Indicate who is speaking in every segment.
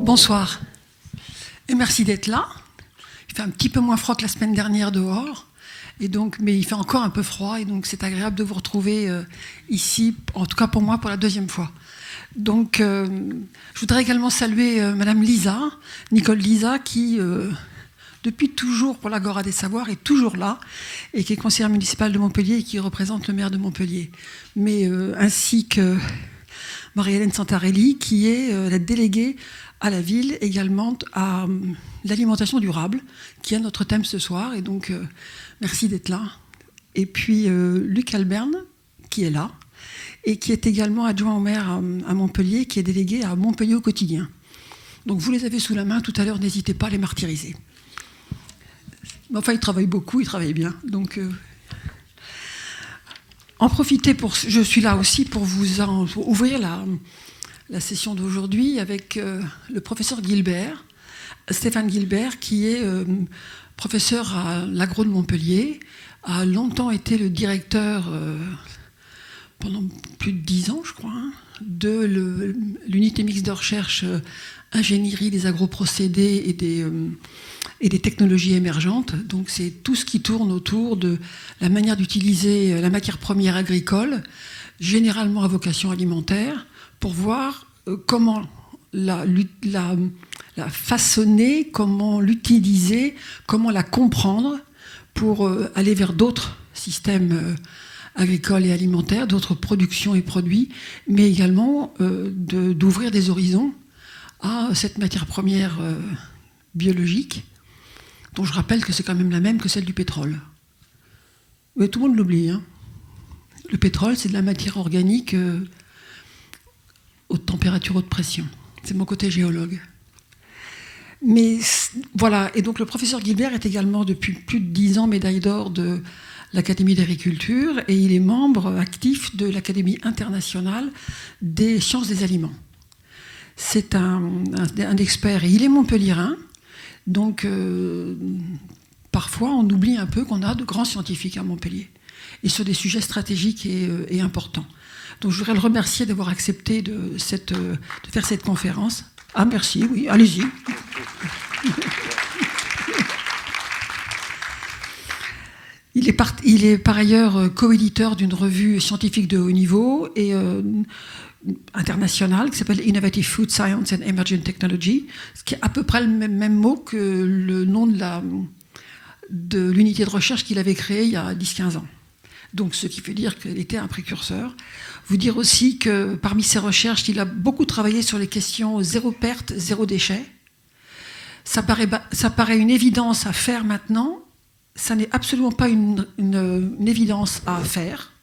Speaker 1: Bonsoir et merci d'être là. Il fait un petit peu moins froid que la semaine dernière dehors, et donc, mais il fait encore un peu froid, et donc c'est agréable de vous retrouver ici, en tout cas pour moi, pour la deuxième fois. Donc, je voudrais également saluer Madame Lisa, Nicole Lisa, qui, depuis toujours pour l'Agora des Savoirs, est toujours là, et qui est conseillère municipale de Montpellier et qui représente le maire de Montpellier. Mais ainsi que Marie-Hélène Santarelli, qui est la déléguée à la ville, également à l'alimentation durable, qui est notre thème ce soir. Et donc, merci d'être là. Et puis, Luc Alberne, qui est là, et qui est également adjoint au maire à Montpellier, qui est délégué à Montpellier au quotidien. Donc, vous les avez sous la main tout à l'heure, n'hésitez pas à les martyriser. Enfin, ils travaillent beaucoup, ils travaillent bien. Donc, en profiter je suis là aussi pour vous ouvrir la session d'aujourd'hui avec le professeur Gilbert, Stéphane Gilbert, qui est professeur à l'Agro de Montpellier, a longtemps été le directeur, pendant plus de 10 ans, je crois, de l'unité mixte de recherche ingénierie des agroprocédés et des technologies émergentes. Donc c'est tout ce qui tourne autour de la manière d'utiliser la matière première agricole, généralement à vocation alimentaire, pour voir comment la façonner, comment l'utiliser, comment la comprendre pour aller vers d'autres systèmes agricoles et alimentaires, d'autres productions et produits, mais également d'ouvrir des horizons à cette matière première biologique, dont je rappelle que c'est quand même la même que celle du pétrole. Mais tout le monde l'oublie. Le pétrole, c'est de la matière organique haute température, haute pression. C'est mon côté géologue. Mais voilà, et donc le professeur Gilbert est également depuis plus de 10 ans médaille d'or de l'Académie d'agriculture, et il est membre actif de l'Académie internationale des sciences des aliments. C'est un expert, et il est montpelliérain, donc parfois on oublie un peu qu'on a de grands scientifiques à Montpellier, et sur des sujets stratégiques et importants. Donc je voudrais le remercier d'avoir accepté de faire cette conférence. Ah merci, oui, allez-y. Il est par ailleurs co-éditeur d'une revue scientifique de haut niveau et internationale qui s'appelle Innovative Food Science and Emerging Technology, ce qui est à peu près le même mot que le nom de l'unité de recherche qu'il avait créée il y a 10-15 ans. Donc, ce qui veut dire qu'il était un précurseur. Vous dire aussi que parmi ses recherches, il a beaucoup travaillé sur les questions zéro perte, zéro déchet. Ça paraît une évidence à faire maintenant. Ça n'est absolument pas une évidence à faire.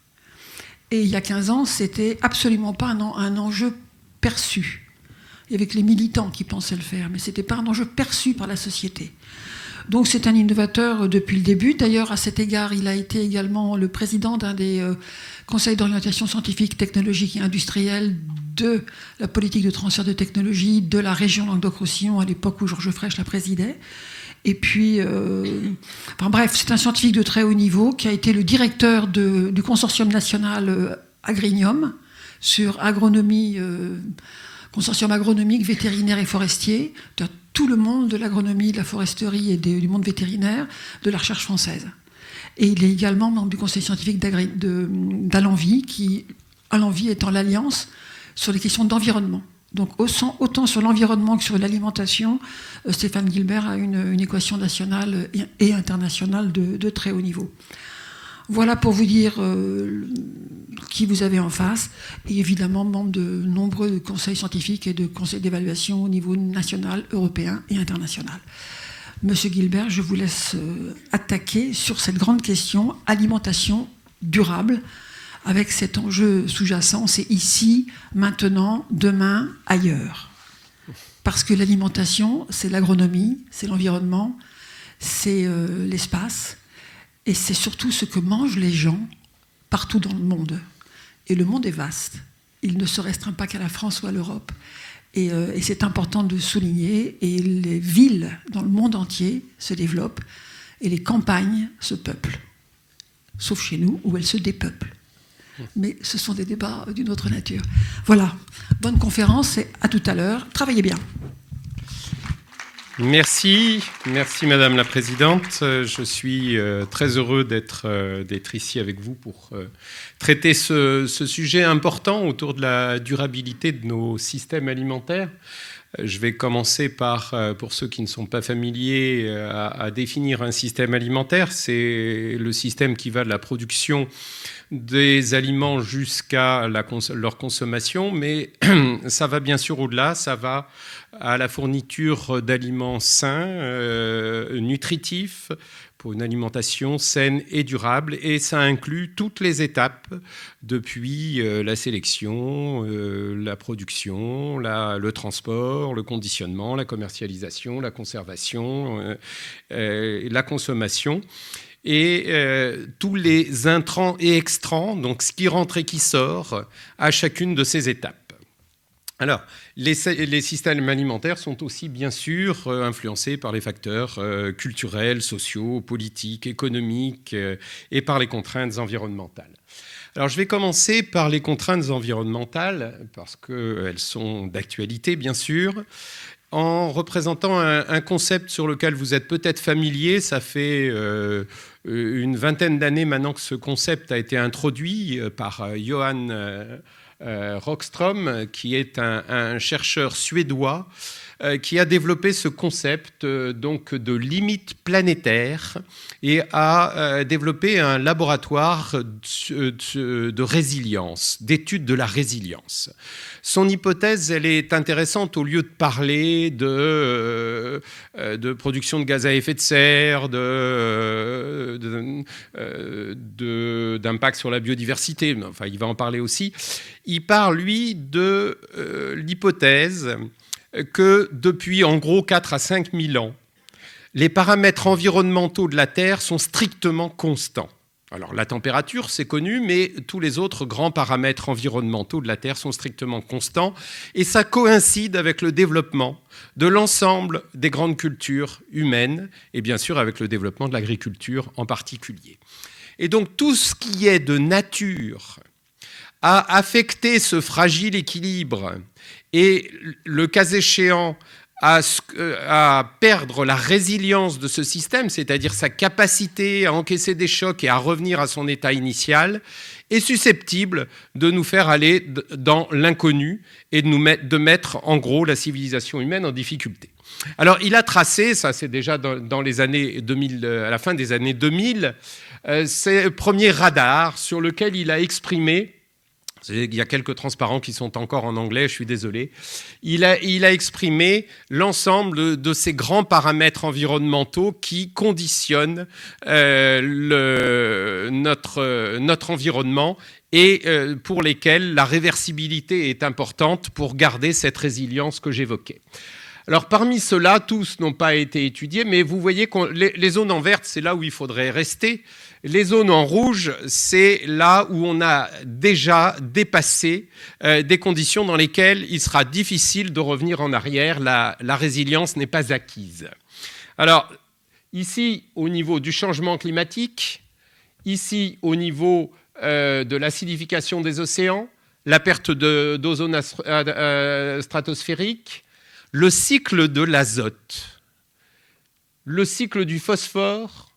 Speaker 1: Et il y a 15 ans, c'était absolument pas un enjeu perçu. Il y avait que les militants qui pensaient le faire, mais c'était pas un enjeu perçu par la société. Donc c'est un innovateur depuis le début. D'ailleurs, à cet égard, il a été également le président d'un des conseils d'orientation scientifique, technologique et industrielle de la politique de transfert de technologie de la région Languedoc-Roussillon à l'époque où Georges Frêche la présidait. Et puis, enfin bref, c'est un scientifique de très haut niveau qui a été le directeur du consortium national Agrinium sur agronomie, consortium agronomique, vétérinaire et forestier, de tout le monde de l'agronomie, de la foresterie et du monde vétérinaire, de la recherche française. Et il est également membre du conseil scientifique d'Alenvie, qui, Alenvie étant l'alliance sur les questions d'environnement. Donc autant sur l'environnement que sur l'alimentation, Stéphane Gilbert a une équation nationale et internationale de très haut niveau. Voilà pour vous dire qui vous avez en face, et évidemment membre de nombreux conseils scientifiques et de conseils d'évaluation au niveau national, européen et international. Monsieur Gilbert, je vous laisse attaquer sur cette grande question, alimentation durable, avec cet enjeu sous-jacent, c'est ici, maintenant, demain, ailleurs. Parce que l'alimentation, c'est l'agronomie, c'est l'environnement, c'est l'espace, et c'est surtout ce que mangent les gens partout dans le monde. Et le monde est vaste. Il ne se restreint pas qu'à la France ou à l'Europe. Et c'est important de souligner. Et les villes dans le monde entier se développent et les campagnes se peuplent. Sauf chez nous, où elles se dépeuplent. Mais ce sont des débats d'une autre nature. Voilà. Bonne conférence et à tout à l'heure. Travaillez bien.
Speaker 2: Merci Madame la Présidente. Je suis très heureux d'être ici avec vous pour traiter ce sujet important autour de la durabilité de nos systèmes alimentaires. Je vais commencer par, pour ceux qui ne sont pas familiers, à définir un système alimentaire. C'est le système qui va de la production des aliments jusqu'à leur consommation, mais ça va bien sûr au-delà, ça va à la fourniture d'aliments sains, nutritifs, pour une alimentation saine et durable, et ça inclut toutes les étapes, depuis la sélection, la production, le transport, le conditionnement, la commercialisation, la conservation, la consommation. Et tous les intrants et extrants, donc ce qui rentre et qui sort, à chacune de ces étapes. Alors, les systèmes alimentaires sont aussi, bien sûr, influencés par les facteurs culturels, sociaux, politiques, économiques et par les contraintes environnementales. Alors, je vais commencer par les contraintes environnementales, parce qu'elles sont d'actualité, bien sûr, en représentant un concept sur lequel vous êtes peut-être familier. Ça fait une vingtaine d'années maintenant que ce concept a été introduit par Johan Rockström, qui est un chercheur suédois qui a développé ce concept donc de limite planétaire et a développé un laboratoire de résilience, d'étude de la résilience. Son hypothèse, elle est intéressante. Au lieu de parler de production de gaz à effet de serre, d'impact sur la biodiversité, enfin il va en parler aussi, il parle, lui, de l'hypothèse que depuis en gros 4 à 5 000 ans, les paramètres environnementaux de la Terre sont strictement constants. Alors la température, c'est connu, mais tous les autres grands paramètres environnementaux de la Terre sont strictement constants, et ça coïncide avec le développement de l'ensemble des grandes cultures humaines, et bien sûr avec le développement de l'agriculture en particulier. Et donc tout ce qui est de nature a affecté ce fragile équilibre et, le cas échéant, à perdre la résilience de ce système, c'est-à-dire sa capacité à encaisser des chocs et à revenir à son état initial, est susceptible de nous faire aller dans l'inconnu et de mettre en gros la civilisation humaine en difficulté. Alors il a tracé, ça c'est déjà dans les années 2000, à la fin des années 2000, ces premiers radars sur lesquels il a exprimé. Il y a quelques transparents qui sont encore en anglais, je suis désolé. Il a exprimé l'ensemble de ces grands paramètres environnementaux qui conditionnent notre environnement et pour lesquels la réversibilité est importante pour garder cette résilience que j'évoquais. Alors parmi ceux-là, tous n'ont pas été étudiés, mais vous voyez que les zones en verte, c'est là où il faudrait rester. Les zones en rouge, c'est là où on a déjà dépassé des conditions dans lesquelles il sera difficile de revenir en arrière. La résilience n'est pas acquise. Alors, ici, au niveau du changement climatique, ici, au niveau de l'acidification des océans, la perte d'ozone stratosphérique, le cycle de l'azote, le cycle du phosphore,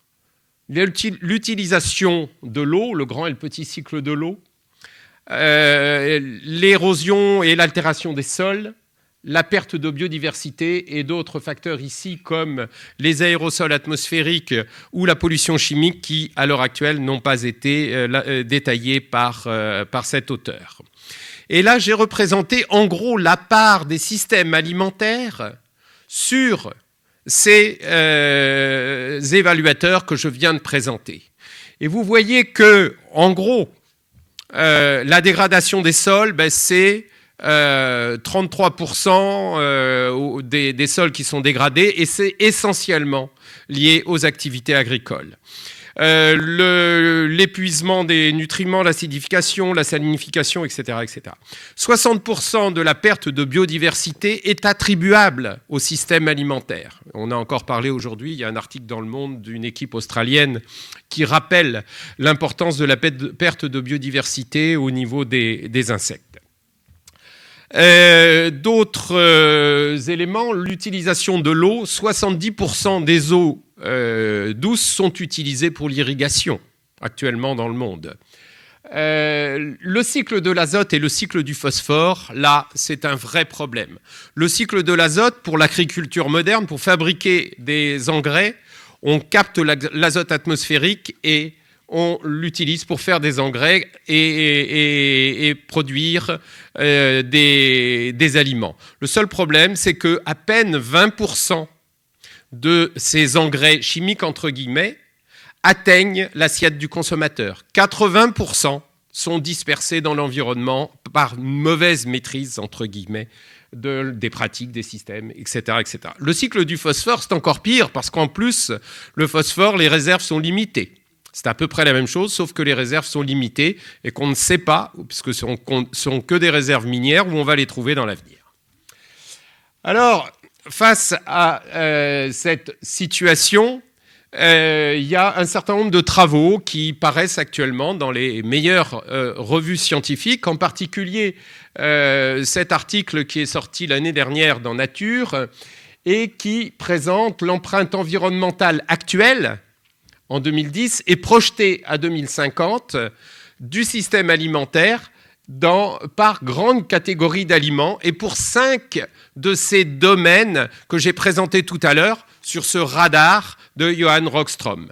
Speaker 2: l'utilisation de l'eau, le grand et le petit cycle de l'eau, l'érosion et l'altération des sols, la perte de biodiversité et d'autres facteurs ici comme les aérosols atmosphériques ou la pollution chimique qui, à l'heure actuelle, n'ont pas été détaillés par cet auteur. Et là, j'ai représenté en gros la part des systèmes alimentaires sur ces évaluateurs que je viens de présenter. Et vous voyez que, en gros, la dégradation des sols, c'est 33% des sols qui sont dégradés, et c'est essentiellement lié aux activités agricoles. L'épuisement des nutriments, l'acidification, la salinification, etc., etc. 60% de la perte de biodiversité est attribuable au système alimentaire. On a encore parlé aujourd'hui, il y a un article dans Le Monde d'une équipe australienne qui rappelle l'importance de la perte de biodiversité au niveau des insectes. D'autres éléments, l'utilisation de l'eau, 70% des eaux douces sont utilisées pour l'irrigation actuellement dans le monde. Le cycle de l'azote et le cycle du phosphore, là, c'est un vrai problème. Le cycle de l'azote, pour l'agriculture moderne, pour fabriquer des engrais, on capte l'azote atmosphérique et on l'utilise pour faire des engrais et produire des aliments. Le seul problème, c'est qu'à peine 20% de ces engrais chimiques, entre guillemets, atteignent l'assiette du consommateur. 80% sont dispersés dans l'environnement par une mauvaise maîtrise, entre guillemets, des pratiques, des systèmes, etc., etc. Le cycle du phosphore, c'est encore pire, parce qu'en plus, le phosphore, les réserves sont limitées. C'est à peu près la même chose, sauf que les réserves sont limitées et qu'on ne sait pas, puisque ce sont que des réserves minières, où on va les trouver dans l'avenir. Alors, face à cette situation, il y a un certain nombre de travaux qui paraissent actuellement dans les meilleures revues scientifiques, en particulier cet article qui est sorti l'année dernière dans Nature et qui présente l'empreinte environnementale actuelle en 2010 et projetée à 2050 du système alimentaire par grande catégorie d'aliments et pour 5 de ces domaines que j'ai présentés tout à l'heure sur ce radar de Johan Rockström.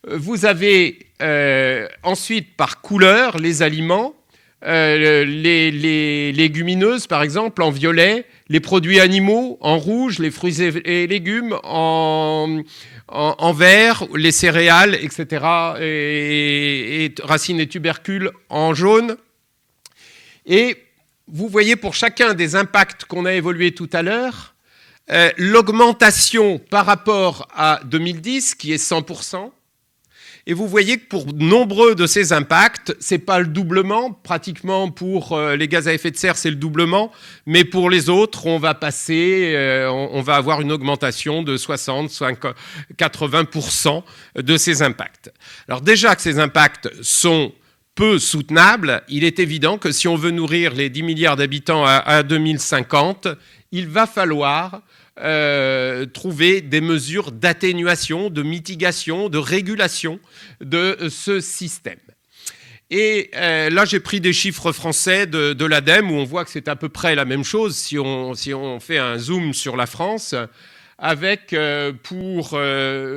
Speaker 2: Vous avez ensuite par couleur les aliments, les légumineuses par exemple en violet, les produits animaux en rouge, les fruits et légumes en vert, les céréales, etc. et racines et tubercules en jaune. Et vous voyez pour chacun des impacts qu'on a évolué tout à l'heure, l'augmentation par rapport à 2010 qui est 100%. Et vous voyez que pour nombreux de ces impacts, ce n'est pas le doublement. Pratiquement pour les gaz à effet de serre, c'est le doublement. Mais pour les autres, on va avoir une augmentation de 60-80% de ces impacts. Alors déjà que ces impacts sont peu soutenables, il est évident que si on veut nourrir les 10 milliards d'habitants à 2050, il va falloir trouver des mesures d'atténuation, de mitigation, de régulation de ce système. Et là, j'ai pris des chiffres français de l'ADEME où on voit que c'est à peu près la même chose si on fait un zoom sur la France. Avec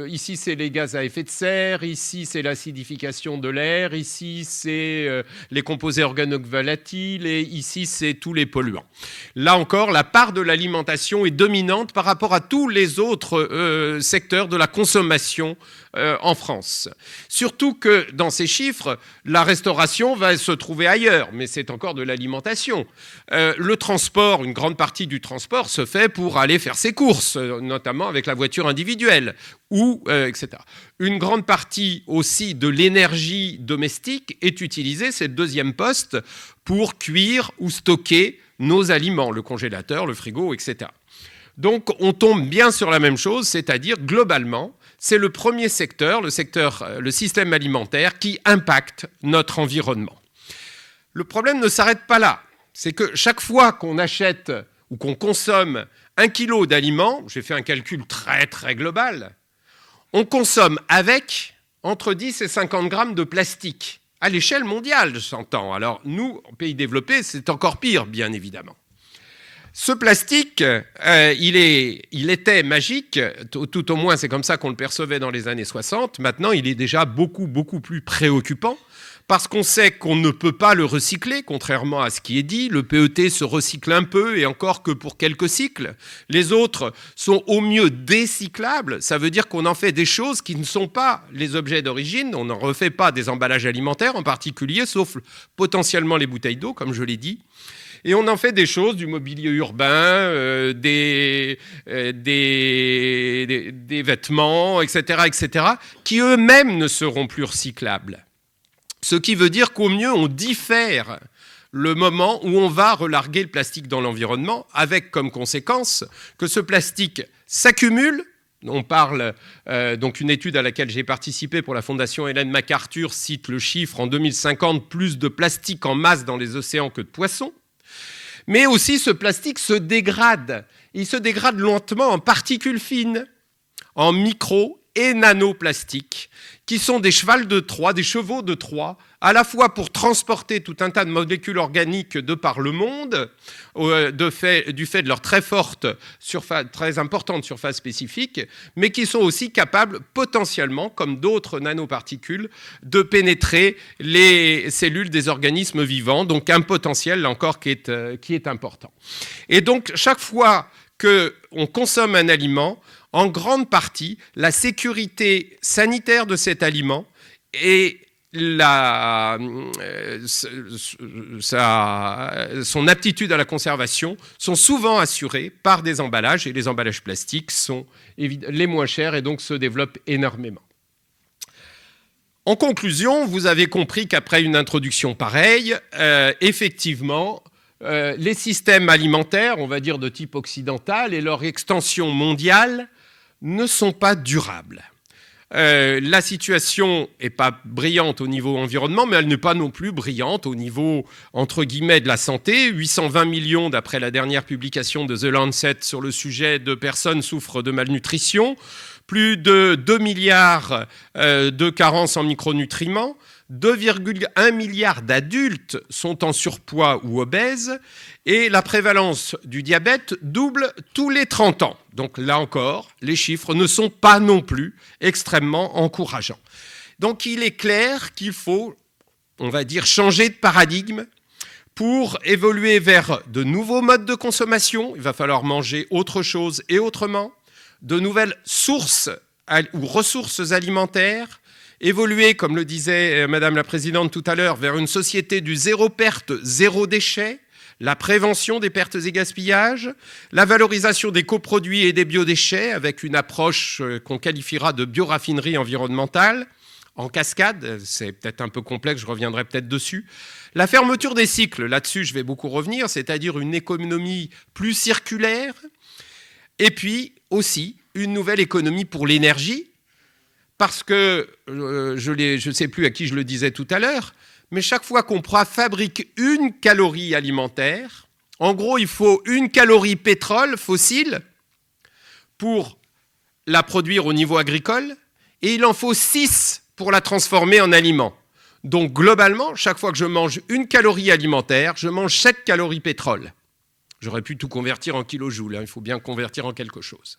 Speaker 2: ici c'est les gaz à effet de serre, ici c'est l'acidification de l'air, ici c'est les composés organovolatiles et ici c'est tous les polluants. Là encore, la part de l'alimentation est dominante par rapport à tous les autres secteurs de la consommation en France. Surtout que dans ces chiffres, la restauration va se trouver ailleurs, mais c'est encore de l'alimentation. Le transport, une grande partie du transport se fait pour aller faire ses courses, notamment avec la voiture individuelle, etc. Une grande partie aussi de l'énergie domestique est utilisée, c'est le deuxième poste, pour cuire ou stocker nos aliments, le congélateur, le frigo, etc. Donc on tombe bien sur la même chose, c'est-à-dire globalement, c'est le premier secteur, le système alimentaire, qui impacte notre environnement. Le problème ne s'arrête pas là. C'est que chaque fois qu'on achète ou qu'on consomme 1 kilo d'aliments, j'ai fait un calcul très très global, on consomme avec entre 10 et 50 grammes de plastique. À l'échelle mondiale, j'entends. Alors nous, en pays développés, c'est encore pire, bien évidemment. Ce plastique, il était magique, tout au moins c'est comme ça qu'on le percevait dans les années 60. Maintenant, il est déjà beaucoup, beaucoup plus préoccupant parce qu'on sait qu'on ne peut pas le recycler, contrairement à ce qui est dit. Le PET se recycle un peu et encore que pour quelques cycles. Les autres sont au mieux décyclables. Ça veut dire qu'on en fait des choses qui ne sont pas les objets d'origine. On n'en refait pas des emballages alimentaires en particulier, sauf potentiellement les bouteilles d'eau, comme je l'ai dit. Et on en fait des choses, du mobilier urbain, des vêtements, etc., etc., qui eux-mêmes ne seront plus recyclables. Ce qui veut dire qu'au mieux, on diffère le moment où on va relarguer le plastique dans l'environnement, avec comme conséquence que ce plastique s'accumule. On parle, donc une étude à laquelle j'ai participé pour la Fondation Ellen MacArthur cite le chiffre en 2050, plus de plastique en masse dans les océans que de poissons. Mais aussi, ce plastique se dégrade. Il se dégrade lentement en particules fines, en micro et nanoplastiques, qui sont des chevaux de Troie, à la fois pour transporter tout un tas de molécules organiques de par le monde, du fait de leur très importante surface spécifique, mais qui sont aussi capables potentiellement, comme d'autres nanoparticules, de pénétrer les cellules des organismes vivants, donc un potentiel, là encore, qui est important. Et donc, chaque fois qu'on consomme un aliment, en grande partie, la sécurité sanitaire de cet aliment et son aptitude à la conservation sont souvent assurées par des emballages, et les emballages plastiques sont les moins chers et donc se développent énormément. En conclusion, vous avez compris qu'après une introduction pareille, effectivement, les systèmes alimentaires, on va dire de type occidental, et leur extension mondiale ne sont pas durables. La situation n'est pas brillante au niveau environnement, mais elle n'est pas non plus brillante au niveau, entre guillemets, de la santé. 820 millions, d'après la dernière publication de The Lancet sur le sujet, de personnes souffrent de malnutrition, plus de 2 milliards de carences en micronutriments, 2,1 milliards d'adultes sont en surpoids ou obèses, et la prévalence du diabète double tous les 30 ans. Donc là encore, les chiffres ne sont pas non plus extrêmement encourageants. Donc il est clair qu'il faut, on va dire, changer de paradigme pour évoluer vers de nouveaux modes de consommation. Il va falloir manger autre chose et autrement, de nouvelles sources ou ressources alimentaires, évoluer, comme le disait Madame la Présidente tout à l'heure, vers une société du zéro perte, zéro déchet, la prévention des pertes et gaspillages, la valorisation des coproduits et des biodéchets avec une approche qu'on qualifiera de bioraffinerie environnementale, en cascade, c'est peut-être un peu complexe, je reviendrai peut-être dessus. La fermeture des cycles, là-dessus je vais beaucoup revenir, c'est-à-dire une économie plus circulaire, et puis aussi une nouvelle économie pour l'énergie, parce que, je ne sais plus à qui je le disais tout à l'heure, mais chaque fois qu'on fabrique une calorie alimentaire, en gros, il faut une calorie pétrole fossile pour la produire au niveau agricole, et il en faut 6 pour la transformer en aliment. Donc, globalement, chaque fois que je mange une calorie alimentaire, je mange 7 calories pétrole. J'aurais pu tout convertir en kilojoules, il faut bien convertir en quelque chose.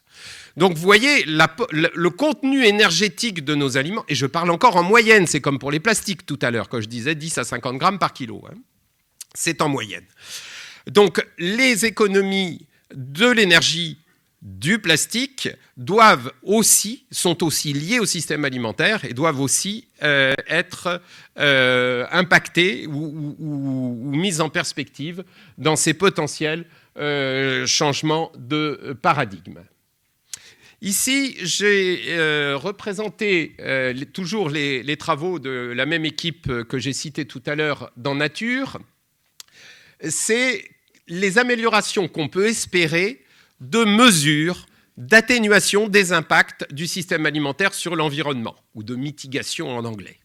Speaker 2: Donc vous voyez, le contenu énergétique de nos aliments, et je parle encore en moyenne, c'est comme pour les plastiques tout à l'heure, quand je disais 10 à 50 grammes par kilo, c'est en moyenne. Donc les économies de l'énergie du plastique sont aussi liées au système alimentaire et doivent aussi être impactées ou mises en perspective dans ces potentiels changements de paradigme. Ici, j'ai représenté toujours les travaux de la même équipe que j'ai citée tout à l'heure dans Nature. C'est les améliorations qu'on peut espérer de mesures d'atténuation des impacts du système alimentaire sur l'environnement, ou de mitigation en anglais.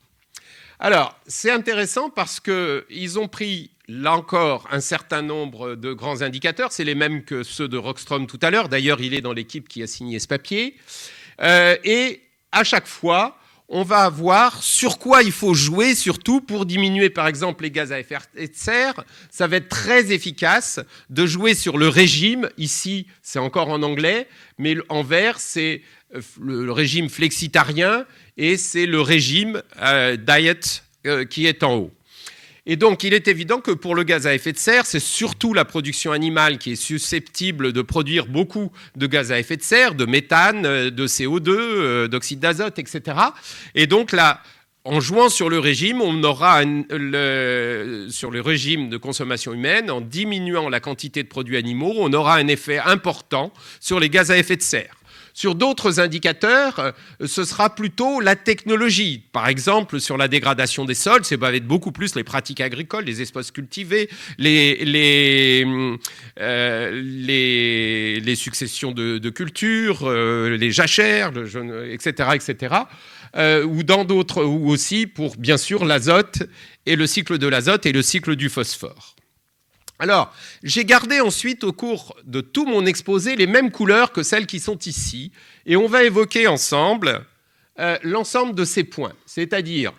Speaker 2: Alors, c'est intéressant parce qu'ils ont pris, là encore, un certain nombre de grands indicateurs. C'est les mêmes que ceux de Rockström tout à l'heure. D'ailleurs, il est dans l'équipe qui a signé ce papier. Et à chaque fois, on va voir sur quoi il faut jouer, surtout pour diminuer, par exemple, les gaz à effet de serre. Ça va être très efficace de jouer sur le régime. Ici, c'est encore en anglais, mais en vert, c'est le régime flexitarien et c'est le régime diet qui est en haut. Et donc, il est évident que pour le gaz à effet de serre, c'est surtout la production animale qui est susceptible de produire beaucoup de gaz à effet de serre, de méthane, de CO2, d'oxyde d'azote, etc. Et donc là, en jouant sur le régime, on aura sur le régime de consommation humaine, en diminuant la quantité de produits animaux, on aura un effet important sur les gaz à effet de serre. Sur d'autres indicateurs, ce sera plutôt la technologie. Par exemple, sur la dégradation des sols, ça va être beaucoup plus les pratiques agricoles, les espaces cultivés, les successions de cultures, les jachères, etc., etc. Ou dans d'autres, ou aussi pour, bien sûr, l'azote et le cycle de l'azote et le cycle du phosphore. Alors, j'ai gardé ensuite au cours de tout mon exposé les mêmes couleurs que celles qui sont ici, et on va évoquer ensemble l'ensemble de ces points. C'est-à-dire,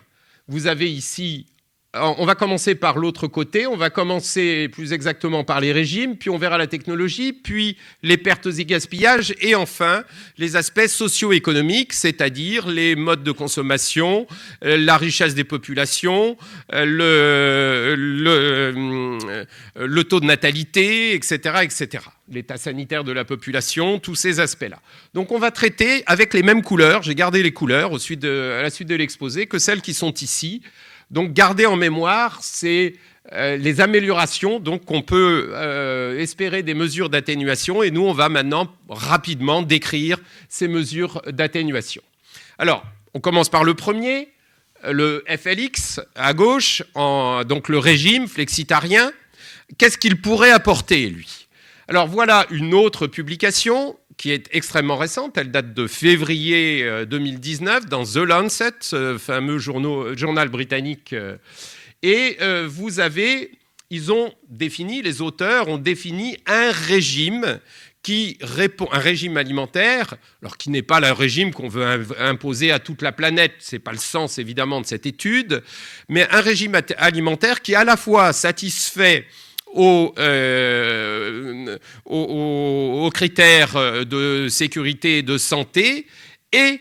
Speaker 2: vous avez ici, on va commencer par l'autre côté, on va commencer plus exactement par les régimes, puis on verra la technologie, puis les pertes et gaspillages, et enfin les aspects socio-économiques, c'est-à-dire les modes de consommation, la richesse des populations, le taux de natalité, etc., etc. L'état sanitaire de la population, tous ces aspects-là. Donc on va traiter avec les mêmes couleurs, j'ai gardé les couleurs à la suite de l'exposé, que celles qui sont ici. Donc, garder en mémoire, c'est les améliorations qu'on peut espérer des mesures d'atténuation. Et nous, on va maintenant rapidement décrire ces mesures d'atténuation. Alors, on commence par le premier, le FLX, à gauche, donc le régime flexitarien. Qu'est-ce qu'il pourrait apporter, lui? Alors, voilà une autre publication qui est extrêmement récente. Elle date de février 2019 dans The Lancet, ce fameux journal britannique. Et les auteurs ont défini un régime qui répond, un régime alimentaire, alors qui n'est pas le régime qu'on veut imposer à toute la planète, ce n'est pas le sens évidemment de cette étude, mais un régime alimentaire qui à la fois satisfait aux critères de sécurité et de santé et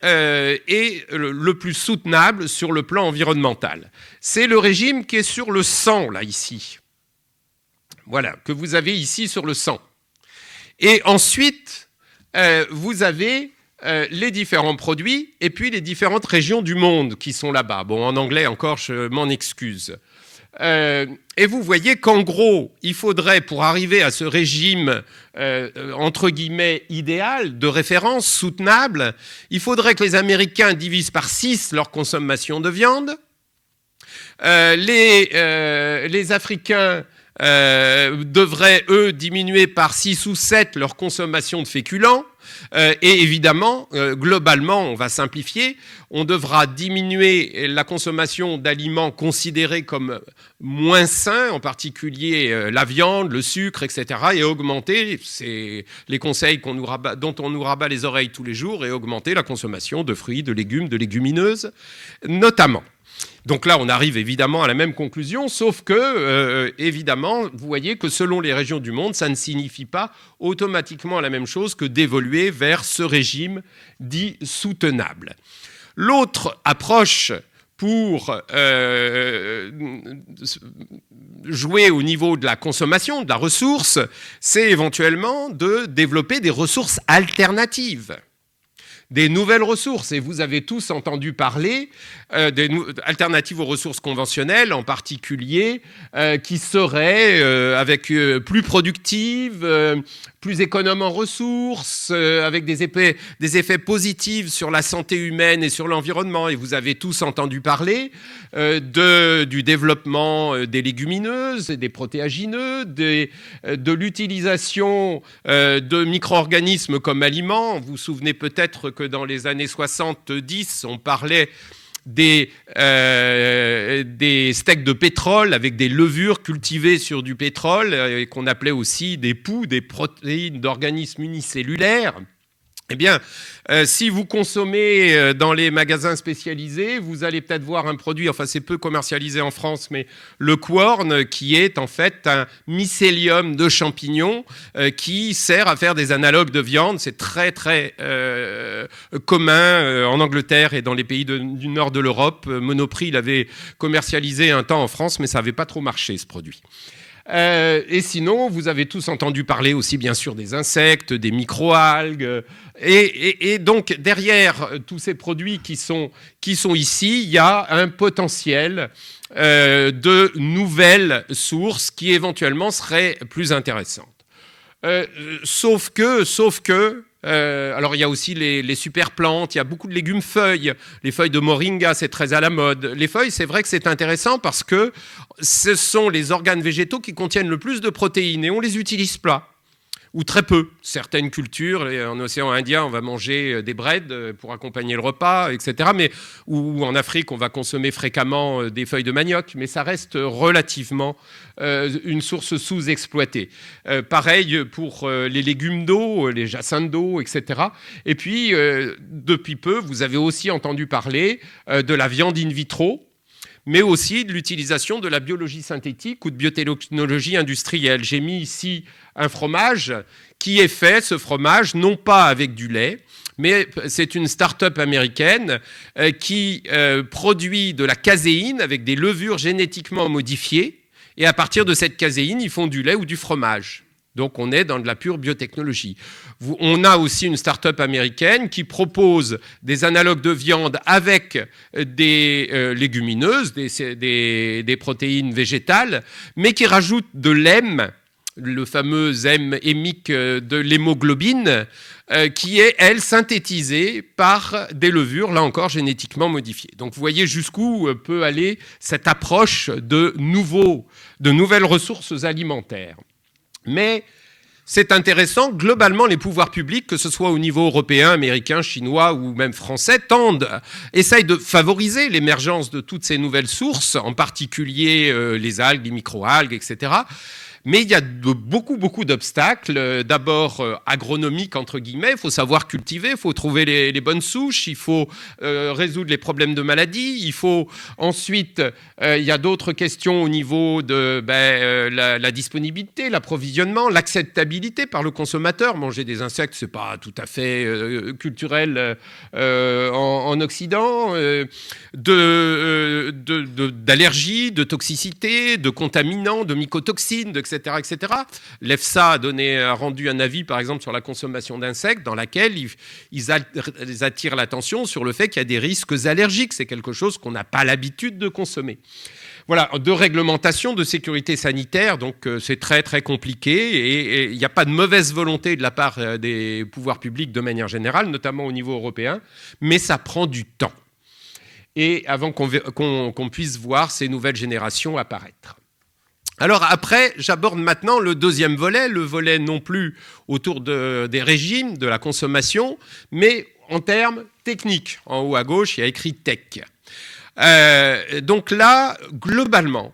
Speaker 2: le plus soutenable sur le plan environnemental. C'est le régime qui est sur le sang, là, ici. Voilà, que vous avez ici sur le sang. Et ensuite, vous avez les différents produits et puis les différentes régions du monde qui sont là-bas. Bon, en anglais encore, je m'en excuse. Et vous voyez qu'en gros, il faudrait, pour arriver à ce régime, entre guillemets, idéal, de référence, soutenable, il faudrait que les Américains divisent par 6 leur consommation de viande, les Africains devraient, eux, diminuer par 6 ou 7 leur consommation de féculents, et évidemment, globalement, on va simplifier, on devra diminuer la consommation d'aliments considérés comme moins sains, en particulier la viande, le sucre, etc., et augmenter, c'est les conseils dont on nous rabat les oreilles tous les jours, et augmenter la consommation de fruits, de légumes, de légumineuses, notamment. Donc là, on arrive évidemment à la même conclusion, sauf que, évidemment, vous voyez que selon les régions du monde, ça ne signifie pas automatiquement la même chose que d'évoluer vers ce régime dit soutenable. L'autre approche pour jouer au niveau de la consommation, de la ressource, c'est éventuellement de développer des ressources alternatives. Des nouvelles ressources, et vous avez tous entendu parler des alternatives aux ressources conventionnelles, en particulier, qui seraient plus productives, plus économes en ressources, avec des effets positifs sur la santé humaine et sur l'environnement. Et vous avez tous entendu parler du développement des légumineuses, des protéagineux, de l'utilisation de micro-organismes comme aliments. Vous vous souvenez peut-être que dans les années 70, on parlait des steaks de pétrole avec des levures cultivées sur du pétrole et qu'on appelait aussi des poux, des protéines d'organismes unicellulaires. Eh bien, si vous consommez dans les magasins spécialisés, vous allez peut-être voir un produit, enfin c'est peu commercialisé en France, mais le Quorn, qui est en fait un mycélium de champignons qui sert à faire des analogues de viande. C'est très très commun en Angleterre et dans les pays du nord de l'Europe. Monoprix l'avait commercialisé un temps en France, mais ça n'avait pas trop marché ce produit. Et sinon, vous avez tous entendu parler aussi, bien sûr, des insectes, des microalgues. Et donc, derrière tous ces produits qui sont ici, il y a un potentiel de nouvelles sources qui, éventuellement, seraient plus intéressantes. Sauf que alors il y a aussi les super plantes, il y a beaucoup de légumes feuilles. Les feuilles de moringa, c'est très à la mode. Les feuilles, c'est vrai que c'est intéressant parce que ce sont les organes végétaux qui contiennent le plus de protéines et on ne les utilise pas. ou très peu. Certaines cultures, en océan Indien, on va manger des breads pour accompagner le repas, etc. Ou en Afrique, on va consommer fréquemment des feuilles de manioc, mais ça reste relativement une source sous-exploitée. Pareil pour les légumes d'eau, les jacinthes d'eau, etc. Et puis, depuis peu, vous avez aussi entendu parler de la viande in vitro, mais aussi de l'utilisation de la biologie synthétique ou de biotechnologie industrielle. J'ai mis ici un fromage qui est fait, ce fromage, non pas avec du lait, mais c'est une start-up américaine qui produit de la caséine avec des levures génétiquement modifiées, et à partir de cette caséine, ils font du lait ou du fromage. Donc on est dans de la pure biotechnologie. On a aussi une start-up américaine qui propose des analogues de viande avec des légumineuses, des protéines végétales, mais qui rajoute de l'hème, le fameux hème hémique de l'hémoglobine, qui est, elle, synthétisée par des levures, là encore, génétiquement modifiées. Donc vous voyez jusqu'où peut aller cette approche de nouvelles ressources alimentaires. Mais c'est intéressant, globalement, les pouvoirs publics, que ce soit au niveau européen, américain, chinois ou même français, essayent de favoriser l'émergence de toutes ces nouvelles sources, en particulier les algues, les microalgues, etc. Mais il y a beaucoup d'obstacles. D'abord, agronomiques, entre guillemets. Il faut savoir cultiver, il faut trouver les bonnes souches, il faut résoudre les problèmes de maladie. Il faut ensuite, il y a d'autres questions au niveau de la disponibilité, l'approvisionnement, l'acceptabilité par le consommateur. Manger des insectes, c'est pas tout à fait culturel en Occident. D'allergies, de toxicité, de contaminants, de mycotoxines, etc. L'EFSA a rendu un avis, par exemple, sur la consommation d'insectes, dans laquelle ils attirent l'attention sur le fait qu'il y a des risques allergiques. C'est quelque chose qu'on n'a pas l'habitude de consommer. Voilà, de réglementation, de sécurité sanitaire, donc c'est très très compliqué et il n'y a pas de mauvaise volonté de la part des pouvoirs publics de manière générale, notamment au niveau européen, mais ça prend du temps. Et avant qu'on puisse voir ces nouvelles générations apparaître. Alors après, j'aborde maintenant le deuxième volet, le volet non plus autour des régimes, de la consommation, mais en termes techniques. En haut à gauche, il y a écrit tech. Donc là, globalement,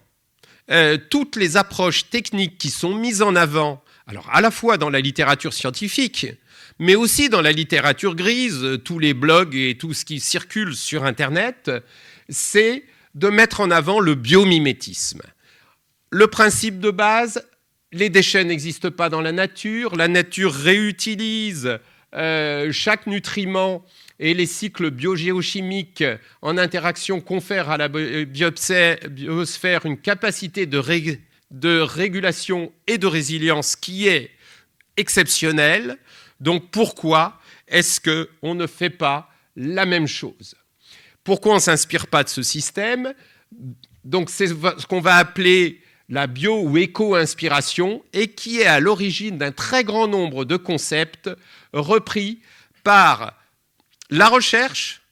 Speaker 2: toutes les approches techniques qui sont mises en avant, alors à la fois dans la littérature scientifique, mais aussi dans la littérature grise, tous les blogs et tout ce qui circule sur Internet, c'est de mettre en avant le biomimétisme. Le principe de base, les déchets n'existent pas dans la nature réutilise chaque nutriment et les cycles biogéochimiques en interaction confèrent à la biosphère une capacité de régulation et de résilience qui est exceptionnelle. Donc pourquoi est-ce qu'on ne fait pas la même chose ? Pourquoi on ne s'inspire pas de ce système ? Donc c'est ce qu'on va appeler la bio- ou éco-inspiration, et qui est à l'origine d'un très grand nombre de concepts repris par la recherche,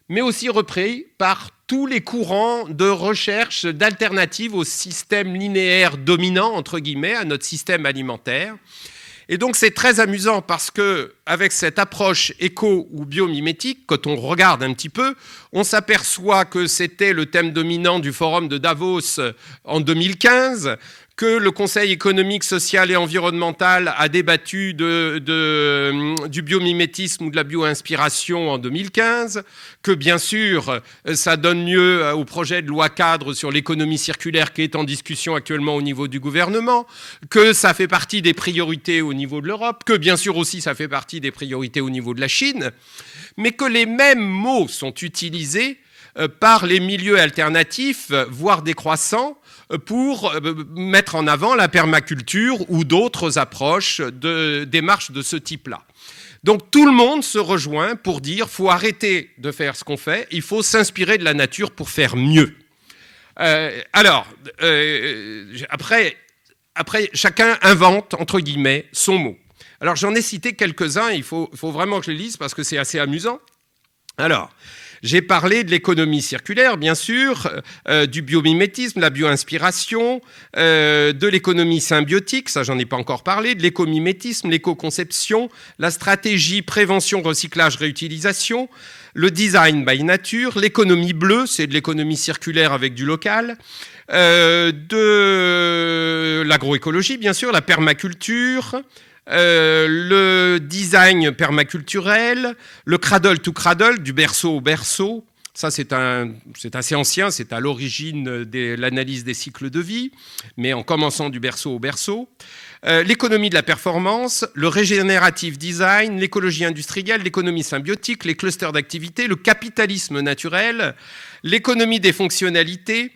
Speaker 2: mais aussi repris par tous les courants de recherche d'alternatives au système linéaire dominant, entre guillemets, à notre système alimentaire. Et donc c'est très amusant parce qu'avec cette approche éco- ou biomimétique, quand on regarde un petit peu, on s'aperçoit que c'était le thème dominant du forum de Davos en 2015, que le Conseil économique, social et environnemental a débattu du biomimétisme ou de la bio-inspiration en 2015, que bien sûr, ça donne lieu au projet de loi cadre sur l'économie circulaire qui est en discussion actuellement au niveau du gouvernement, que ça fait partie des priorités au niveau de l'Europe, que bien sûr aussi ça fait partie des priorités au niveau de la Chine, mais que les mêmes mots sont utilisés par les milieux alternatifs, voire décroissants, pour mettre en avant la permaculture ou d'autres approches de démarches de ce type-là. Donc tout le monde se rejoint pour dire qu'il faut arrêter de faire ce qu'on fait, il faut s'inspirer de la nature pour faire mieux. Après, chacun invente, entre guillemets, son mot. Alors j'en ai cité quelques-uns, il faut vraiment que je les lise parce que c'est assez amusant. Alors, J'ai parlé de l'économie circulaire, bien sûr, du biomimétisme, la bio-inspiration, de l'économie symbiotique, ça j'en ai pas encore parlé, de l'écomimétisme, l'éco-conception, la stratégie prévention, recyclage, réutilisation, le design by nature, l'économie bleue, c'est de l'économie circulaire avec du local, de l'agroécologie, bien sûr, la permaculture, le design permaculturel, le cradle to cradle, du berceau au berceau. Ça, c'est assez ancien, c'est à l'origine de l'analyse des cycles de vie, mais en commençant du berceau au berceau. L'économie de la performance, le régénérative design, l'écologie industrielle, l'économie symbiotique, les clusters d'activité, le capitalisme naturel, l'économie des fonctionnalités,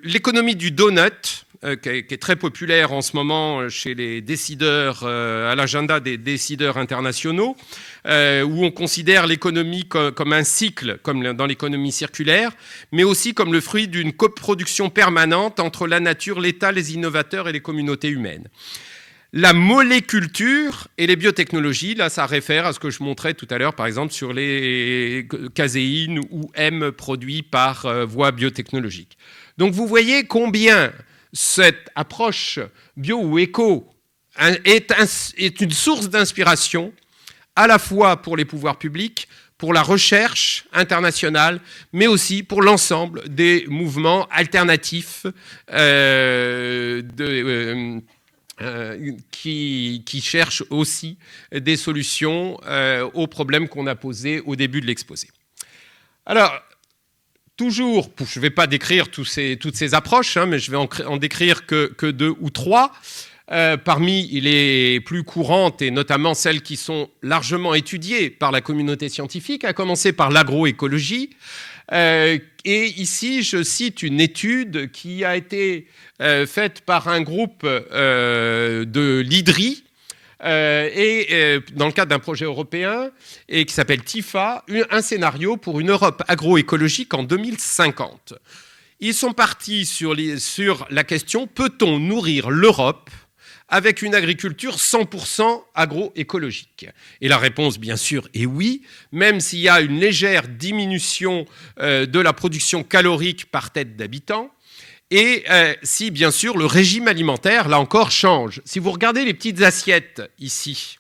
Speaker 2: l'économie du donut, qui est très populaire en ce moment chez les décideurs, à l'agenda des décideurs internationaux, où on considère l'économie comme un cycle, comme dans l'économie circulaire, mais aussi comme le fruit d'une coproduction permanente entre la nature, l'État, les innovateurs et les communautés humaines. La moléculture et les biotechnologies, là ça réfère à ce que je montrais tout à l'heure, par exemple sur les caséines ou M produits par voie biotechnologique. Donc vous voyez combien cette approche bio ou éco est une source d'inspiration à la fois pour les pouvoirs publics, pour la recherche internationale, mais aussi pour l'ensemble des mouvements alternatifs qui cherchent aussi des solutions aux problèmes qu'on a posés au début de l'exposé. Alors, toujours, je ne vais pas décrire toutes ces approches, mais je vais en décrire que 2 ou 3. Parmi les plus courantes, et notamment celles qui sont largement étudiées par la communauté scientifique, à commencer par l'agroécologie. Et ici, je cite une étude qui a été faite par un groupe de l'IDRI, dans le cadre d'un projet européen et qui s'appelle TIFA, un scénario pour une Europe agroécologique en 2050. Ils sont partis sur la question: peut-on nourrir l'Europe avec une agriculture 100% agroécologique? Et la réponse, bien sûr, est oui, même s'il y a une légère diminution de la production calorique par tête d'habitant. Et si, bien sûr, le régime alimentaire, là encore, change. Si vous regardez les petites assiettes ici,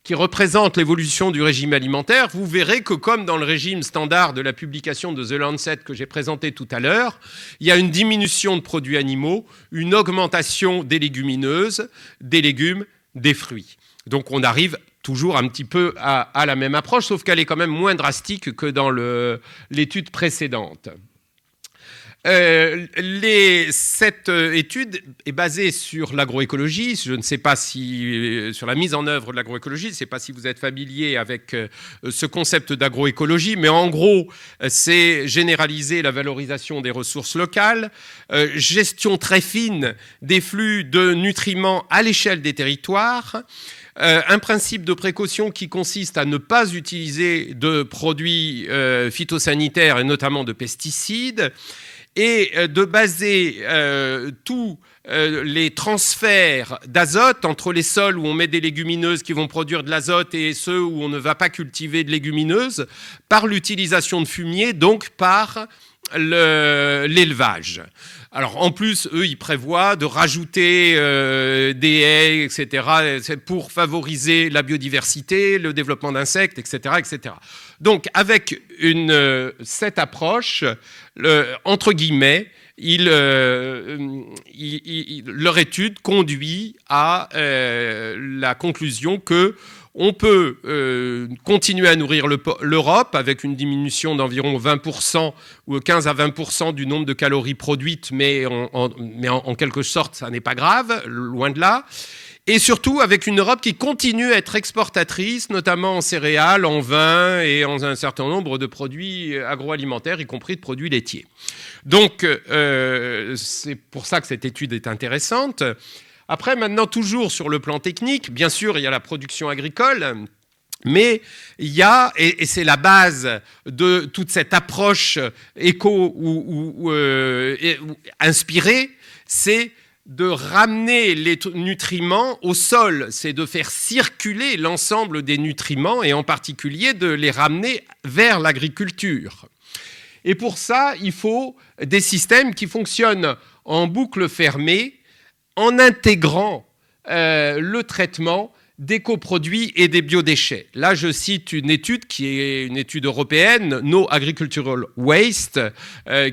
Speaker 2: qui représentent l'évolution du régime alimentaire, vous verrez que comme dans le régime standard de la publication de The Lancet que j'ai présenté tout à l'heure, il y a une diminution de produits animaux, une augmentation des légumineuses, des légumes, des fruits. Donc on arrive toujours un petit peu à la même approche, sauf qu'elle est quand même moins drastique que dans l'étude précédente. Cette étude est basée sur l'agroécologie. Je ne sais pas sur la mise en œuvre de l'agroécologie. Je ne sais pas si vous êtes familier avec ce concept d'agroécologie, mais en gros, c'est généraliser la valorisation des ressources locales, gestion très fine des flux de nutriments à l'échelle des territoires, un principe de précaution qui consiste à ne pas utiliser de produits phytosanitaires et notamment de pesticides, et de baser tous les transferts d'azote entre les sols où on met des légumineuses qui vont produire de l'azote et ceux où on ne va pas cultiver de légumineuses par l'utilisation de fumier, donc par l'élevage. Alors en plus, eux, ils prévoient de rajouter des haies, etc., pour favoriser la biodiversité, le développement d'insectes, etc., etc. Donc avec cette approche, entre guillemets, leur étude conduit à la conclusion que on peut continuer à nourrir l'Europe avec une diminution d'environ 20% ou 15 à 20% du nombre de calories produites, mais en quelque sorte, ça n'est pas grave, loin de là. Et surtout avec une Europe qui continue à être exportatrice, notamment en céréales, en vin et en un certain nombre de produits agroalimentaires, y compris de produits laitiers. Donc, c'est pour ça que cette étude est intéressante. Après, maintenant, toujours sur le plan technique, bien sûr, il y a la production agricole, mais il y a, et c'est la base de toute cette approche éco ou inspirée, c'est de ramener les nutriments au sol, c'est de faire circuler l'ensemble des nutriments et en particulier de les ramener vers l'agriculture. Et pour ça, il faut des systèmes qui fonctionnent en boucle fermée, en intégrant le traitement des coproduits et des biodéchets. Là, je cite une étude qui est une étude européenne, No Agricultural Waste,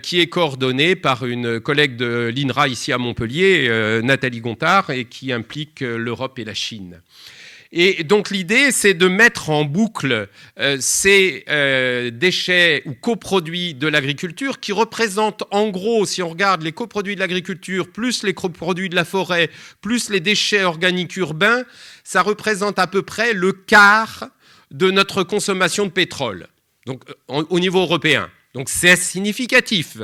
Speaker 2: qui est coordonnée par une collègue de l'INRA ici à Montpellier, Nathalie Gontard, et qui implique l'Europe et la Chine. Et donc l'idée, c'est de mettre en boucle ces déchets ou coproduits de l'agriculture qui représentent en gros, si on regarde les coproduits de l'agriculture, plus les coproduits de la forêt, plus les déchets organiques urbains, ça représente à peu près le quart de notre consommation de pétrole, donc au niveau européen. Donc c'est significatif.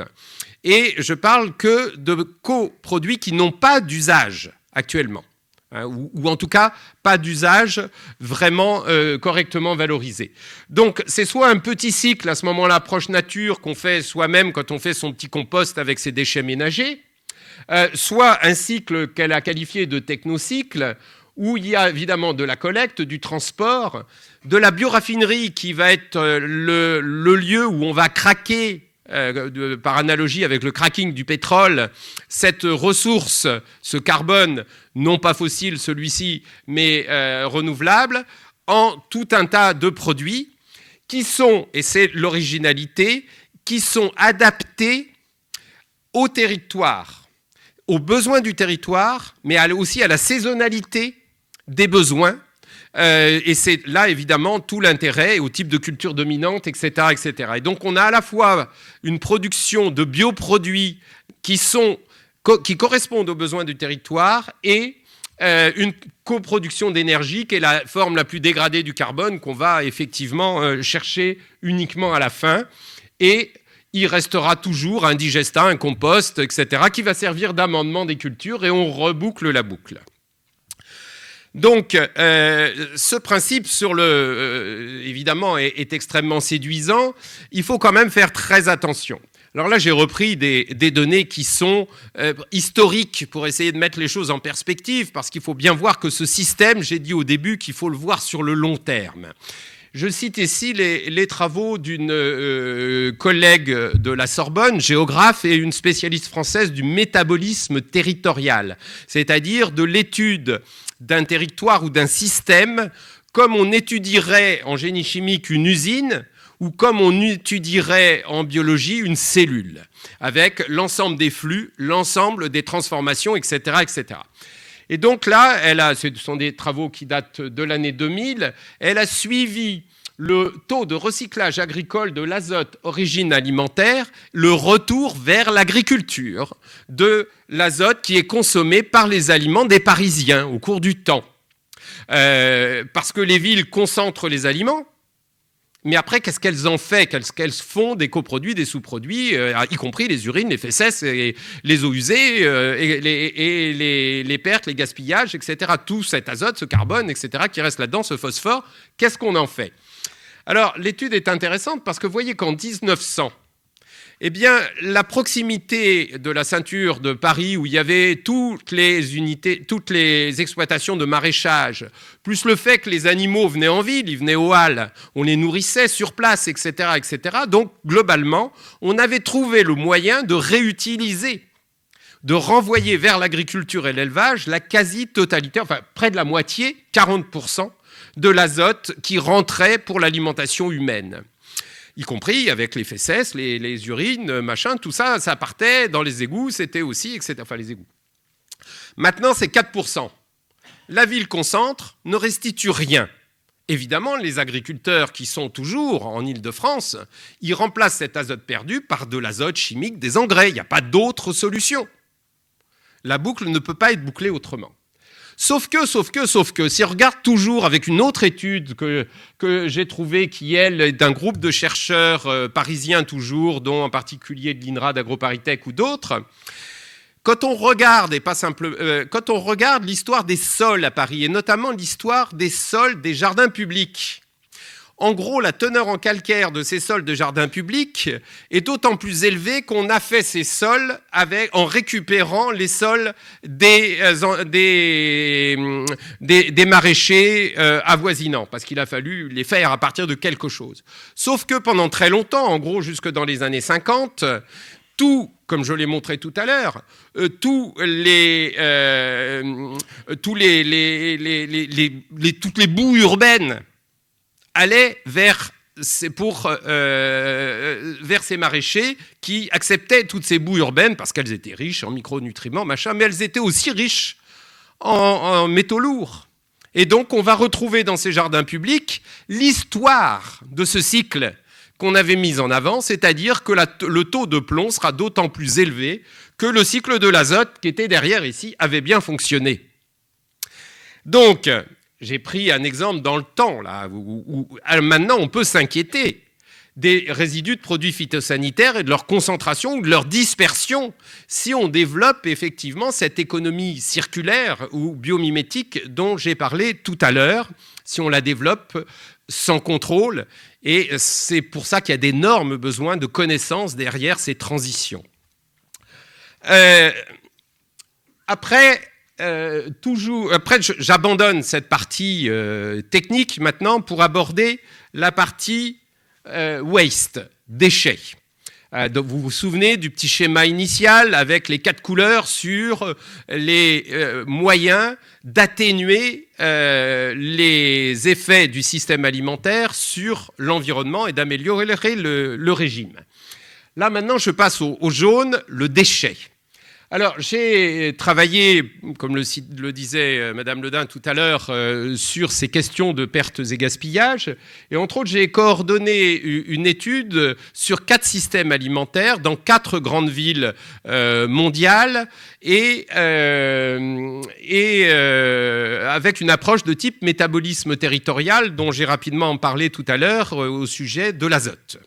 Speaker 2: Et je parle que de coproduits qui n'ont pas d'usage actuellement. Ou en tout cas pas d'usage vraiment correctement valorisé. Donc c'est soit un petit cycle à ce moment-là, proche nature, qu'on fait soi-même quand on fait son petit compost avec ses déchets ménagers, soit un cycle qu'elle a qualifié de technocycle, où il y a évidemment de la collecte, du transport, de la bioraffinerie qui va être le lieu où on va craquer, par analogie avec le cracking du pétrole, cette ressource, ce carbone, non pas fossile celui-ci, mais renouvelable, en tout un tas de produits qui sont, et c'est l'originalité, qui sont adaptés au territoire, aux besoins du territoire, mais aussi à la saisonnalité des besoins. Et c'est là, évidemment, tout l'intérêt au type de culture dominante, etc., etc. Et donc, on a à la fois une production de bioproduits qui correspondent aux besoins du territoire et une coproduction d'énergie qui est la forme la plus dégradée du carbone qu'on va effectivement chercher uniquement à la fin. Et il restera toujours un digestat, un compost, etc., qui va servir d'amendement des cultures et on reboucle la boucle. Donc, ce principe, évidemment, est extrêmement séduisant. Il faut quand même faire très attention. Alors là, j'ai repris des données qui sont historiques pour essayer de mettre les choses en perspective, parce qu'il faut bien voir que ce système, j'ai dit au début qu'il faut le voir sur le long terme. Je cite ici les travaux d'une collègue de la Sorbonne, géographe et une spécialiste française du métabolisme territorial, c'est-à-dire de l'étude d'un territoire ou d'un système comme on étudierait en génie chimique une usine ou comme on étudierait en biologie une cellule, avec l'ensemble des flux, l'ensemble des transformations, etc., etc. Et donc là, ce sont des travaux qui datent de l'année 2000, elle a suivi le taux de recyclage agricole de l'azote origine alimentaire, le retour vers l'agriculture de l'azote qui est consommé par les aliments des Parisiens au cours du temps. Parce que les villes concentrent les aliments, mais après, qu'est-ce qu'elles en font? Qu'elles font des coproduits, des sous-produits, y compris les urines, les fesses, et les eaux usées, et les pertes, les gaspillages, etc. Tout cet azote, ce carbone, etc., qui reste là-dedans, ce phosphore, qu'est-ce qu'on en fait? Alors, l'étude est intéressante parce que vous voyez qu'en 1900, eh bien, la proximité de la ceinture de Paris, où il y avait toutes les exploitations de maraîchage, plus le fait que les animaux venaient en ville, ils venaient aux halles, on les nourrissait sur place, etc., etc. Donc, globalement, on avait trouvé le moyen de réutiliser, de renvoyer vers l'agriculture et l'élevage la quasi-totalité, enfin près de la moitié, 40%, de l'azote qui rentrait pour l'alimentation humaine. Y compris avec les fesses, les urines, machin, tout ça, ça partait dans les égouts, c'était aussi, etc. Enfin, les égouts. Maintenant, c'est 4%. La ville concentre, ne restitue rien. Évidemment, les agriculteurs qui sont toujours en Île-de-France, ils remplacent cet azote perdu par de l'azote chimique, des engrais. Il n'y a pas d'autre solution. La boucle ne peut pas être bouclée autrement. Sauf que, si on regarde toujours avec une autre étude que j'ai trouvée, qui est d'un groupe de chercheurs parisiens toujours, dont en particulier de l'INRA, d'AgroParisTech ou d'autres, quand on regarde, quand on regarde l'histoire des sols à Paris, et notamment l'histoire des sols des jardins publics, En gros, la teneur en calcaire de ces sols de jardin public est d'autant plus élevée qu'on a fait ces sols en récupérant les sols des maraîchers avoisinants, parce qu'il a fallu les faire à partir de quelque chose. Sauf que pendant très longtemps, en gros jusque dans les années 50, comme je l'ai montré tout à l'heure, toutes les boues urbaines allaient vers ces maraîchers qui acceptaient toutes ces boues urbaines parce qu'elles étaient riches en micronutriments, machin, mais elles étaient aussi riches en métaux lourds. Et donc, on va retrouver dans ces jardins publics l'histoire de ce cycle qu'on avait mis en avant, c'est-à-dire que le taux de plomb sera d'autant plus élevé que le cycle de l'azote qui était derrière ici avait bien fonctionné. Donc, j'ai pris un exemple dans le temps, là, où maintenant on peut s'inquiéter des résidus de produits phytosanitaires et de leur concentration ou de leur dispersion si on développe effectivement cette économie circulaire ou biomimétique dont j'ai parlé tout à l'heure, si on la développe sans contrôle. Et c'est pour ça qu'il y a d'énormes besoins de connaissances derrière ces transitions. Après, j'abandonne cette partie technique maintenant pour aborder la partie waste, déchets. Donc vous vous souvenez du petit schéma initial avec les 4 couleurs sur les moyens d'atténuer les effets du système alimentaire sur l'environnement et d'améliorer le régime. Là maintenant je passe au jaune, le déchet. Alors, j'ai travaillé, comme le disait Madame Ledin tout à l'heure, sur ces questions de pertes et gaspillages. Et entre autres, j'ai coordonné une étude sur 4 systèmes alimentaires dans 4 grandes villes mondiales et avec une approche de type métabolisme territorial dont j'ai rapidement parlé tout à l'heure au sujet de l'azote.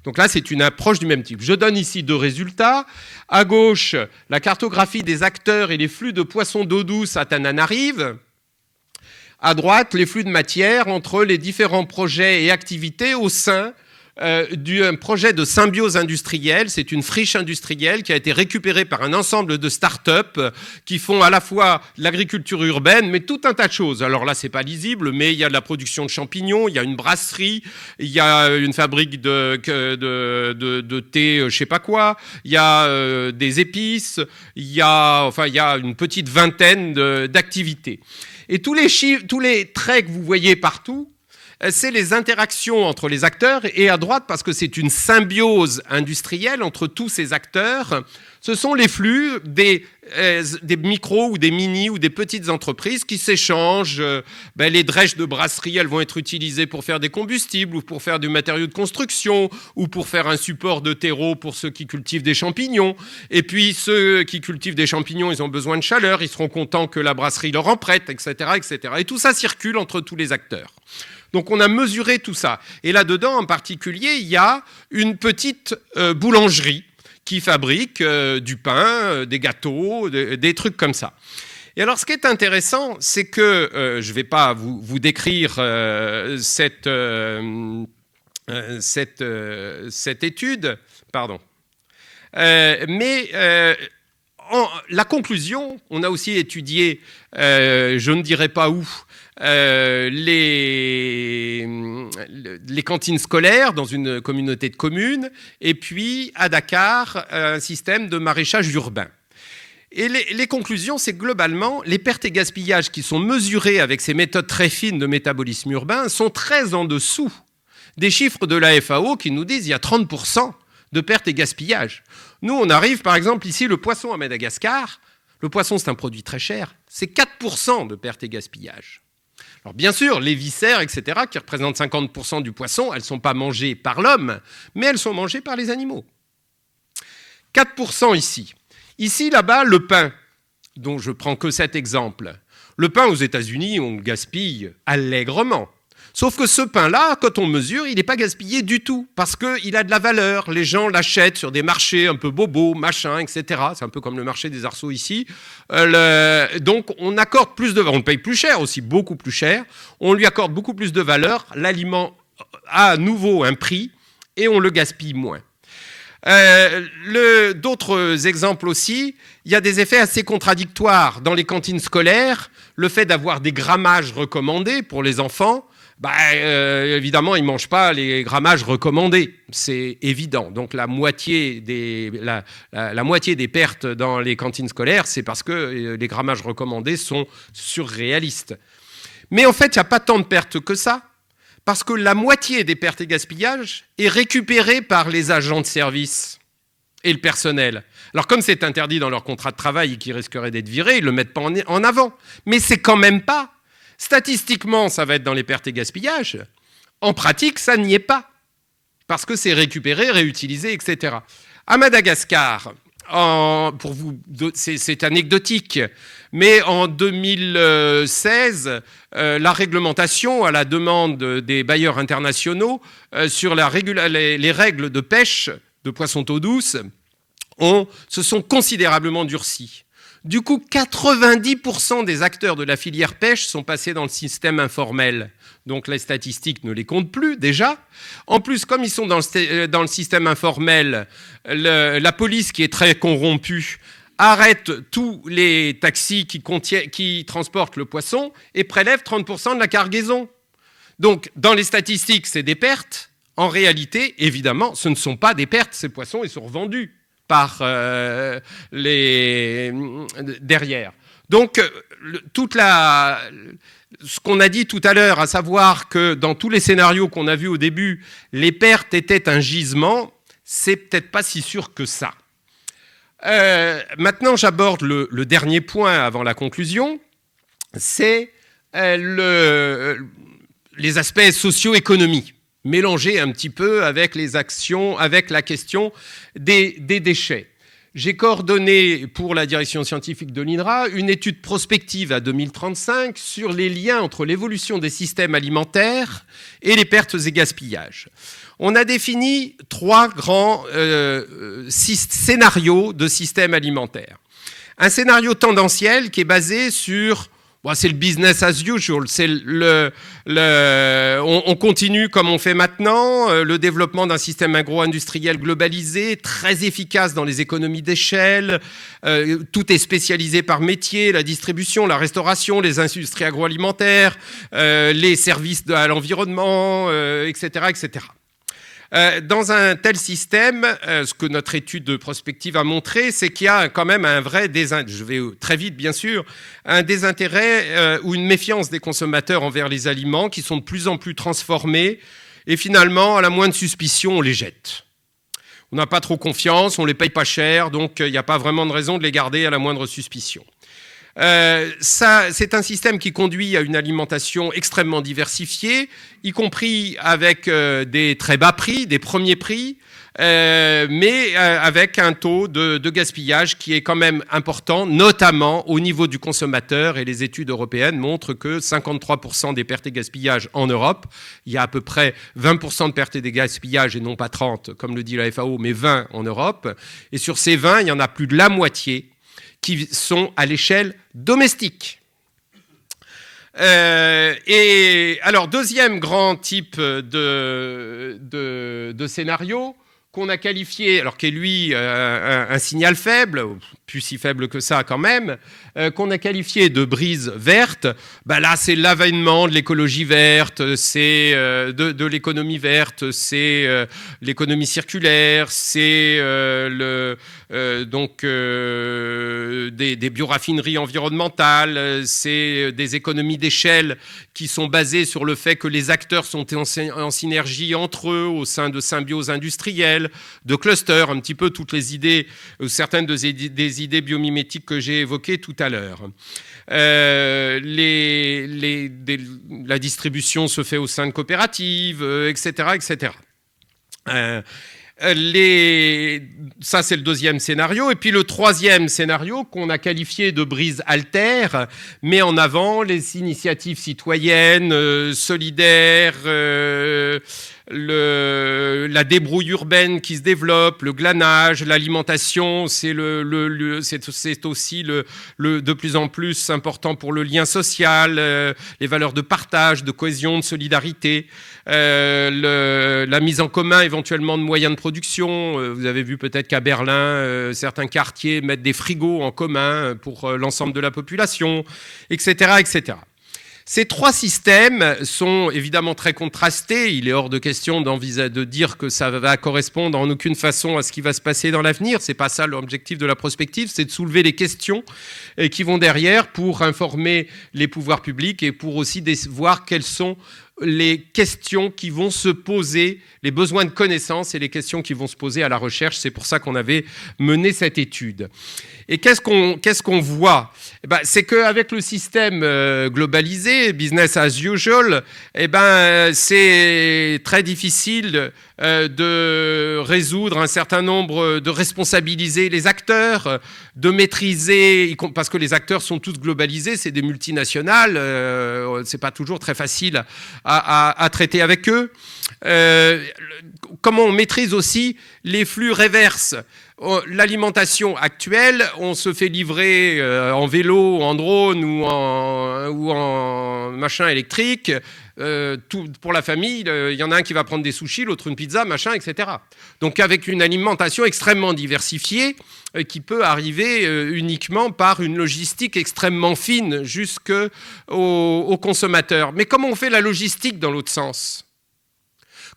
Speaker 2: Donc là, c'est une approche du même type. Je donne ici 2 résultats. À gauche, la cartographie des acteurs et les flux de poissons d'eau douce à Tananarive. À droite, les flux de matière entre les différents projets et activités au sein d'un projet de symbiose industrielle. C'est une friche industrielle qui a été récupérée par un ensemble de start-up qui font à la fois l'agriculture urbaine, mais tout un tas de choses. Alors là, c'est pas lisible, mais il y a de la production de champignons, il y a une brasserie, il y a une fabrique de thé, je sais pas quoi, il y a des épices, il y a une petite vingtaine d'activités. Et tous les traits que vous voyez partout, c'est les interactions entre les acteurs, et à droite, parce que c'est une symbiose industrielle entre tous ces acteurs, ce sont les flux des micros ou des mini ou des petites entreprises qui s'échangent. Les drèches de brasserie, elles vont être utilisées pour faire des combustibles ou pour faire du matériau de construction ou pour faire un support de terreau pour ceux qui cultivent des champignons. Et puis ceux qui cultivent des champignons, ils ont besoin de chaleur, ils seront contents que la brasserie leur en prête, etc., etc. Et tout ça circule entre tous les acteurs. Donc on a mesuré tout ça. Et là-dedans, en particulier, il y a une petite boulangerie qui fabrique du pain, des gâteaux, des trucs comme ça. Et alors, ce qui est intéressant, c'est que, je ne vais pas vous décrire cette étude, pardon, mais la conclusion, on a aussi étudié, je ne dirai pas où, les cantines scolaires dans une communauté de communes, et puis à Dakar, un système de maraîchage urbain. Et les conclusions, c'est que globalement, les pertes et gaspillages qui sont mesurés avec ces méthodes très fines de métabolisme urbain sont très en dessous des chiffres de la FAO qui nous disent qu'il y a 30% de pertes et gaspillages. Nous, on arrive, par exemple, ici, le poisson à Madagascar. Le poisson, c'est un produit très cher. C'est 4% de pertes et gaspillages. Alors bien sûr, les viscères, etc., qui représentent 50% du poisson, elles ne sont pas mangées par l'homme, mais elles sont mangées par les animaux. 4% ici. Ici, là-bas, le pain, dont je prends que cet exemple. Le pain aux États-Unis, on le gaspille allègrement. Sauf que ce pain-là, quand on mesure, il n'est pas gaspillé du tout, parce qu'il a de la valeur. Les gens l'achètent sur des marchés un peu bobos, machin, etc. C'est un peu comme le marché des arceaux ici. Donc on accorde plus de valeur. On le paye plus cher aussi, beaucoup plus cher. On lui accorde beaucoup plus de valeur. L'aliment a à nouveau un prix et on le gaspille moins. D'autres exemples aussi, il y a des effets assez contradictoires dans les cantines scolaires. Le fait d'avoir des grammages recommandés pour les enfants, évidemment, ils ne mangent pas les grammages recommandés, c'est évident. Donc la moitié des pertes dans les cantines scolaires, c'est parce que les grammages recommandés sont surréalistes. Mais en fait, il n'y a pas tant de pertes que ça, parce que la moitié des pertes et gaspillages est récupérée par les agents de service et le personnel. Alors comme c'est interdit dans leur contrat de travail et qu'ils risqueraient d'être virés, ils ne le mettent pas en avant. Mais c'est quand même pas. Statistiquement, ça va être dans les pertes et gaspillages. En pratique, ça n'y est pas. Parce que c'est récupéré, réutilisé, etc. À Madagascar, c'est anecdotique, mais en 2016, la réglementation à la demande des bailleurs internationaux sur les règles de pêche de poissons d'eau douce se sont considérablement durcies. Du coup, 90% des acteurs de la filière pêche sont passés dans le système informel. Donc les statistiques ne les comptent plus déjà. En plus, comme ils sont dans le système informel, la police qui est très corrompue arrête tous les taxis qui transportent le poisson et prélève 30% de la cargaison. Donc dans les statistiques, c'est des pertes. En réalité, évidemment, ce ne sont pas des pertes. Ces poissons, ils sont revendus par derrière. Donc, ce qu'on a dit tout à l'heure, à savoir que dans tous les scénarios qu'on a vus au début, les pertes étaient un gisement, c'est peut-être pas si sûr que ça. Maintenant, j'aborde le dernier point avant la conclusion, c'est les aspects socio-économiques, mélangés un petit peu avec les actions, avec la question des déchets. J'ai coordonné pour la direction scientifique de l'INRA une étude prospective à 2035 sur les liens entre l'évolution des systèmes alimentaires et les pertes et gaspillages. On a défini 3 grands scénarios de systèmes alimentaires. Un scénario tendanciel qui est basé sur... c'est le business as usual, c'est on continue comme on fait maintenant, le développement d'un système agro-industriel globalisé, très efficace dans les économies d'échelle, tout est spécialisé par métier, la distribution, la restauration, les industries agroalimentaires, les services à l'environnement, etc., etc. Dans un tel système, ce que notre étude prospective a montré, c'est qu'il y a quand même un vrai désintérêt, je vais très vite bien sûr, un désintérêt ou une méfiance des consommateurs envers les aliments qui sont de plus en plus transformés et finalement, à la moindre suspicion, on les jette. On n'a pas trop confiance, on ne les paye pas cher, donc il n'y a pas vraiment de raison de les garder à la moindre suspicion. C'est un système qui conduit à une alimentation extrêmement diversifiée, y compris avec des très bas prix, des premiers prix, mais avec un taux de gaspillage qui est quand même important, notamment au niveau du consommateur. Et les études européennes montrent que 53% des pertes et gaspillages en Europe, il y a à peu près 20% de pertes et de gaspillages, et non pas 30, comme le dit la FAO, mais 20 en Europe. Et sur ces 20, il y en a plus de la moitié qui sont à l'échelle domestique. Et alors, deuxième grand type de scénario qu'on a qualifié, alors qui est lui un signal faible, plus si faible que ça quand même, qu'on a qualifié de brise verte. Là, c'est l'avènement de l'écologie verte, c'est de l'économie verte, c'est l'économie circulaire, c'est des bioraffineries environnementales, c'est des économies d'échelle qui sont basées sur le fait que les acteurs sont en synergie entre eux au sein de symbioses industrielles, de clusters, un petit peu toutes les idées, certaines des idées biomimétiques que j'ai évoquées tout à l'heure. La distribution se fait au sein de coopératives, etc., etc. Ça, c'est le deuxième scénario. Et puis le troisième scénario qu'on a qualifié de brise altère met en avant les initiatives citoyennes, solidaires, la débrouille urbaine qui se développe, le glanage, l'alimentation, c'est aussi de plus en plus important pour le lien social, les valeurs de partage, de cohésion, de solidarité, la mise en commun éventuellement de moyens de production. Vous avez vu peut-être qu'à Berlin, certains quartiers mettent des frigos en commun pour l'ensemble de la population, etc., etc. Ces trois systèmes sont évidemment très contrastés. Il est hors de question de dire que ça va correspondre en aucune façon à ce qui va se passer dans l'avenir. C'est pas ça l'objectif de la prospective, c'est de soulever les questions qui vont derrière pour informer les pouvoirs publics et pour aussi voir quelles sont les questions qui vont se poser, les besoins de connaissances et les questions qui vont se poser à la recherche. C'est pour ça qu'on avait mené cette étude. Et qu'est-ce qu'on voit ? C'est qu'avec le système globalisé, business as usual, c'est très difficile de résoudre un certain nombre, de responsabiliser les acteurs, de maîtriser, parce que les acteurs sont tous globalisés, c'est des multinationales, c'est pas toujours très facile à traiter avec eux. Comment on maîtrise aussi les flux reverses ? L'alimentation actuelle, on se fait livrer en vélo, en drone ou en machin électrique. Pour la famille, il y en a un qui va prendre des sushis, l'autre une pizza, machin, etc. Donc avec une alimentation extrêmement diversifiée qui peut arriver uniquement par une logistique extrêmement fine jusqu'au consommateur. Mais comment on fait la logistique dans l'autre sens ?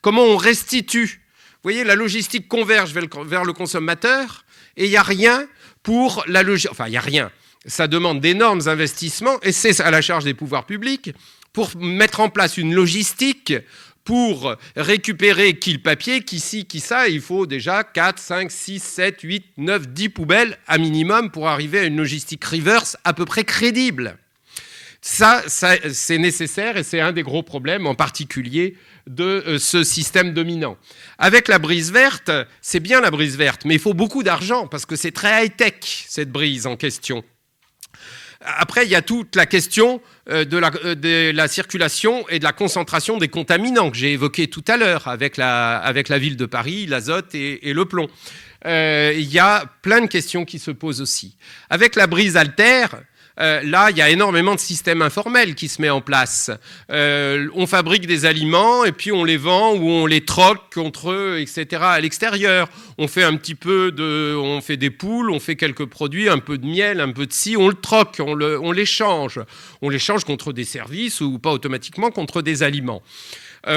Speaker 2: Comment on restitue ? Vous voyez, la logistique converge vers le consommateur et il n'y a rien pour la logistique. Enfin, il n'y a rien. Ça demande d'énormes investissements et c'est à la charge des pouvoirs publics pour mettre en place une logistique pour récupérer qui le papier, qui ci, qui ça. Il faut déjà 4, 5, 6, 7, 8, 9, 10 poubelles à minimum pour arriver à une logistique reverse à peu près crédible. Ça, c'est nécessaire et c'est un des gros problèmes, en particulier de ce système dominant. Avec la brise verte, c'est bien la brise verte, mais il faut beaucoup d'argent parce que c'est très high-tech, cette brise en question. Après, il y a toute la question de la circulation et de la concentration des contaminants que j'ai évoqué tout à l'heure avec la ville de Paris, l'azote et le plomb. Il y a plein de questions qui se posent aussi. Avec la brise altère, là, il y a énormément de systèmes informels qui se mettent en place. On fabrique des aliments et puis on les vend ou on les troque contre eux, etc. à l'extérieur. On fait on fait des poules, on fait quelques produits, un peu de miel, un peu de ci, on le troque, on l'échange. On l'échange contre des services ou pas automatiquement contre des aliments.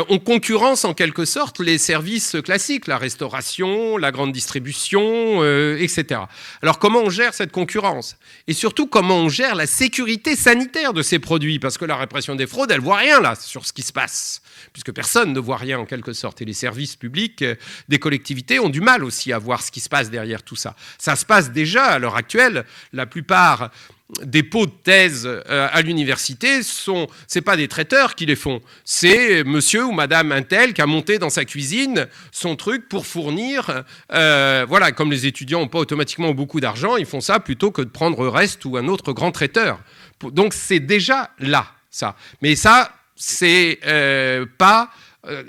Speaker 2: On concurrence en quelque sorte les services classiques, la restauration, la grande distribution, etc. Alors comment on gère cette concurrence ? Et surtout comment on gère la sécurité sanitaire de ces produits ? Parce que la répression des fraudes, elle voit rien là sur ce qui se passe, puisque personne ne voit rien en quelque sorte. Et les services publics des collectivités ont du mal aussi à voir ce qui se passe derrière tout ça. Ça se passe déjà à l'heure actuelle. La plupart des pots de thèse à l'université, c'est pas des traiteurs qui les font, c'est monsieur ou madame untel qui a monté dans sa cuisine son truc pour fournir, voilà, comme les étudiants n'ont pas automatiquement beaucoup d'argent, ils font ça plutôt que de prendre Rest ou un autre grand traiteur. Donc c'est déjà là, ça. Mais ça, c'est pas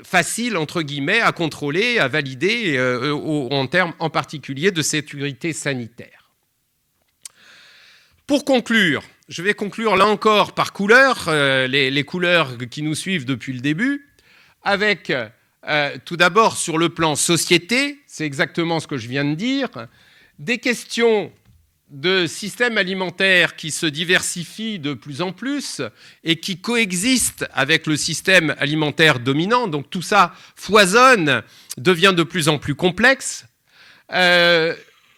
Speaker 2: facile, entre guillemets, à contrôler, à valider en termes en particulier de sécurité sanitaire. Pour conclure, je vais conclure là encore par couleurs, les couleurs qui nous suivent depuis le début, avec tout d'abord sur le plan société, c'est exactement ce que je viens de dire, des questions de systèmes alimentaires qui se diversifient de plus en plus et qui coexistent avec le système alimentaire dominant. Donc tout ça foisonne, devient de plus en plus complexe.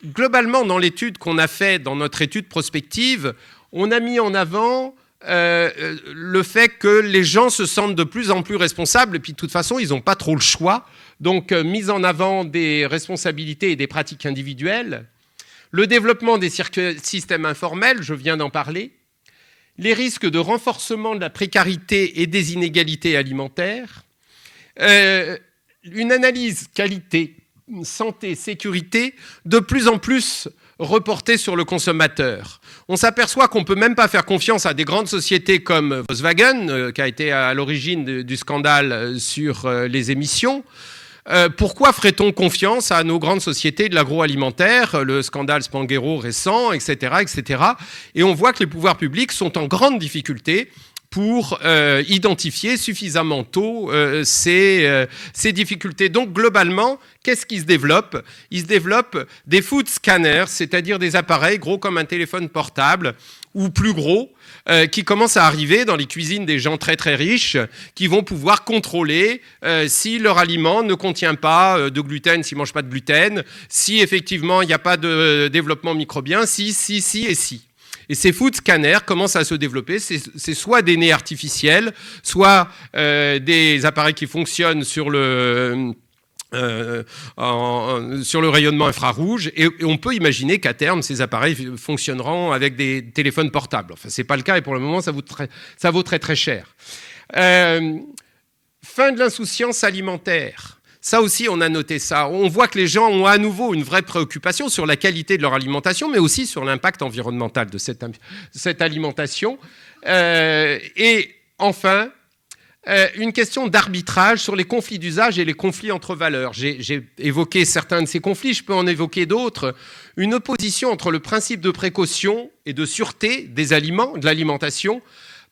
Speaker 2: Globalement, dans l'étude qu'on a faite, dans notre étude prospective, on a mis en avant le fait que les gens se sentent de plus en plus responsables et puis de toute façon, ils n'ont pas trop le choix. Donc, mise en avant des responsabilités et des pratiques individuelles, le développement des systèmes informels, je viens d'en parler, les risques de renforcement de la précarité et des inégalités alimentaires, une analyse qualité, santé, sécurité, de plus en plus reporté sur le consommateur. On s'aperçoit qu'on ne peut même pas faire confiance à des grandes sociétés comme Volkswagen, qui a été à l'origine du scandale sur les émissions. Pourquoi ferait-on confiance à nos grandes sociétés de l'agroalimentaire, le scandale Spanghero récent, etc., etc. Et on voit que les pouvoirs publics sont en grande difficulté pour identifier suffisamment tôt ces difficultés. Donc globalement, qu'est-ce qui se développe ? Il se développe des food scanners, c'est-à-dire des appareils gros comme un téléphone portable ou plus gros, qui commencent à arriver dans les cuisines des gens très très riches, qui vont pouvoir contrôler si leur aliment ne contient pas de gluten, s'ils ne mangent pas de gluten, si effectivement il n'y a pas de développement microbien, si et si. Et ces food scanners commencent à se développer. C'est soit des nez artificiels, soit des appareils qui fonctionnent sur le rayonnement infrarouge. Et on peut imaginer qu'à terme, ces appareils fonctionneront avec des téléphones portables. Enfin, ce n'est pas le cas et pour le moment, ça vaut très très cher. Fin de l'insouciance alimentaire. Ça aussi, on a noté ça. On voit que les gens ont à nouveau une vraie préoccupation sur la qualité de leur alimentation, mais aussi sur l'impact environnemental de cette alimentation. Et enfin, une question d'arbitrage sur les conflits d'usage et les conflits entre valeurs. J'ai évoqué certains de ces conflits, je peux en évoquer d'autres. Une opposition entre le principe de précaution et de sûreté des aliments, de l'alimentation,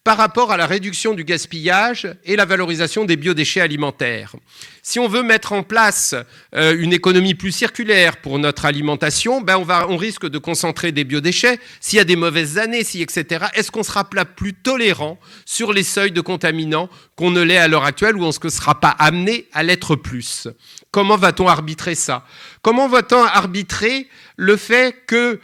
Speaker 2: par rapport à la réduction du gaspillage et la valorisation des biodéchets alimentaires. Si on veut mettre en place une économie plus circulaire pour notre alimentation, on risque de concentrer des biodéchets. S'il y a des mauvaises années, etc., est-ce qu'on sera plus tolérant sur les seuils de contaminants qu'on ne l'est à l'heure actuelle ou on ne sera pas amené à l'être plus ? Comment va-t-on arbitrer ça ? Comment va-t-on arbitrer le fait que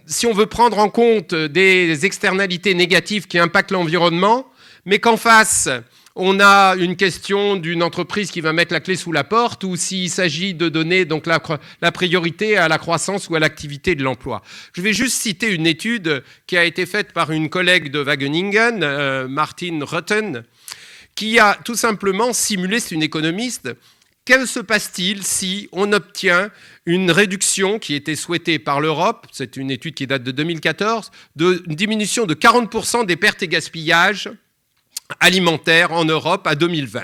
Speaker 2: si on veut prendre en compte des externalités négatives qui impactent l'environnement, mais qu'en face, on a une question d'une entreprise qui va mettre la clé sous la porte, ou s'il s'agit de donner donc la priorité à la croissance ou à l'activité de l'emploi. Je vais juste citer une étude qui a été faite par une collègue de Wageningen, Martin Rutten, qui a tout simplement simulé, c'est une économiste, que se passe-t-il si on obtient une réduction qui était souhaitée par l'Europe, c'est une étude qui date de 2014, d'une diminution de 40% des pertes et gaspillages alimentaires en Europe à 2020.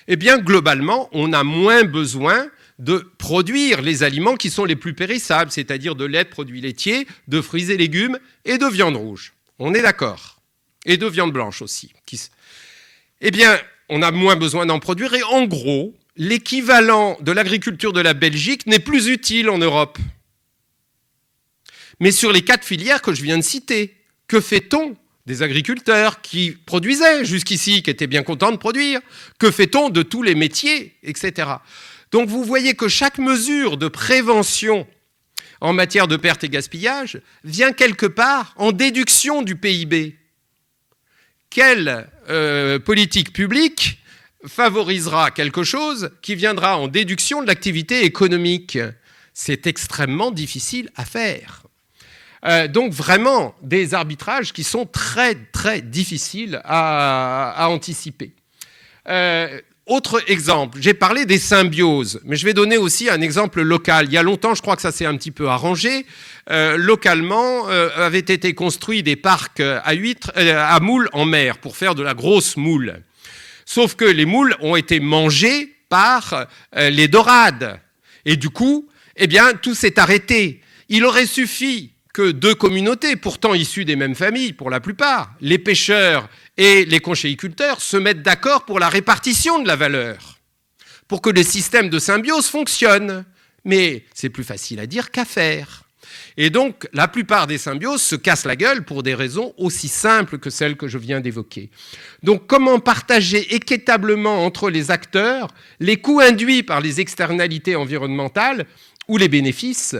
Speaker 2: Eh bien, globalement, on a moins besoin de produire les aliments qui sont les plus périssables, c'est-à-dire de lait, de produits laitiers, de fruits et légumes et de viande rouge. On est d'accord. Et de viande blanche aussi. Eh bien, on a moins besoin d'en produire et en gros, l'équivalent de l'agriculture de la Belgique n'est plus utile en Europe. Mais sur les 4 filières que je viens de citer, que fait-on des agriculteurs qui produisaient jusqu'ici, qui étaient bien contents de produire ? Que fait-on de tous les métiers, etc. Donc vous voyez que chaque mesure de prévention en matière de perte et gaspillage vient quelque part en déduction du PIB. Quelle politique publique favorisera quelque chose qui viendra en déduction de l'activité économique ? C'est extrêmement difficile à faire. Donc vraiment des arbitrages qui sont très très difficiles à anticiper. Autre exemple, j'ai parlé des symbioses, mais je vais donner aussi un exemple local. Il y a longtemps, je crois que ça s'est un petit peu arrangé. Localement, avaient été construits des parcs à moules en mer pour faire de la grosse moule. Sauf que les moules ont été mangées par les dorades. Et du coup, eh bien, tout s'est arrêté. Il aurait suffi que 2 communautés, pourtant issues des mêmes familles pour la plupart, les pêcheurs et les conchyliculteurs, se mettent d'accord pour la répartition de la valeur, pour que le système de symbiose fonctionne. Mais c'est plus facile à dire qu'à faire. Et donc, la plupart des symbioses se cassent la gueule pour des raisons aussi simples que celles que je viens d'évoquer. Donc, comment partager équitablement entre les acteurs les coûts induits par les externalités environnementales ou les bénéfices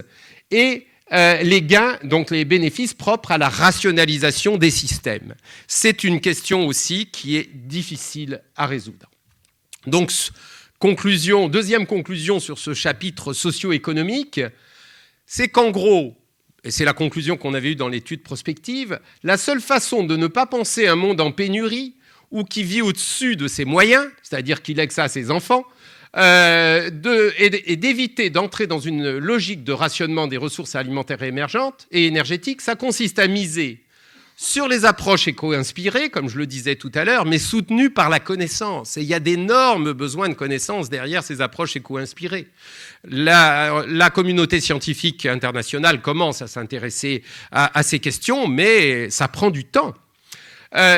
Speaker 2: et les gains, donc les bénéfices propres à la rationalisation des systèmes. C'est une question aussi qui est difficile à résoudre. Donc, deuxième conclusion sur ce chapitre socio-économique, c'est qu'en gros, et c'est la conclusion qu'on avait eue dans l'étude prospective, la seule façon de ne pas penser un monde en pénurie ou qui vit au-dessus de ses moyens, c'est-à-dire qui lègue ça à ses enfants, et d'éviter d'entrer dans une logique de rationnement des ressources alimentaires émergentes et énergétiques. Ça consiste à miser sur les approches éco-inspirées, comme je le disais tout à l'heure, mais soutenues par la connaissance. Et il y a d'énormes besoins de connaissances derrière ces approches éco-inspirées. La communauté scientifique internationale commence à s'intéresser à ces questions, mais ça prend du temps.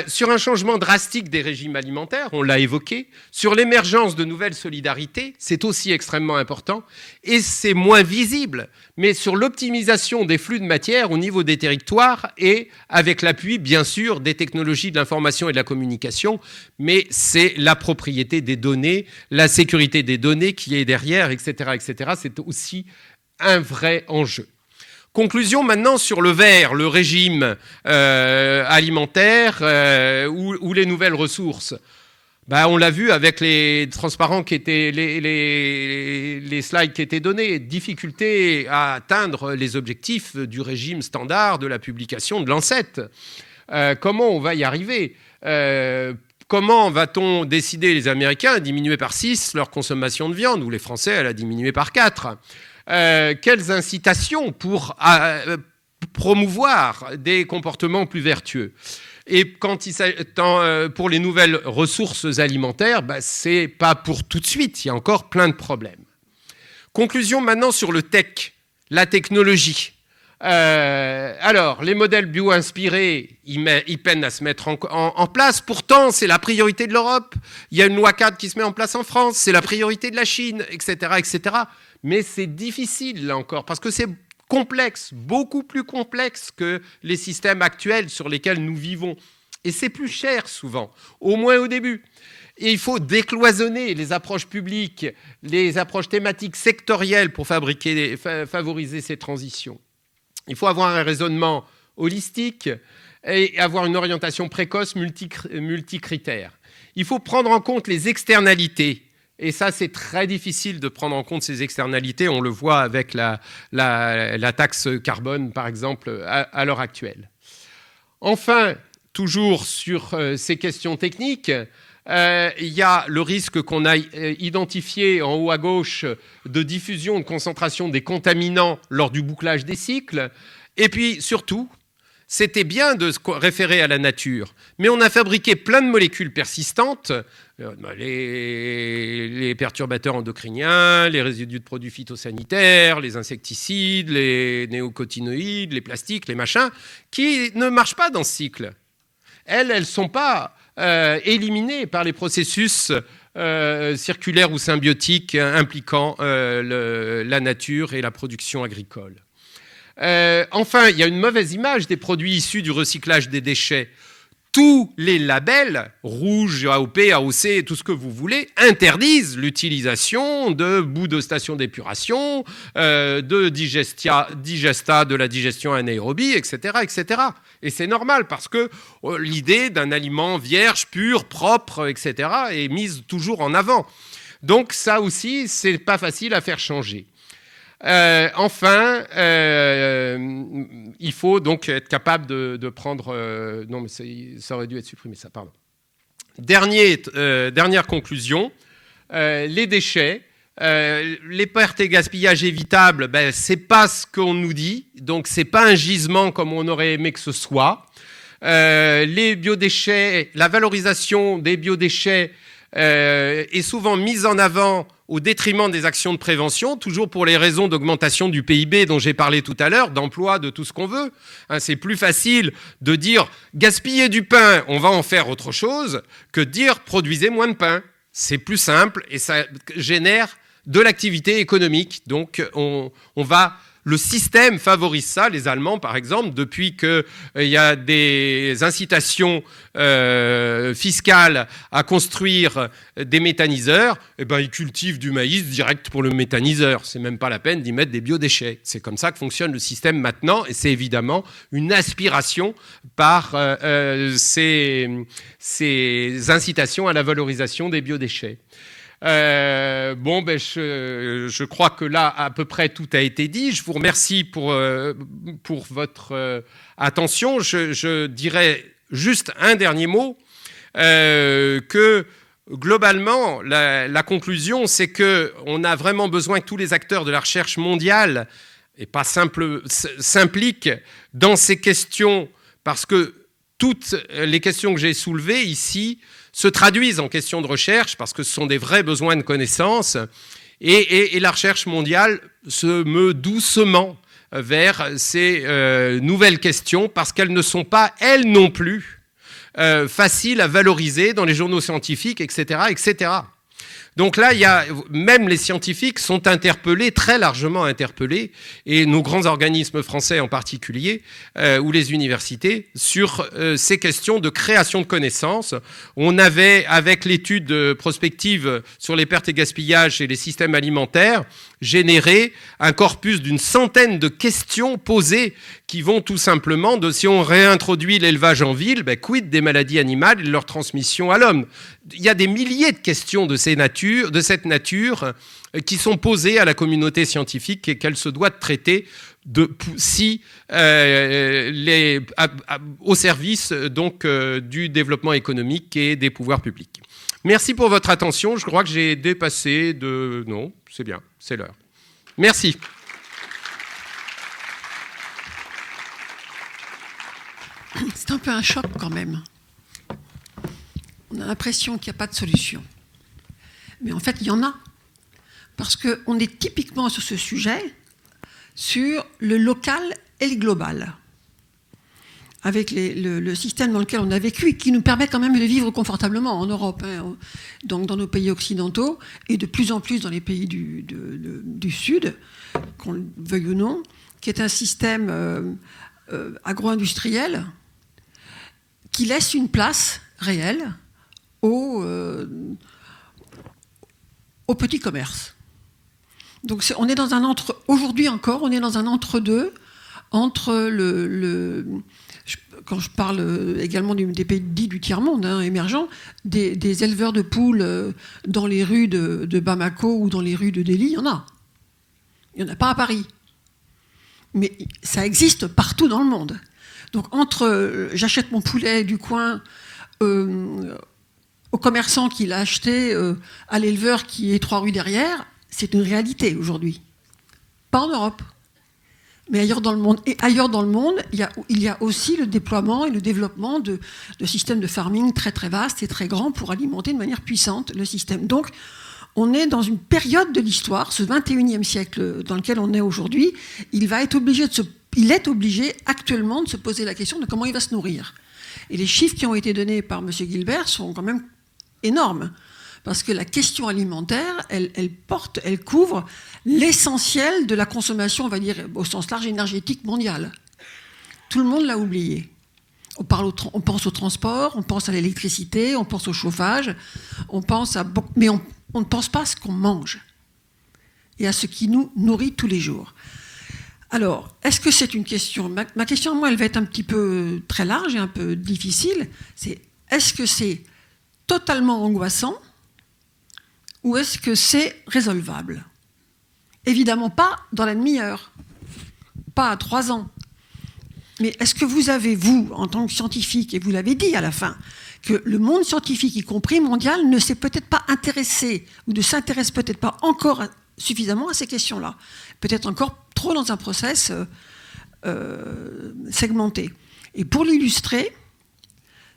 Speaker 2: Sur un changement drastique des régimes alimentaires, on l'a évoqué, sur l'émergence de nouvelles solidarités, c'est aussi extrêmement important, et c'est moins visible, mais sur l'optimisation des flux de matière au niveau des territoires et avec l'appui, bien sûr, des technologies de l'information et de la communication, mais c'est la propriété des données, la sécurité des données qui est derrière, etc., etc. C'est aussi un vrai enjeu. Conclusion maintenant sur le vert, le régime alimentaire ou les nouvelles ressources. On l'a vu avec les transparents qui étaient les slides qui étaient donnés, difficulté à atteindre les objectifs du régime standard de la publication de Lancet. Comment on va y arriver ? Comment va-t-on décider, les Américains, à diminuer par 6 leur consommation de viande, ou les Français à la diminuer par 4 ? Quelles incitations pour promouvoir des comportements plus vertueux. Et pour les nouvelles ressources alimentaires, c'est pas pour tout de suite, il y a encore plein de problèmes. Conclusion maintenant sur le tech, la technologie. Alors, les modèles bio-inspirés, ils peinent à se mettre en place. Pourtant, c'est la priorité de l'Europe. Il y a une loi cadre qui se met en place en France. C'est la priorité de la Chine, etc., etc. Mais c'est difficile, là encore, parce que c'est complexe, beaucoup plus complexe que les systèmes actuels sur lesquels nous vivons. Et c'est plus cher, souvent, au moins au début. Et il faut décloisonner les approches publiques, les approches thématiques sectorielles pour favoriser ces transitions. Il faut avoir un raisonnement holistique et avoir une orientation précoce multicritère. Il faut prendre en compte les externalités. Et ça, c'est très difficile de prendre en compte ces externalités. On le voit avec la taxe carbone, par exemple, à l'heure actuelle. Enfin, toujours sur ces questions techniques, il y a le risque qu'on a identifié en haut à gauche de diffusion, de concentration des contaminants lors du bouclage des cycles. Et puis, surtout, c'était bien de se référer à la nature, mais on a fabriqué plein de molécules persistantes, les perturbateurs endocriniens, les résidus de produits phytosanitaires, les insecticides, les néocotinoïdes, les plastiques, les machins, qui ne marchent pas dans ce cycle. Elles ne sont pas éliminées par les processus circulaires ou symbiotiques impliquant la nature et la production agricole. Enfin, il y a une mauvaise image des produits issus du recyclage des déchets. Tous les labels, rouge, AOP, AOC, tout ce que vous voulez, interdisent l'utilisation de boues de station d'épuration, de digesta, de la digestion anaérobie, etc., etc. Et c'est normal parce que l'idée d'un aliment vierge, pur, propre, etc. est mise toujours en avant. Donc ça aussi, c'est pas facile à faire changer. Enfin, il faut donc être capable de prendre... non, mais ça aurait dû être supprimé, ça, pardon. Dernière conclusion, les déchets, les pertes et gaspillages évitables, c'est pas ce qu'on nous dit, donc c'est pas un gisement comme on aurait aimé que ce soit. Les biodéchets, la valorisation des biodéchets est souvent mise en avant au détriment des actions de prévention, toujours pour les raisons d'augmentation du PIB dont j'ai parlé tout à l'heure, d'emploi, de tout ce qu'on veut. C'est plus facile de dire gaspiller du pain, on va en faire autre chose, que de dire produisez moins de pain. C'est plus simple et ça génère de l'activité économique. Donc le système favorise ça, les Allemands par exemple, depuis qu'il y a des incitations fiscales à construire des méthaniseurs, ils cultivent du maïs direct pour le méthaniseur. C'est même pas la peine d'y mettre des biodéchets. C'est comme ça que fonctionne le système maintenant et c'est évidemment une aspiration par ces incitations à la valorisation des biodéchets. Je crois que là, à peu près, tout a été dit. Je vous remercie pour votre attention. Je dirais juste un dernier mot, que globalement, la conclusion, c'est qu'on a vraiment besoin que tous les acteurs de la recherche mondiale et pas s'impliquent dans ces questions, parce que toutes les questions que j'ai soulevées ici se traduisent en questions de recherche, parce que ce sont des vrais besoins de connaissances, et la recherche mondiale se meut doucement vers ces nouvelles questions, parce qu'elles ne sont pas, elles non plus, faciles à valoriser dans les journaux scientifiques, etc., etc. Donc là, même les scientifiques sont interpellés, très largement interpellés, et nos grands organismes français en particulier, ou les universités, sur ces questions de création de connaissances. On avait, avec l'étude prospective sur les pertes et gaspillages et les systèmes alimentaires, généré un corpus d'une centaine de questions posées qui vont tout simplement de si on réintroduit l'élevage en ville, quid des maladies animales et de leur transmission à l'homme. Il y a des milliers de questions de cette nature qui sont posées à la communauté scientifique et qu'elle se doit de traiter au service donc, du développement économique et des pouvoirs publics. Merci pour votre attention. Je crois que j'ai dépassé de... Non, c'est bien, c'est l'heure. Merci.
Speaker 1: C'est un peu un choc quand même. On a l'impression qu'il n'y a pas de solution. Mais en fait, il y en a. Parce qu'on est typiquement sur ce sujet, sur le local et le global. Avec le système dans lequel on a vécu et qui nous permet quand même de vivre confortablement en Europe, donc dans nos pays occidentaux et de plus en plus dans les pays du Sud, qu'on le veuille ou non, qui est un système agro-industriel qui laisse une place réelle au petit commerce. Donc on est dans un aujourd'hui encore, on est dans un entre-deux entre quand je parle également des pays dits du tiers-monde, émergents, des éleveurs de poules dans les rues de Bamako ou dans les rues de Delhi, il y en a. Il n'y en a pas à Paris. Mais ça existe partout dans le monde. Donc entre j'achète mon poulet du coin au commerçant qui l'a acheté à l'éleveur qui est 3 rues derrière, c'est une réalité aujourd'hui. Pas en Europe. Mais ailleurs dans le monde. Et ailleurs dans le monde, il y a aussi le déploiement et le développement de systèmes de farming très très vastes et très grands pour alimenter de manière puissante le système. Donc, on est dans une période de l'histoire, ce 21e siècle dans lequel on est aujourd'hui, il est obligé actuellement de se poser la question de comment il va se nourrir. Et les chiffres qui ont été donnés par M. Gilbert sont quand même énormes. Parce que la question alimentaire, elle couvre l'essentiel de la consommation, on va dire, au sens large, énergétique mondiale. Tout le monde l'a oublié. On pense au transport, on pense à l'électricité, on pense au chauffage, mais on ne pense pas à ce qu'on mange et à ce qui nous nourrit tous les jours. Alors, est-ce que c'est une question... Ma question, moi, elle va être un petit peu très large et un peu difficile. C'est, est-ce que c'est totalement angoissant ou est-ce que c'est résolvable? Évidemment pas dans la demi-heure, pas à 3 ans. Mais est-ce que vous avez, vous, en tant que scientifique, et vous l'avez dit à la fin, que le monde scientifique, y compris mondial, ne s'est peut-être pas intéressé, ou ne s'intéresse peut-être pas encore suffisamment à ces questions-là. Peut-être encore trop dans un process segmenté. Et pour l'illustrer,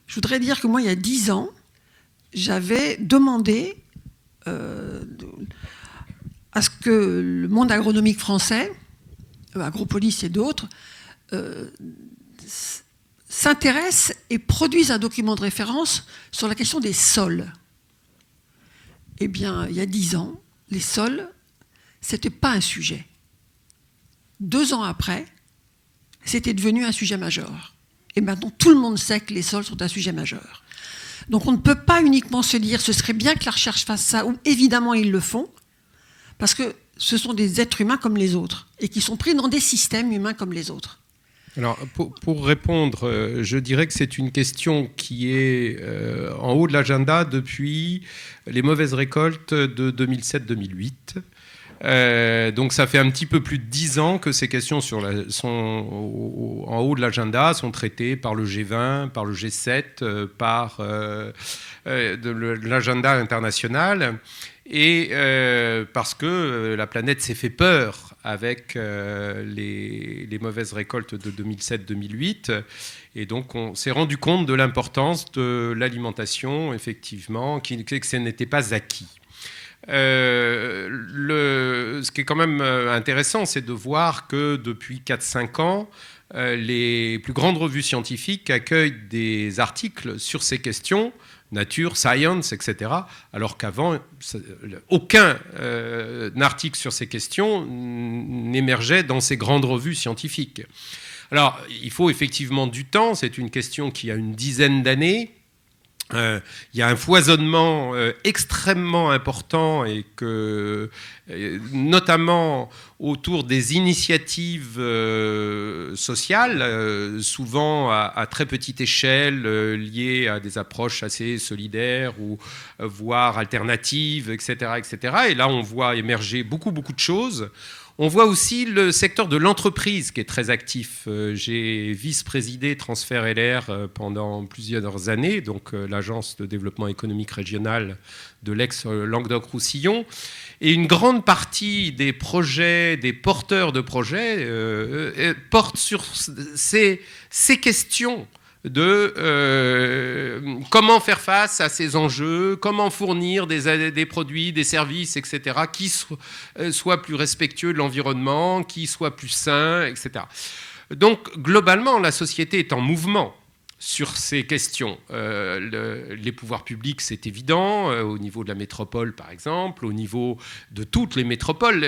Speaker 1: je voudrais dire que moi, il y a 10 ans, j'avais demandé à ce que le monde agronomique français, Agropolis et d'autres, s'intéresse et produise un document de référence sur la question des sols. Eh bien, il y a 10 ans, les sols, c'était pas un sujet. 2 ans après, c'était devenu un sujet majeur. Et maintenant, tout le monde sait que les sols sont un sujet majeur. Donc on ne peut pas uniquement se dire ce serait bien que la recherche fasse ça, ou évidemment ils le font, parce que ce sont des êtres humains comme les autres, et qui sont pris dans des systèmes humains comme les autres.
Speaker 2: Alors pour répondre, je dirais que c'est une question qui est en haut de l'agenda depuis les mauvaises récoltes de 2007-2008. Donc ça fait un petit peu plus de 10 ans que ces questions sont en haut de l'agenda, sont traitées par le G20, par le G7, par l'agenda international. Et parce que la planète s'est fait peur avec les mauvaises récoltes de 2007-2008. Et donc, on s'est rendu compte de l'importance de l'alimentation, effectivement, que ce n'était pas acquis. Ce qui est quand même intéressant, c'est de voir que depuis 4-5 ans, les plus grandes revues scientifiques accueillent des articles sur ces questions, Nature, Science, etc., alors qu'avant, aucun article sur ces questions n'émergeait dans ces grandes revues scientifiques. Alors, il faut effectivement du temps, c'est une question qui a une dizaine d'années. Il y a un foisonnement extrêmement important et que, notamment autour des initiatives sociales, souvent à très petite échelle, liées à des approches assez solidaires ou voire alternatives, etc., etc. Et là, on voit émerger beaucoup de choses. On voit aussi le secteur de l'entreprise qui est très actif. J'ai vice-présidé Transfert LR pendant plusieurs années, donc l'agence de développement économique régional de l'ex-Languedoc-Roussillon. Et une grande partie des projets, des porteurs de projets, portent sur ces questions de comment faire face à ces enjeux, comment fournir des produits, des services, etc., qui soient plus respectueux de l'environnement, qui soient plus sains, etc. Donc, globalement, la société est en mouvement sur ces questions. Les pouvoirs publics, c'est évident, au niveau de la métropole, par exemple, au niveau de toutes les métropoles.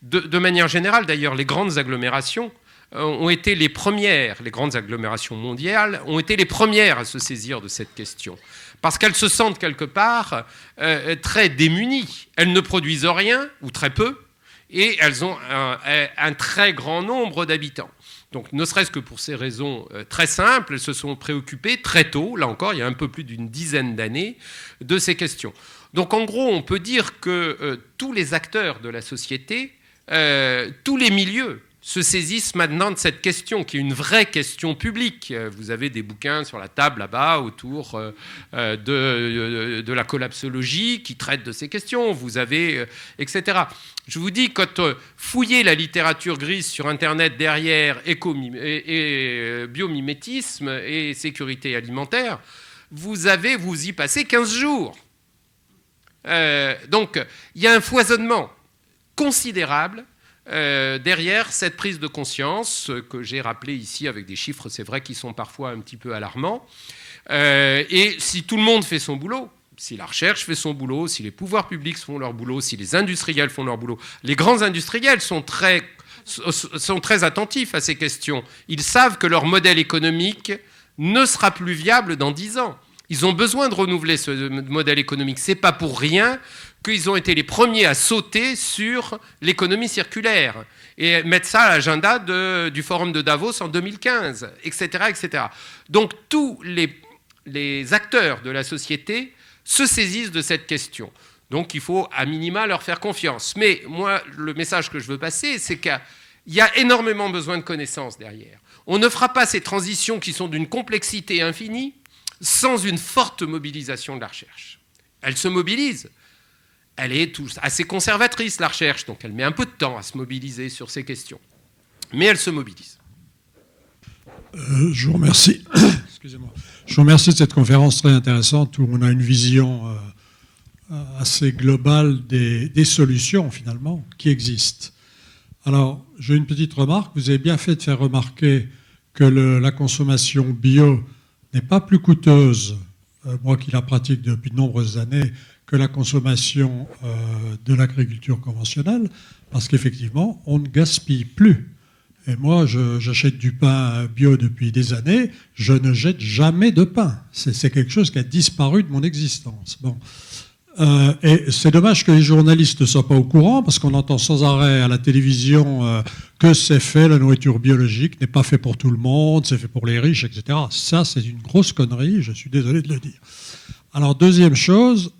Speaker 2: De manière générale, d'ailleurs, les grandes agglomérations ont été les premières, les grandes agglomérations mondiales, ont été les premières à se saisir de cette question. Parce qu'elles se sentent quelque part très démunies. Elles ne produisent rien, ou très peu, et elles ont un très grand nombre d'habitants. Donc, ne serait-ce que pour ces raisons très simples, elles se sont préoccupées très tôt, là encore, il y a un peu plus d'une dizaine d'années, de ces questions. Donc, en gros, on peut dire que tous les acteurs de la société, tous les milieux, se saisissent maintenant de cette question, qui est une vraie question publique. Vous avez des bouquins sur la table là-bas autour de la collapsologie qui traitent de ces questions. Vous avez, etc. Je vous dis, quand fouillez la littérature grise sur Internet derrière biomimétisme et sécurité alimentaire, vous y passez 15 jours. Donc, il y a un foisonnement considérable derrière cette prise de conscience que j'ai rappelée ici avec des chiffres, c'est vrai, qui sont parfois un petit peu alarmants. Et si tout le monde fait son boulot, si la recherche fait son boulot, si les pouvoirs publics font leur boulot, si les industriels font leur boulot, les grands industriels sont très attentifs à ces questions. Ils savent que leur modèle économique ne sera plus viable dans 10 ans. Ils ont besoin de renouveler ce modèle économique. Ce n'est pas pour rien qu'ils ont été les premiers à sauter sur l'économie circulaire et mettre ça à l'agenda du Forum de Davos en 2015, etc. etc. Donc tous les acteurs de la société se saisissent de cette question. Donc il faut à minima leur faire confiance. Mais moi, le message que je veux passer, c'est qu'il y a énormément besoin de connaissances derrière. On ne fera pas ces transitions qui sont d'une complexité infinie sans une forte mobilisation de la recherche. Elle se mobilise. Elle est assez conservatrice, la recherche, donc elle met un peu de temps à se mobiliser sur ces questions. Mais elle se mobilise.
Speaker 3: Je vous remercie. Excusez-moi. Je vous remercie de cette conférence très intéressante où on a une vision assez globale des solutions, finalement, qui existent. Alors, j'ai une petite remarque. Vous avez bien fait de faire remarquer que la consommation bio n'est pas plus coûteuse, moi qui la pratique depuis de nombreuses années, que la consommation de l'agriculture conventionnelle, parce qu'effectivement, on ne gaspille plus. Et moi, j'achète du pain bio depuis des années, je ne jette jamais de pain. C'est quelque chose qui a disparu de mon existence. Bon. Et c'est dommage que les journalistes ne soient pas au courant, parce qu'on entend sans arrêt à la télévision que c'est fait, la nourriture biologique n'est pas fait pour tout le monde, c'est fait pour les riches, etc. Ça, c'est une grosse connerie, je suis désolé de le dire. Alors, deuxième chose,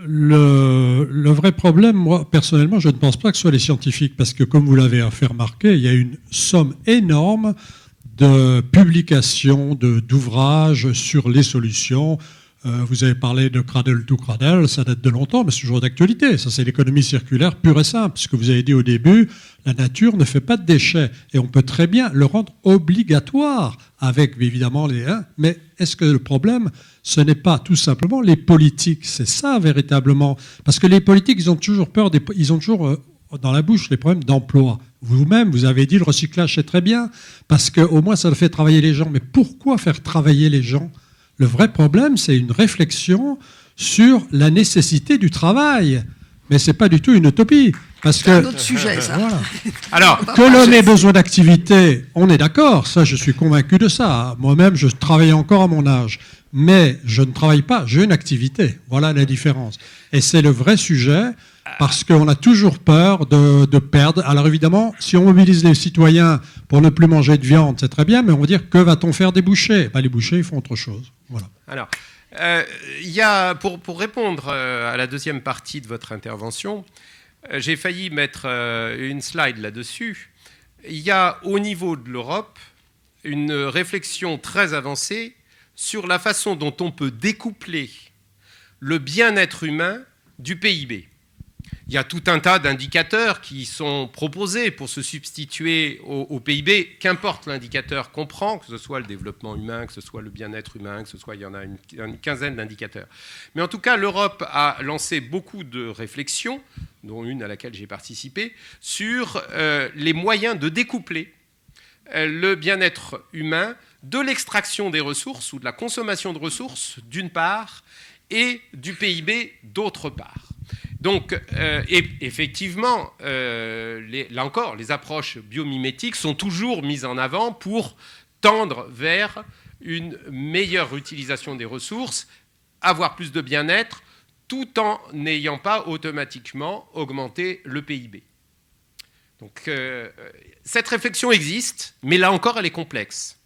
Speaker 3: le vrai problème, moi, personnellement, je ne pense pas que ce soit les scientifiques, parce que, comme vous l'avez fait remarquer, il y a une somme énorme de publications, d'ouvrages sur les solutions. Vous avez parlé de Cradle to Cradle, ça date de longtemps, mais c'est toujours d'actualité. Ça, c'est l'économie circulaire pure et simple. Ce que vous avez dit au début, la nature ne fait pas de déchets. Et on peut très bien le rendre obligatoire, avec évidemment les... mais est-ce que le problème, ce n'est pas tout simplement les politiques? C'est ça, véritablement. Parce que les politiques, ils ont toujours peur, ils ont toujours dans la bouche les problèmes d'emploi. Vous-même, vous avez dit le recyclage, c'est très bien, parce qu'au moins, ça fait travailler les gens. Mais pourquoi faire travailler les gens? Le vrai problème, c'est une réflexion sur la nécessité du travail. Mais ce n'est pas du tout une utopie. Parce que,
Speaker 1: c'est un autre sujet, ça.
Speaker 3: Voilà. Alors, que l'homme ait besoin d'activité, on est d'accord, ça, je suis convaincu de ça. Moi-même, je travaille encore à mon âge. Mais je ne travaille pas, j'ai une activité. Voilà la différence. Et c'est le vrai sujet, parce qu'on a toujours peur de perdre. Alors évidemment, si on mobilise les citoyens pour ne plus manger de viande, c'est très bien, mais on va dire, que va-t-on faire des bouchers? Les bouchers, ils font autre chose. Voilà.
Speaker 2: Alors, il y a, pour répondre à la deuxième partie de votre intervention, j'ai failli mettre une slide là-dessus. Il y a au niveau de l'Europe une réflexion très avancée sur la façon dont on peut découpler le bien-être humain du PIB. Il y a tout un tas d'indicateurs qui sont proposés pour se substituer au PIB, qu'importe l'indicateur qu'on prend, que ce soit le développement humain, que ce soit le bien-être humain, que ce soit, il y en a une quinzaine d'indicateurs. Mais en tout cas, l'Europe a lancé beaucoup de réflexions, dont une à laquelle j'ai participé, sur les moyens de découpler le bien-être humain de l'extraction des ressources ou de la consommation de ressources, d'une part, et du PIB, d'autre part. Donc, et effectivement, là encore, les approches biomimétiques sont toujours mises en avant pour tendre vers une meilleure utilisation des ressources, avoir plus de bien-être, tout en n'ayant pas automatiquement augmenté le PIB. Donc, cette réflexion existe, mais là encore, elle est complexe.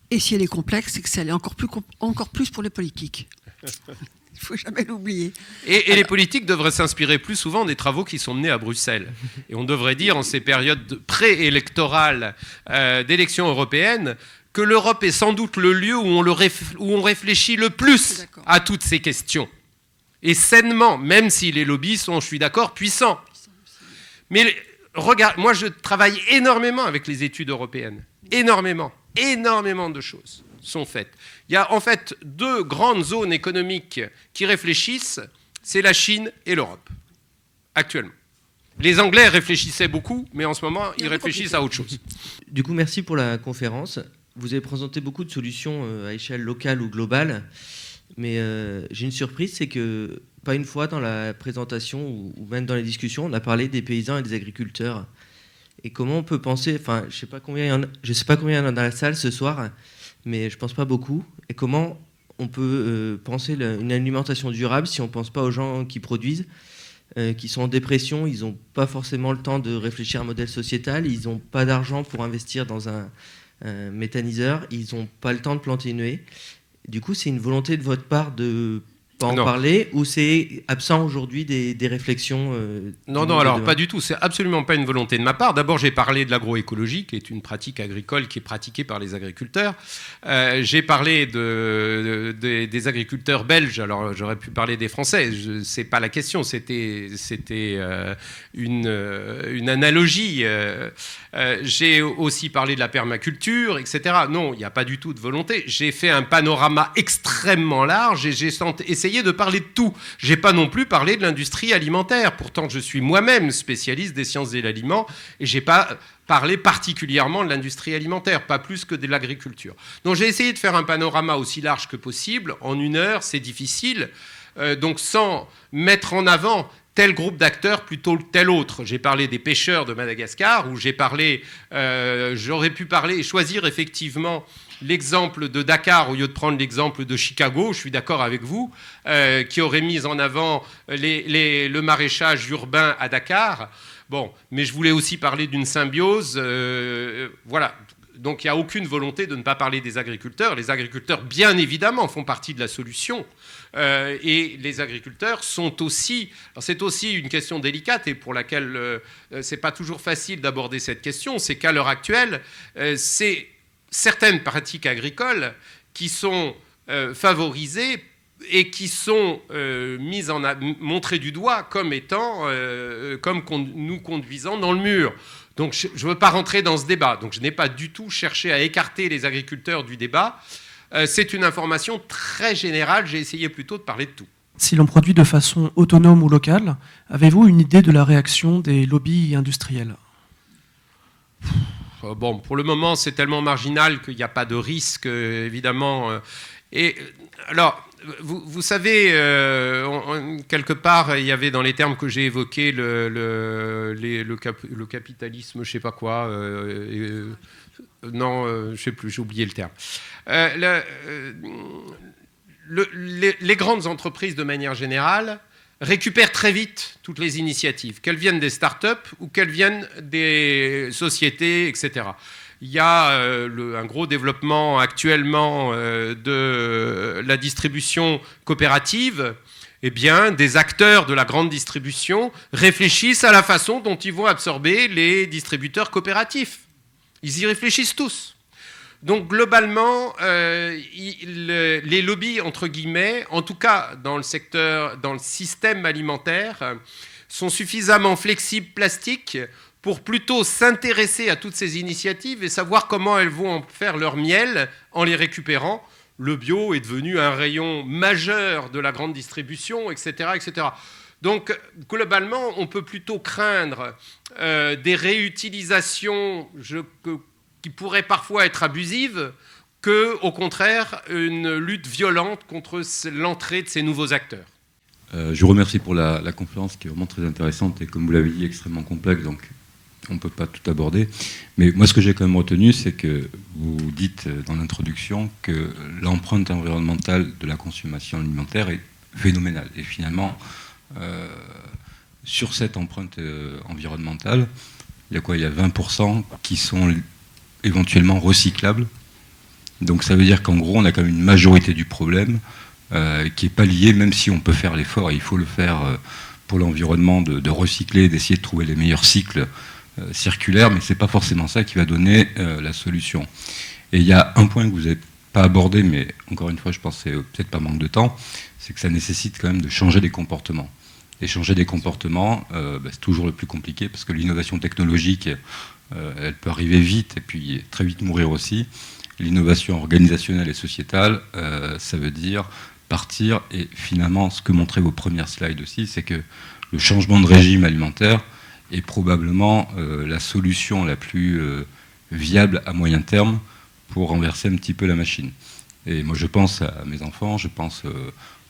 Speaker 1: Et si elle est complexe, c'est que elle est encore plus pour les politiques. Il ne faut jamais l'oublier.
Speaker 2: Et les politiques devraient s'inspirer plus souvent des travaux qui sont menés à Bruxelles. Et on devrait dire, en ces périodes préélectorales d'élections européennes, que l'Europe est sans doute le lieu où on réfléchit le plus à toutes ces questions. Et sainement, même si les lobbies sont, je suis d'accord, puissants. Mais regarde, moi je travaille énormément avec les études européennes. Énormément de choses sont faites. Il y a en fait deux grandes zones économiques qui réfléchissent, c'est la Chine et l'Europe, actuellement. Les Anglais réfléchissaient beaucoup, mais en ce moment, ils réfléchissent à autre chose.
Speaker 4: Du coup, merci pour la conférence. Vous avez présenté beaucoup de solutions à échelle locale ou globale, mais j'ai une surprise, c'est que pas une fois dans la présentation ou même dans les discussions, on a parlé des paysans et des agriculteurs. Et comment on peut penser, enfin, je sais pas combien il y en a dans la salle ce soir, mais je pense pas beaucoup. Et comment on peut penser une alimentation durable si on pense pas aux gens qui produisent, qui sont en dépression, ils n'ont pas forcément le temps de réfléchir à un modèle sociétal, ils n'ont pas d'argent pour investir dans un méthaniseur, ils n'ont pas le temps de planter une haie. Du coup, c'est une volonté de votre part de pas en parler, ou c'est absent aujourd'hui des réflexions
Speaker 2: Non, alors pas du tout. C'est absolument pas une volonté de ma part. D'abord, j'ai parlé de l'agroécologie, qui est une pratique agricole qui est pratiquée par les agriculteurs. J'ai parlé des agriculteurs belges. Alors, j'aurais pu parler des Français. C'est pas la question. C'était une analogie. J'ai aussi parlé de la permaculture, etc. Non, il n'y a pas du tout de volonté. J'ai fait un panorama extrêmement large et j'ai essayé de parler de tout. Je n'ai pas non plus parlé de l'industrie alimentaire. Pourtant, je suis moi-même spécialiste des sciences de l'aliment et je n'ai pas parlé particulièrement de l'industrie alimentaire, pas plus que de l'agriculture. Donc, j'ai essayé de faire un panorama aussi large que possible. En 1 heure, c'est difficile. Donc, sans mettre en avant tel groupe d'acteurs plutôt que tel autre. J'ai parlé des pêcheurs de Madagascar, où j'aurais pu parler et choisir effectivement l'exemple de Dakar au lieu de prendre l'exemple de Chicago, je suis d'accord avec vous, qui aurait mis en avant le maraîchage urbain à Dakar. Bon, mais je voulais aussi parler d'une symbiose. Voilà. Donc il n'y a aucune volonté de ne pas parler des agriculteurs. Les agriculteurs, bien évidemment, font partie de la solution. Et les agriculteurs sont aussi... C'est aussi une question délicate et pour laquelle ce n'est pas toujours facile d'aborder cette question. C'est qu'à l'heure actuelle, c'est certaines pratiques agricoles qui sont favorisées et qui sont montrées du doigt comme étant, nous conduisant dans le mur. Donc je ne veux pas rentrer dans ce débat. Donc je n'ai pas du tout cherché à écarter les agriculteurs du débat. C'est une information très générale. J'ai essayé plutôt de parler de tout.
Speaker 5: Si l'on produit de façon autonome ou locale, avez-vous une idée de la réaction des lobbies industriels ?
Speaker 2: Bon, pour le moment, c'est tellement marginal qu'il n'y a pas de risque, évidemment. Et alors, vous savez, quelque part, il y avait dans les termes que j'ai évoqués le capitalisme, je ne sais pas quoi. Non, je ne sais plus, j'ai oublié le terme. Les grandes entreprises, de manière générale, récupèrent très vite toutes les initiatives, qu'elles viennent des start-up ou qu'elles viennent des sociétés, etc. Il y a un gros développement actuellement de la distribution coopérative. Eh bien, des acteurs de la grande distribution réfléchissent à la façon dont ils vont absorber les distributeurs coopératifs. Ils y réfléchissent tous. Donc, globalement, les lobbies, entre guillemets, en tout cas dans le système alimentaire, sont suffisamment flexibles, plastiques, pour plutôt s'intéresser à toutes ces initiatives et savoir comment elles vont en faire leur miel en les récupérant. Le bio est devenu un rayon majeur de la grande distribution, etc., etc. Donc, globalement, on peut plutôt craindre des réutilisations qui pourraient parfois être abusives que, au contraire, une lutte violente contre l'entrée de ces nouveaux acteurs.
Speaker 6: Je vous remercie pour la conférence qui est vraiment très intéressante et, comme vous l'avez dit, extrêmement complexe, donc on ne peut pas tout aborder. Mais moi, ce que j'ai quand même retenu, c'est que vous dites dans l'introduction que l'empreinte environnementale de la consommation alimentaire est phénoménale. Et finalement, sur cette empreinte environnementale, il y a quoi ? Il y a 20% qui sont éventuellement recyclables. Donc ça veut dire qu'en gros, on a quand même une majorité du problème qui n'est pas liée, même si on peut faire l'effort, et il faut le faire pour l'environnement, de recycler, d'essayer de trouver les meilleurs cycles circulaires, mais ce n'est pas forcément ça qui va donner la solution. Et il y a un point que vous n'avez pas abordé, mais encore une fois, je pense que c'est peut-être pas manque de temps, c'est que ça nécessite quand même de changer des comportements. Et changer des comportements, c'est toujours le plus compliqué, parce que l'innovation technologique, elle peut arriver vite et puis très vite mourir aussi. L'innovation organisationnelle et sociétale, ça veut dire partir. Et finalement, ce que montraient vos premières slides aussi, c'est que le changement de régime alimentaire est probablement la solution la plus viable à moyen terme pour renverser un petit peu la machine. Et moi, je pense à mes enfants, je pense...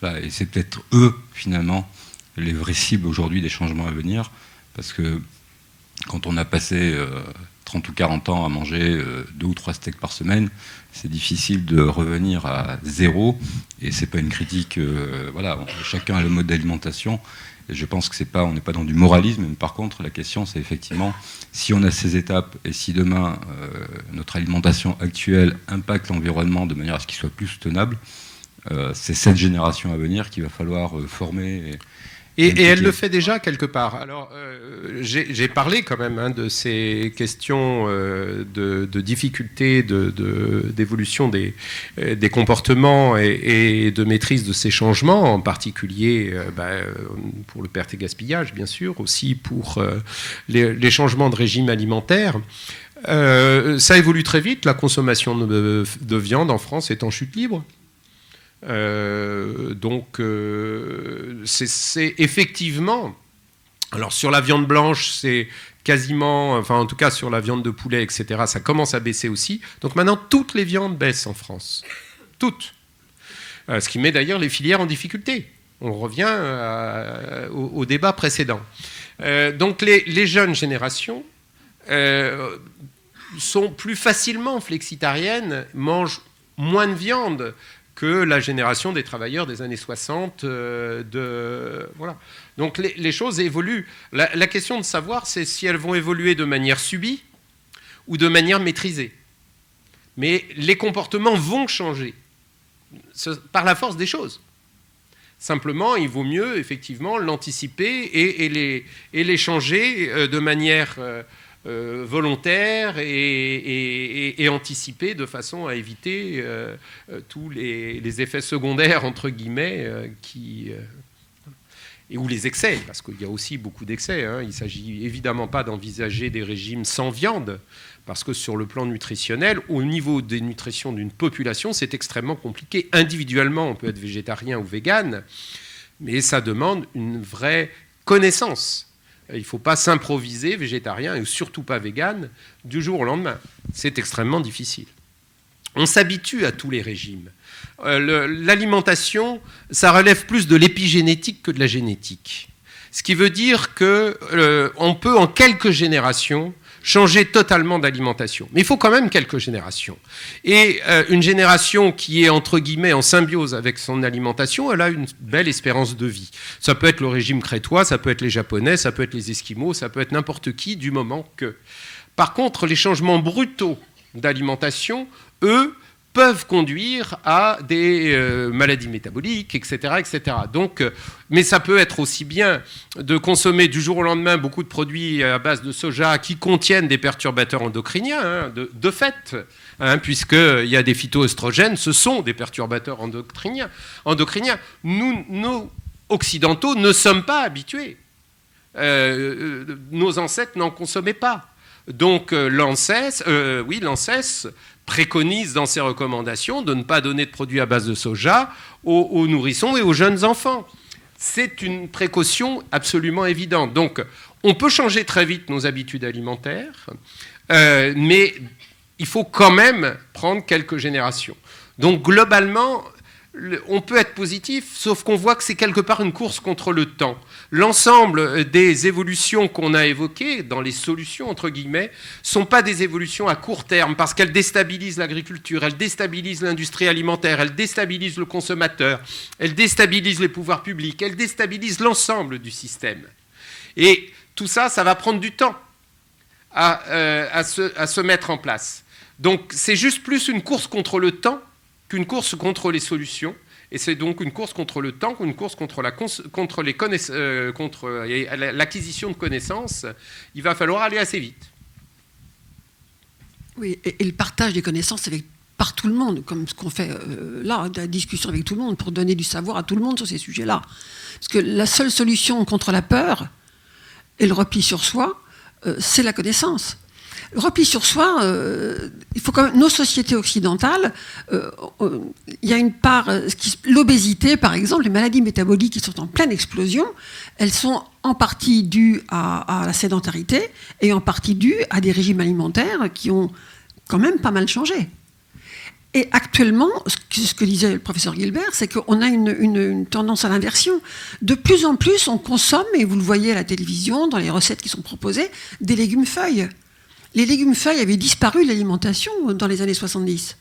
Speaker 6: et c'est peut-être eux, finalement, les vraies cibles aujourd'hui des changements à venir, parce que quand on a passé 30 ou 40 ans à manger 2 ou 3 steaks par semaine, c'est difficile de revenir à zéro, et c'est pas une critique, chacun a le mode d'alimentation, et je pense que on n'est pas dans du moralisme, mais par contre la question c'est effectivement, si on a ces étapes, et si demain notre alimentation actuelle impacte l'environnement de manière à ce qu'il soit plus soutenable, c'est cette génération à venir qu'il va falloir former.
Speaker 2: Et elle le fait déjà quelque part. Alors, j'ai parlé quand même de ces questions de difficultés d'évolution des comportements et de maîtrise de ces changements, en particulier pour le perte et gaspillage, bien sûr, aussi pour les changements de régime alimentaire. Ça évolue très vite. La consommation de viande en France est en chute libre. C'est effectivement, alors sur la viande blanche, c'est quasiment, enfin en tout cas sur la viande de poulet, etc., ça commence à baisser aussi. Donc maintenant, toutes les viandes baissent en France. Toutes. Ce qui met d'ailleurs les filières en difficulté. On revient au débat précédent. Donc les jeunes générations sont plus facilement flexitariennes, mangent moins de viande que la génération des travailleurs des années 60. Voilà. Donc les choses évoluent. La question de savoir, c'est si elles vont évoluer de manière subie ou de manière maîtrisée. Mais les comportements vont changer par la force des choses. Simplement, il vaut mieux effectivement l'anticiper et les changer de manière volontaire et anticipée de façon à éviter tous les effets secondaires, entre guillemets, ou les excès, parce qu'il y a aussi beaucoup d'excès. Il ne s'agit évidemment pas d'envisager des régimes sans viande, parce que sur le plan nutritionnel, au niveau des nutritions d'une population, c'est extrêmement compliqué. Individuellement, on peut être végétarien ou végane, mais ça demande une vraie connaissance. Il ne faut pas s'improviser végétarien, et surtout pas végane, du jour au lendemain. C'est extrêmement difficile. On s'habitue à tous les régimes. L'alimentation, ça relève plus de l'épigénétique que de la génétique. Ce qui veut dire qu'on peut, en quelques générations, changer totalement d'alimentation. Mais il faut quand même quelques générations. Et une génération qui est, entre guillemets, en symbiose avec son alimentation, elle a une belle espérance de vie. Ça peut être le régime crétois, ça peut être les Japonais, ça peut être les Esquimaux, ça peut être n'importe qui, du moment que... Par contre, les changements brutaux d'alimentation, eux, peuvent conduire à des maladies métaboliques, etc., etc. Donc, mais ça peut être aussi bien de consommer du jour au lendemain beaucoup de produits à base de soja qui contiennent des perturbateurs endocriniens, de fait, puisqu'il y a des phytoœstrogènes, ce sont des perturbateurs endocriniens. Nous, occidentaux, ne sommes pas habitués. Nos ancêtres n'en consommaient pas. Donc l'ANSES préconise dans ses recommandations de ne pas donner de produits à base de soja aux nourrissons et aux jeunes enfants. C'est une précaution absolument évidente. Donc on peut changer très vite nos habitudes alimentaires, mais il faut quand même prendre quelques générations. Donc globalement, on peut être positif, sauf qu'on voit que c'est quelque part une course contre le temps. L'ensemble des évolutions qu'on a évoquées, dans les solutions, entre guillemets, ne sont pas des évolutions à court terme, parce qu'elles déstabilisent l'agriculture, elles déstabilisent l'industrie alimentaire, elles déstabilisent le consommateur, elles déstabilisent les pouvoirs publics, elles déstabilisent l'ensemble du système. Et tout ça, ça va prendre du temps à se mettre en place. Donc c'est juste plus une course contre le temps qu'une course contre les solutions, et c'est donc une course contre le temps, une course contre l'acquisition de connaissances. Il va falloir aller assez vite.
Speaker 1: Oui, et le partage des connaissances par tout le monde, comme ce qu'on fait là, la discussion avec tout le monde, pour donner du savoir à tout le monde sur ces sujets-là. Parce que la seule solution contre la peur et le repli sur soi, c'est la connaissance. Le repli sur soi, il faut quand même, nos sociétés occidentales, il y a une part, l'obésité par exemple, les maladies métaboliques qui sont en pleine explosion, elles sont en partie dues à la sédentarité et en partie dues à des régimes alimentaires qui ont quand même pas mal changé. Et actuellement, ce que disait le professeur Gilbert, c'est qu'on a une tendance à l'inversion. De plus en plus, on consomme, et vous le voyez à la télévision, dans les recettes qui sont proposées, des légumes feuilles. Les légumes feuilles avaient disparu de l'alimentation dans les années 70.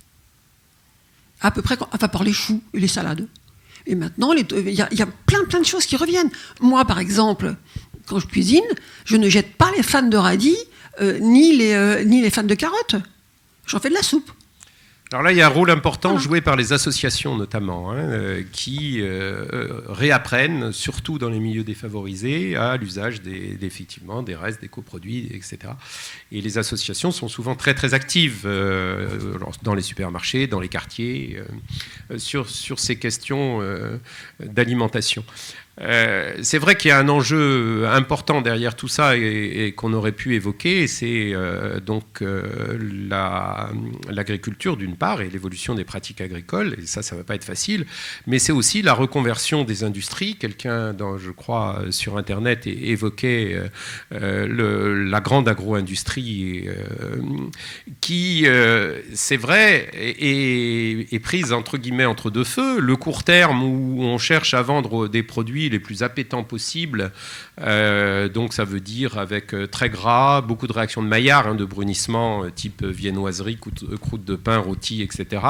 Speaker 1: À peu près, à part les choux et les salades. Et maintenant, il y a plein de choses qui reviennent. Moi, par exemple, quand je cuisine, je ne jette pas les fans de radis, ni les fans de carottes. J'en fais de la soupe.
Speaker 2: Alors là, il y a un rôle important joué par les associations notamment, qui réapprennent, surtout dans les milieux défavorisés, à l'usage effectivement des restes, des coproduits, etc. Et les associations sont souvent très très actives dans les supermarchés, dans les quartiers, sur ces questions d'alimentation. C'est vrai qu'il y a un enjeu important derrière tout ça et qu'on aurait pu évoquer, c'est donc l'agriculture d'une part et l'évolution des pratiques agricoles, et ça ne va pas être facile, mais c'est aussi la reconversion des industries. Quelqu'un, je crois, sur Internet évoquait la grande agro-industrie qui, c'est vrai, est prise entre guillemets entre deux feux. Le court terme où on cherche à vendre des produits produits les plus appétants possibles. Donc ça veut dire avec très gras, beaucoup de réactions de Maillard, de brunissement type viennoiserie, croûte de pain, rôti, etc.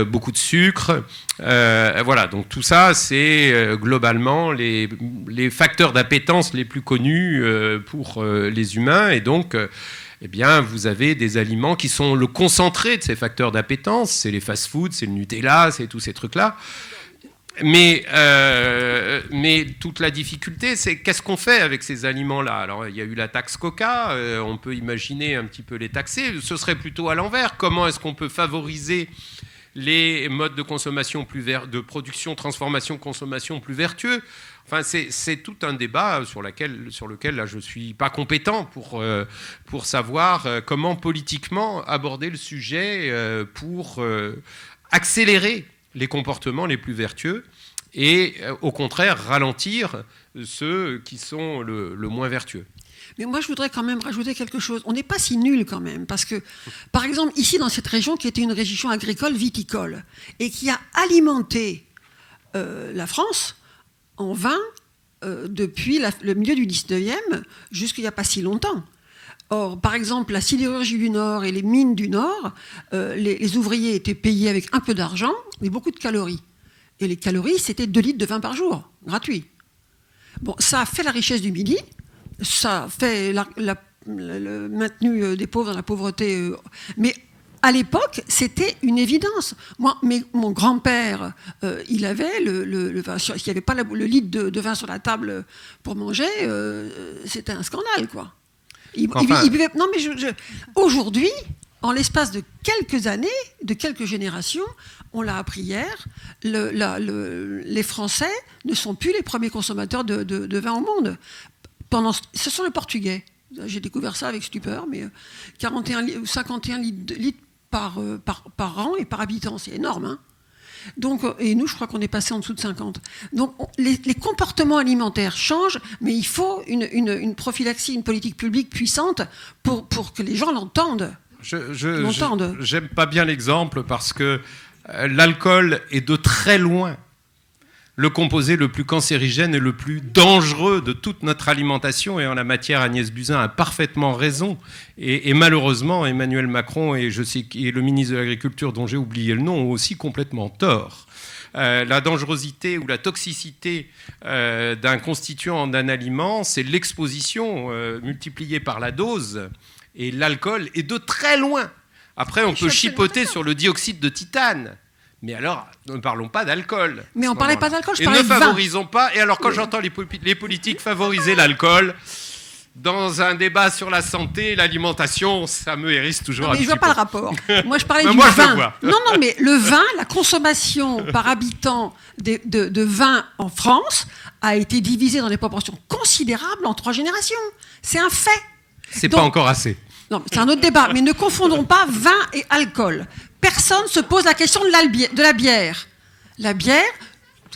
Speaker 2: Beaucoup de sucre. Voilà, donc tout ça, c'est globalement les facteurs d'appétence les plus connus pour les humains. Et donc, eh bien, vous avez des aliments qui sont le concentré de ces facteurs d'appétence. C'est les fast-foods, c'est le Nutella, c'est tous ces trucs-là. Mais toute la difficulté, c'est qu'est-ce qu'on fait avec ces aliments-là? Alors, il y a eu la taxe Coca, on peut imaginer un petit peu les taxer. Ce serait plutôt à l'envers. Comment est-ce qu'on peut favoriser les modes de consommation de production, transformation, consommation plus vertueux? Enfin, c'est tout un débat sur lequel là, je ne suis pas compétent pour savoir comment politiquement aborder le sujet pour accélérer les comportements les plus vertueux et au contraire ralentir ceux qui sont le moins vertueux.
Speaker 1: Mais moi, je voudrais quand même rajouter quelque chose. On n'est pas si nul quand même, parce que, par exemple, ici, dans cette région, qui était une région agricole viticole, et qui a alimenté la France en vin depuis le milieu du 19e jusqu'il n'y a pas si longtemps. Or, par exemple, la sidérurgie du Nord et les mines du Nord, les ouvriers étaient payés avec un peu d'argent, mais beaucoup de calories. Et les calories, c'était 2 litres de vin par jour, gratuit. Bon, ça a fait la richesse du Midi, ça fait le maintenu des pauvres dans la pauvreté. Mais à l'époque, c'était une évidence. Mon grand-père, il avait s'il n'y avait pas le litre de vin sur la table pour manger, c'était un scandale, quoi. Il buvait. Non, mais aujourd'hui, en l'espace de quelques années, de quelques générations, on l'a appris hier, les Français ne sont plus les premiers consommateurs de vin au monde. Ce sont les Portugais. J'ai découvert ça avec stupeur, mais 41 ou 51 litres par an et par habitant, c'est énorme. Hein. Donc, et nous, je crois qu'on est passé en dessous de 50. Donc, les comportements alimentaires changent, mais il faut une prophylaxie, une politique publique puissante pour que les gens l'entendent.
Speaker 2: J'aime pas bien l'exemple parce que l'alcool est de très loin le composé le plus cancérigène et le plus dangereux de toute notre alimentation. Et en la matière, Agnès Buzyn a parfaitement raison. Et malheureusement, Emmanuel Macron et le ministre de l'Agriculture, dont j'ai oublié le nom, ont aussi complètement tort. La dangerosité ou la toxicité d'un constituant d'un aliment, c'est l'exposition multipliée par la dose. Et l'alcool est de très loin. Après, on peut chipoter sur le dioxyde de titane. Mais alors, ne parlons pas d'alcool.
Speaker 1: Mais on ne parlait pas d'alcool, je
Speaker 2: parlais de vin. Et ne favorisons pas. Et alors, quand j'entends les politiques favoriser l'alcool, dans un débat sur la santé, l'alimentation, ça me hérisse toujours un petit peu.
Speaker 1: Mais je ne vois pas le rapport. Moi, je parlais du vin. Non, mais le vin, la consommation par habitant de vin en France a été divisée dans des proportions considérables en 3 générations. C'est un fait.
Speaker 2: C'est pas encore assez.
Speaker 1: Non, c'est un autre débat. Mais ne confondons pas vin et alcool. Personne ne se pose la question de la bière. La bière,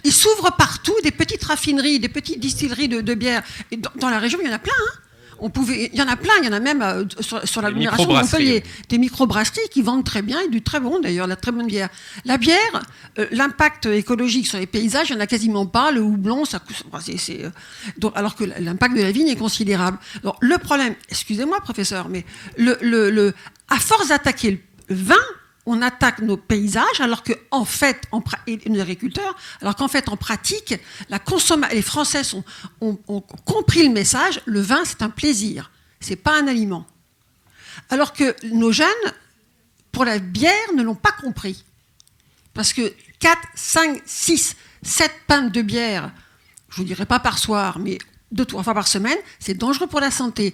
Speaker 1: il s'ouvre partout des petites raffineries, des petites distilleries de bière. Et dans la région, il y en a plein. Hein. Il y en a plein, il y en a même sur l'agglomération de Montpellier. Des microbrasseries qui vendent très bien et du très bon d'ailleurs, la très bonne bière. La bière, l'impact écologique sur les paysages, il n'y en a quasiment pas. Le houblon, alors que l'impact de la vigne est considérable. Donc, le problème, excusez-moi professeur, mais à force d'attaquer le vin, on attaque nos paysages, alors qu'en fait, et nos agriculteurs, alors qu'en fait, en pratique, les Français ont compris le message, le vin, c'est un plaisir, c'est pas un aliment. Alors que nos jeunes, pour la bière, ne l'ont pas compris. Parce que 4, 5, 6, 7 pintes de bière, je ne vous dirais pas par soir, mais 2-3 fois par semaine, c'est dangereux pour la santé.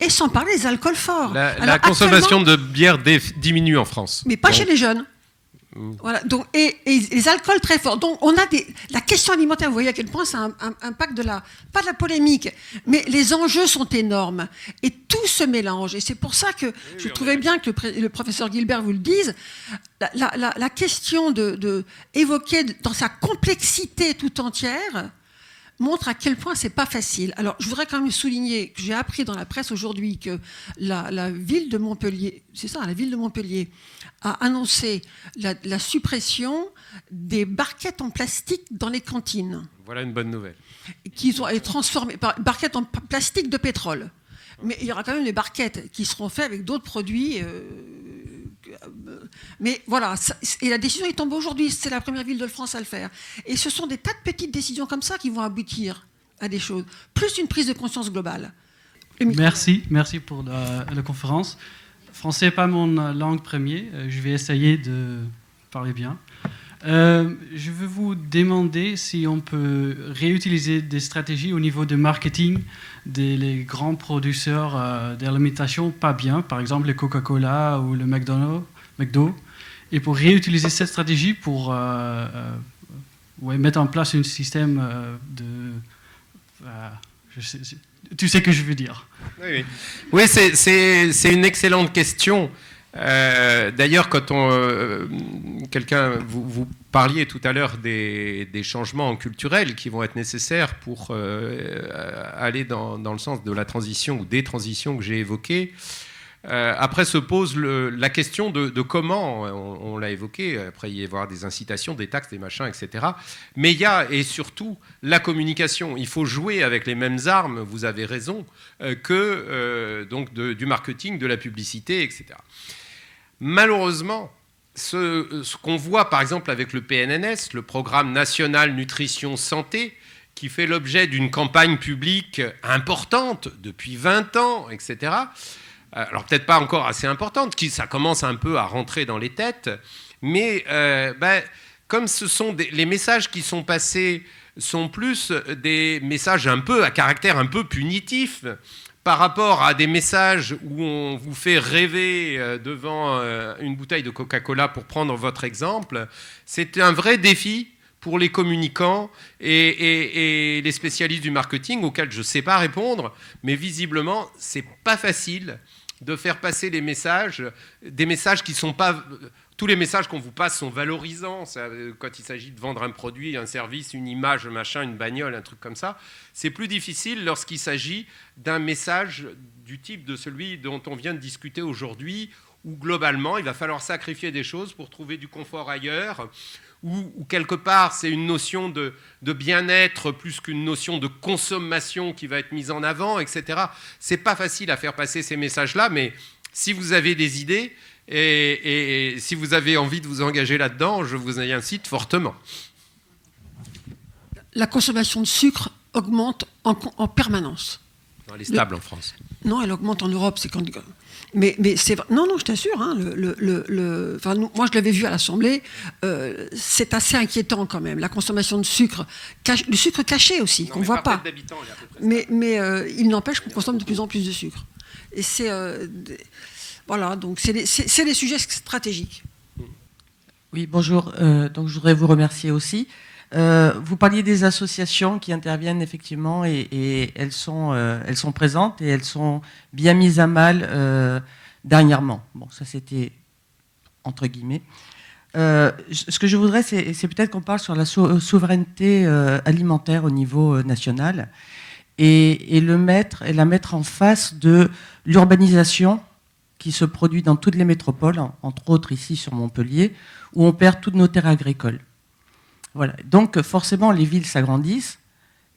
Speaker 1: Et sans parler des alcools forts.
Speaker 2: La consommation de bière diminue en France.
Speaker 1: Mais pas chez les jeunes. Voilà. Donc, et les alcools très forts. Donc on a la question alimentaire, vous voyez à quel point ça impacte pas de la polémique, mais les enjeux sont énormes. Et tout se mélange. Et c'est pour ça que je trouvais bien que le professeur Guilbert vous le dise. La question évoquée dans sa complexité tout entière montre à quel point c'est pas facile. Alors, je voudrais quand même souligner que j'ai appris dans la presse aujourd'hui que la ville de Montpellier, la ville de Montpellier a annoncé la suppression des barquettes en plastique dans les cantines.
Speaker 2: Voilà une bonne nouvelle.
Speaker 1: Qui sont transformées par barquettes en plastique de pétrole. Mais il y aura quand même des barquettes qui seront faites avec d'autres produits. Mais voilà, et la décision est tombée aujourd'hui. C'est la première ville de France à le faire. Et ce sont des tas de petites décisions comme ça qui vont aboutir à des choses. Plus une prise de conscience globale.
Speaker 7: Merci pour la conférence. Français n'est pas mon langue première. Je vais essayer de parler bien. Je veux vous demander si on peut réutiliser des stratégies au niveau de marketing des grands producteurs d'alimentation pas bien, par exemple le Coca-Cola ou le McDo, et pour réutiliser cette stratégie pour mettre en place un système tu sais ce que je veux dire.
Speaker 2: Oui, c'est une excellente question. D'ailleurs, quand vous parliez tout à l'heure des changements culturels qui vont être nécessaires pour aller dans le sens de la transition ou des transitions que j'ai évoquées. Après se pose la question de comment, on l'a évoqué, après il y avoir des incitations, des taxes, des machins, etc. Mais il y a, et surtout, la communication. Il faut jouer avec les mêmes armes, vous avez raison, que du marketing, de la publicité, etc. Malheureusement, ce qu'on voit par exemple avec le PNNS, le Programme National Nutrition Santé, qui fait l'objet d'une campagne publique importante depuis 20 ans, etc., alors peut-être pas encore assez importante, ça commence un peu à rentrer dans les têtes, mais comme ce sont les messages qui sont passés sont plus des messages un peu à caractère un peu punitif par rapport à des messages où on vous fait rêver devant une bouteille de Coca-Cola, pour prendre votre exemple, c'est un vrai défi pour les communicants et les spécialistes du marketing auxquels je ne sais pas répondre, mais visiblement, ce n'est pas facile de faire passer des messages qui ne sont pas... Tous les messages qu'on vous passe sont valorisants. Quand il s'agit de vendre un produit, un service, une image, machin, une bagnole, un truc comme ça, c'est plus difficile lorsqu'il s'agit d'un message du type de celui dont on vient de discuter aujourd'hui, où globalement, il va falloir sacrifier des choses pour trouver du confort ailleurs, où quelque part, c'est une notion de bien-être plus qu'une notion de consommation qui va être mise en avant, etc. C'est pas facile à faire passer ces messages-là, mais si vous avez des idées et si vous avez envie de vous engager là-dedans, je vous y incite fortement.
Speaker 1: La consommation de sucre augmente en permanence.
Speaker 2: Elle est stable en France.
Speaker 1: Non, elle augmente en Europe. C'est quand... Mais c'est vrai. Non, je t'assure. Hein, moi, je l'avais vu à l'Assemblée. C'est assez inquiétant quand même. La consommation de sucre, le sucre caché aussi, qu'on ne voit pas. Mais il n'empêche qu'on consomme de plus en plus de sucre. Et c'est voilà. Donc c'est des sujets stratégiques.
Speaker 8: Oui, bonjour. Donc je voudrais vous remercier aussi. Vous parliez des associations qui interviennent effectivement et elles sont présentes et elles sont bien mises à mal dernièrement. Bon, ça c'était entre guillemets. Ce que je voudrais, c'est peut-être qu'on parle sur la souveraineté alimentaire au niveau national et la mettre en face de l'urbanisation qui se produit dans toutes les métropoles, entre autres ici sur Montpellier, où on perd toutes nos terres agricoles. Voilà. Donc forcément, les villes s'agrandissent,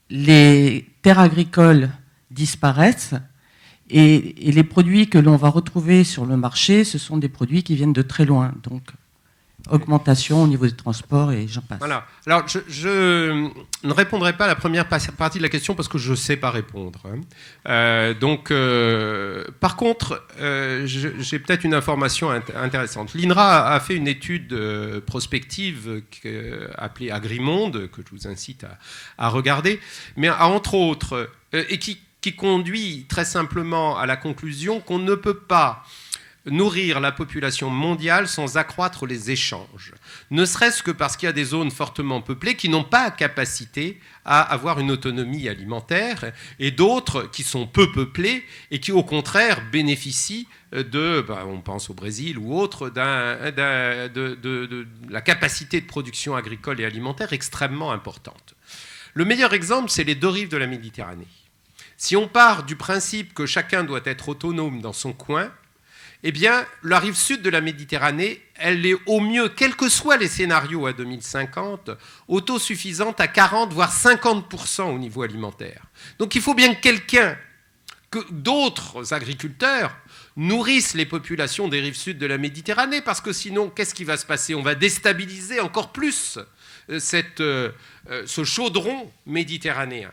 Speaker 8: les terres agricoles disparaissent, et les produits que l'on va retrouver sur le marché, ce sont des produits qui viennent de très loin. Donc augmentation au niveau des transports et j'en passe.
Speaker 2: Voilà. Alors je ne répondrai pas à la première partie de la question parce que je ne sais pas répondre. Par contre, j'ai peut-être une information intéressante. L'INRA a fait une étude prospective appelée Agrimonde, que je vous incite à regarder, mais entre autres, et qui conduit très simplement à la conclusion qu'on ne peut pas nourrir la population mondiale sans accroître les échanges. Ne serait-ce que parce qu'il y a des zones fortement peuplées qui n'ont pas capacité à avoir une autonomie alimentaire et d'autres qui sont peu peuplées et qui, au contraire, bénéficient on pense au Brésil ou autre, de la capacité de production agricole et alimentaire extrêmement importante. Le meilleur exemple, c'est les deux rives de la Méditerranée. Si on part du principe que chacun doit être autonome dans son coin, eh bien, la rive sud de la Méditerranée, elle est au mieux, quels que soient les scénarios à 2050, autosuffisante à 40 voire 50% au niveau alimentaire. Donc il faut bien que d'autres agriculteurs nourrissent les populations des rives sud de la Méditerranée, parce que sinon, qu'est-ce qui va se passer? On va déstabiliser encore plus ce chaudron méditerranéen.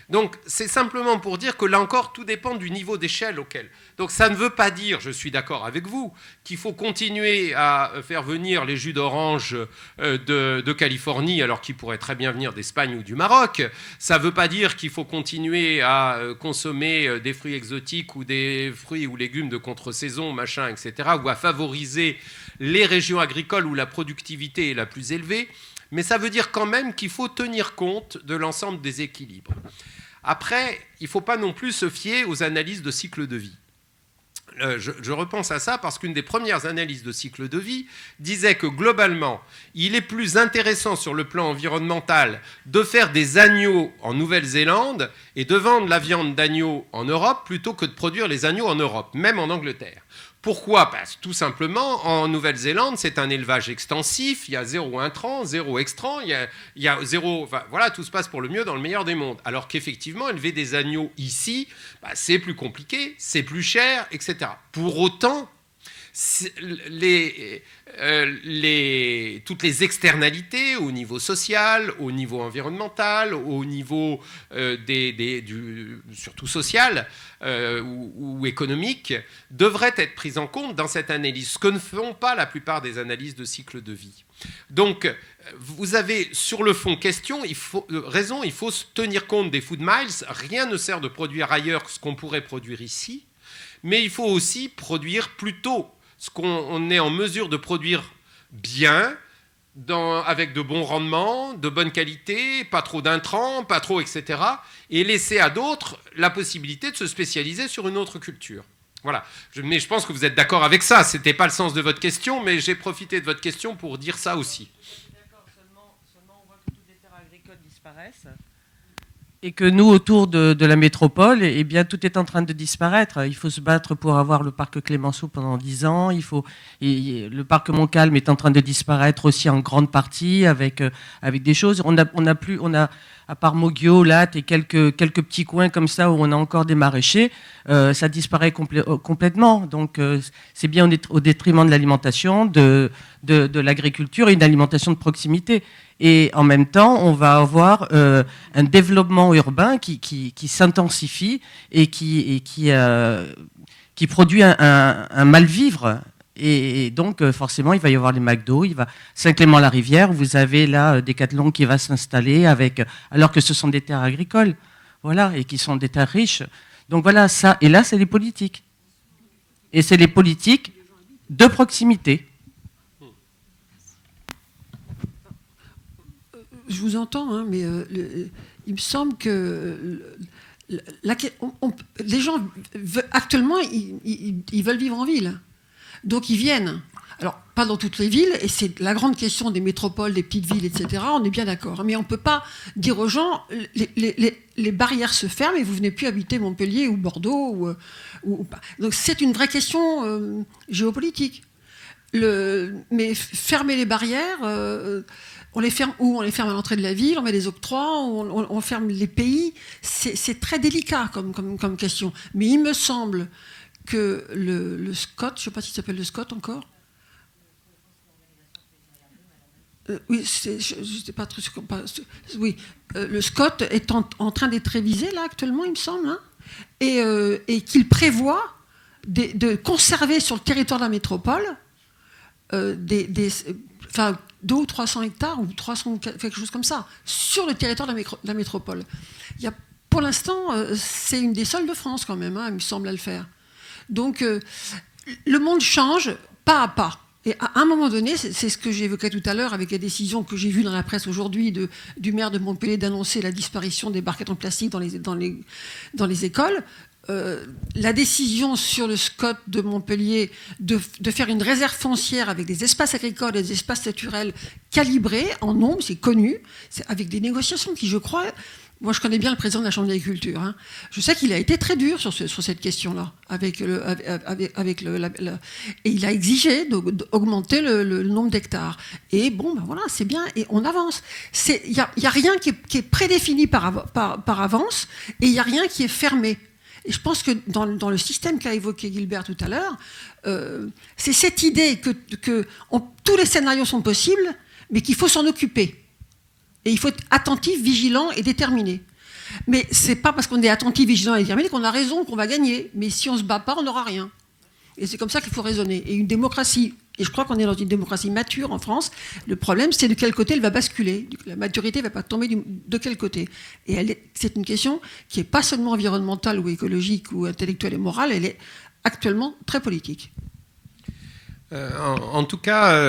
Speaker 2: Donc c'est simplement pour dire que là encore, tout dépend du niveau d'échelle auquel. Donc ça ne veut pas dire, je suis d'accord avec vous, qu'il faut continuer à faire venir les jus d'orange de Californie, alors qu'ils pourraient très bien venir d'Espagne ou du Maroc. Ça ne veut pas dire qu'il faut continuer à consommer des fruits exotiques ou des fruits ou légumes de contre-saison, machin, etc., ou à favoriser les régions agricoles où la productivité est la plus élevée. Mais ça veut dire quand même qu'il faut tenir compte de l'ensemble des équilibres. Après, il ne faut pas non plus se fier aux analyses de cycle de vie. Je repense à ça parce qu'une des premières analyses de cycle de vie disait que globalement, il est plus intéressant sur le plan environnemental de faire des agneaux en Nouvelle-Zélande et de vendre la viande d'agneau en Europe plutôt que de produire les agneaux en Europe, même en Angleterre. Pourquoi? Parce que tout simplement, en Nouvelle-Zélande, c'est un élevage extensif, il y a 0 intrant, 0 extrant, il y a 0... Enfin, voilà, tout se passe pour le mieux dans le meilleur des mondes. Alors qu'effectivement, élever des agneaux ici, c'est plus compliqué, c'est plus cher, etc. Pour autant, toutes les externalités au niveau social, au niveau environnemental, au niveau surtout social ou économique, devraient être prises en compte dans cette analyse, ce que ne font pas la plupart des analyses de cycle de vie. Donc, vous avez sur le fond il faut tenir compte des food miles. Rien ne sert de produire ailleurs ce qu'on pourrait produire ici, mais il faut aussi produire plutôt ce qu'on est en mesure de produire bien, avec de bons rendements, de bonne qualité, pas trop d'intrants, pas trop, etc. Et laisser à d'autres la possibilité de se spécialiser sur une autre culture. Voilà. Mais je pense que vous êtes d'accord avec ça. Ce n'était pas le sens de votre question, mais j'ai profité de votre question pour dire ça aussi.
Speaker 8: D'accord, seulement on voit que toutes les terres agricoles disparaissent. Et que nous, autour de la métropole, eh bien, tout est en train de disparaître. Il faut se battre pour avoir le parc Clémenceau pendant 10 ans. Le parc Montcalm est en train de disparaître aussi en grande partie avec des choses. On a à part Moguio, Latte et quelques petits coins comme ça où on a encore des maraîchers, ça disparaît complètement. Donc c'est bien au détriment de l'alimentation, de l'agriculture et une alimentation de proximité. Et en même temps, on va avoir un développement urbain qui s'intensifie et qui produit un mal-vivre. Et donc, forcément, il va y avoir les McDo, Saint-Clément-la-Rivière, vous avez là Decathlon qui va s'installer alors que ce sont des terres agricoles, voilà, et qui sont des terres riches. Donc voilà, ça. Et là, c'est les politiques. Et c'est les politiques de proximité.
Speaker 1: Je vous entends, hein, mais il me semble que les gens, actuellement, ils veulent vivre en ville. Donc ils viennent. Alors, pas dans toutes les villes, et c'est la grande question des métropoles, des petites villes, etc. On est bien d'accord. Mais on ne peut pas dire aux gens, les barrières se ferment et vous ne venez plus habiter Montpellier ou Bordeaux. ou pas. Donc c'est une vraie question géopolitique. Mais fermer les barrières... on les ferme où? On les ferme à l'entrée de la ville, on met des octrois, on ferme les pays. C'est très délicat comme question. Mais il me semble que le SCOT, je ne sais pas s'il s'appelle le SCOT encore. Oui, je sais pas trop. Oui, le SCOT est en train d'être révisé là actuellement, il me semble, hein, et qu'il prévoit de conserver sur le territoire de la métropole 200 ou 300 hectares, ou 300, quelque chose comme ça, sur le territoire de la métropole. Pour l'instant, c'est une des seules de France quand même, hein, il me semble, à le faire. Donc, le monde change pas à pas. Et à un moment donné, c'est ce que j'évoquais tout à l'heure avec la décision que j'ai vue dans la presse aujourd'hui du maire de Montpellier d'annoncer la disparition des barquettes en plastique dans les écoles. La décision sur le SCOT de Montpellier de faire une réserve foncière avec des espaces agricoles et des espaces naturels calibrés en nombre, c'est connu, avec des négociations qui, je crois, Moi, je connais bien le président de la Chambre d'agriculture. Hein. Je sais qu'il a été très dur sur cette question-là, et il a exigé d'augmenter le nombre d'hectares. Et bon, ben voilà, c'est bien, et on avance. Il n'y a rien qui est prédéfini par avance, et il n'y a rien qui est fermé. Et je pense que dans le système qu'a évoqué Gilbert tout à l'heure, c'est cette idée que tous les scénarios sont possibles, mais qu'il faut s'en occuper. Et il faut être attentif, vigilant et déterminé. Mais ce n'est pas parce qu'on est attentif, vigilant et déterminé qu'on a raison, qu'on va gagner. Mais si on ne se bat pas, on n'aura rien. Et c'est comme ça qu'il faut raisonner. Et une démocratie, et je crois qu'on est dans une démocratie mature en France, le problème, c'est de quel côté elle va basculer. La maturité ne va pas tomber de quel côté. Et c'est une question qui n'est pas seulement environnementale ou écologique ou intellectuelle et morale, elle est actuellement très politique.
Speaker 2: En tout cas,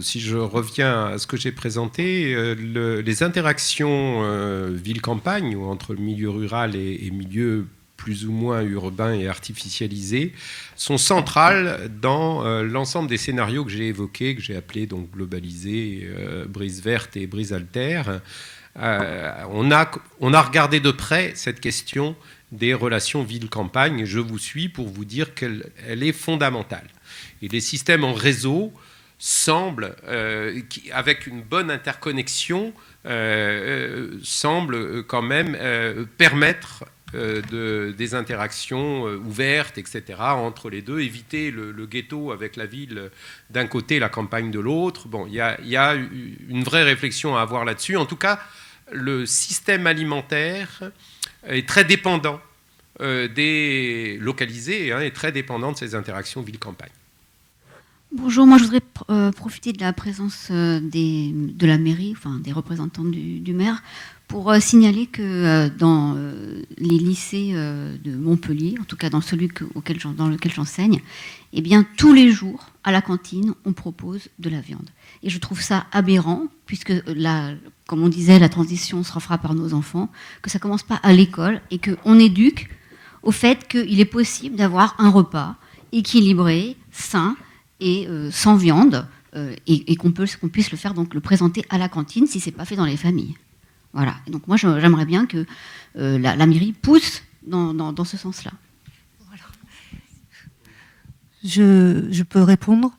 Speaker 2: si je reviens à ce que j'ai présenté, les interactions ville-campagne, ou entre le milieu rural et milieu plus ou moins urbain et artificialisé, sont centrales dans l'ensemble des scénarios que j'ai évoqués, que j'ai appelés donc globalisés, brise verte et brise altère. On a regardé de près cette question des relations ville-campagne. Je vous suis pour vous dire qu'elle est fondamentale. Et les systèmes en réseau semblent, avec une bonne interconnexion, semblent quand même permettre des interactions ouvertes, etc., entre les deux, éviter le ghetto avec la ville d'un côté, la campagne de l'autre. Bon, il y a une vraie réflexion à avoir là-dessus. En tout cas, le système alimentaire est très dépendant localisé, est très dépendant de ces interactions ville-campagne.
Speaker 9: Bonjour, moi je voudrais profiter de la présence de la mairie, enfin des représentants du maire, pour signaler que dans les lycées de Montpellier, en tout cas dans celui dans lequel j'enseigne, eh bien tous les jours à la cantine on propose de la viande. Et je trouve ça aberrant, puisque comme on disait, la transition se fera par nos enfants, que ça commence pas à l'école et qu'on éduque au fait qu'il est possible d'avoir un repas équilibré, sain, et sans viande, et qu'on puisse le faire, donc le présenter à la cantine si c'est pas fait dans les familles. Voilà. Et donc moi j'aimerais bien que la mairie pousse dans ce sens-là.
Speaker 10: Voilà. Je peux répondre.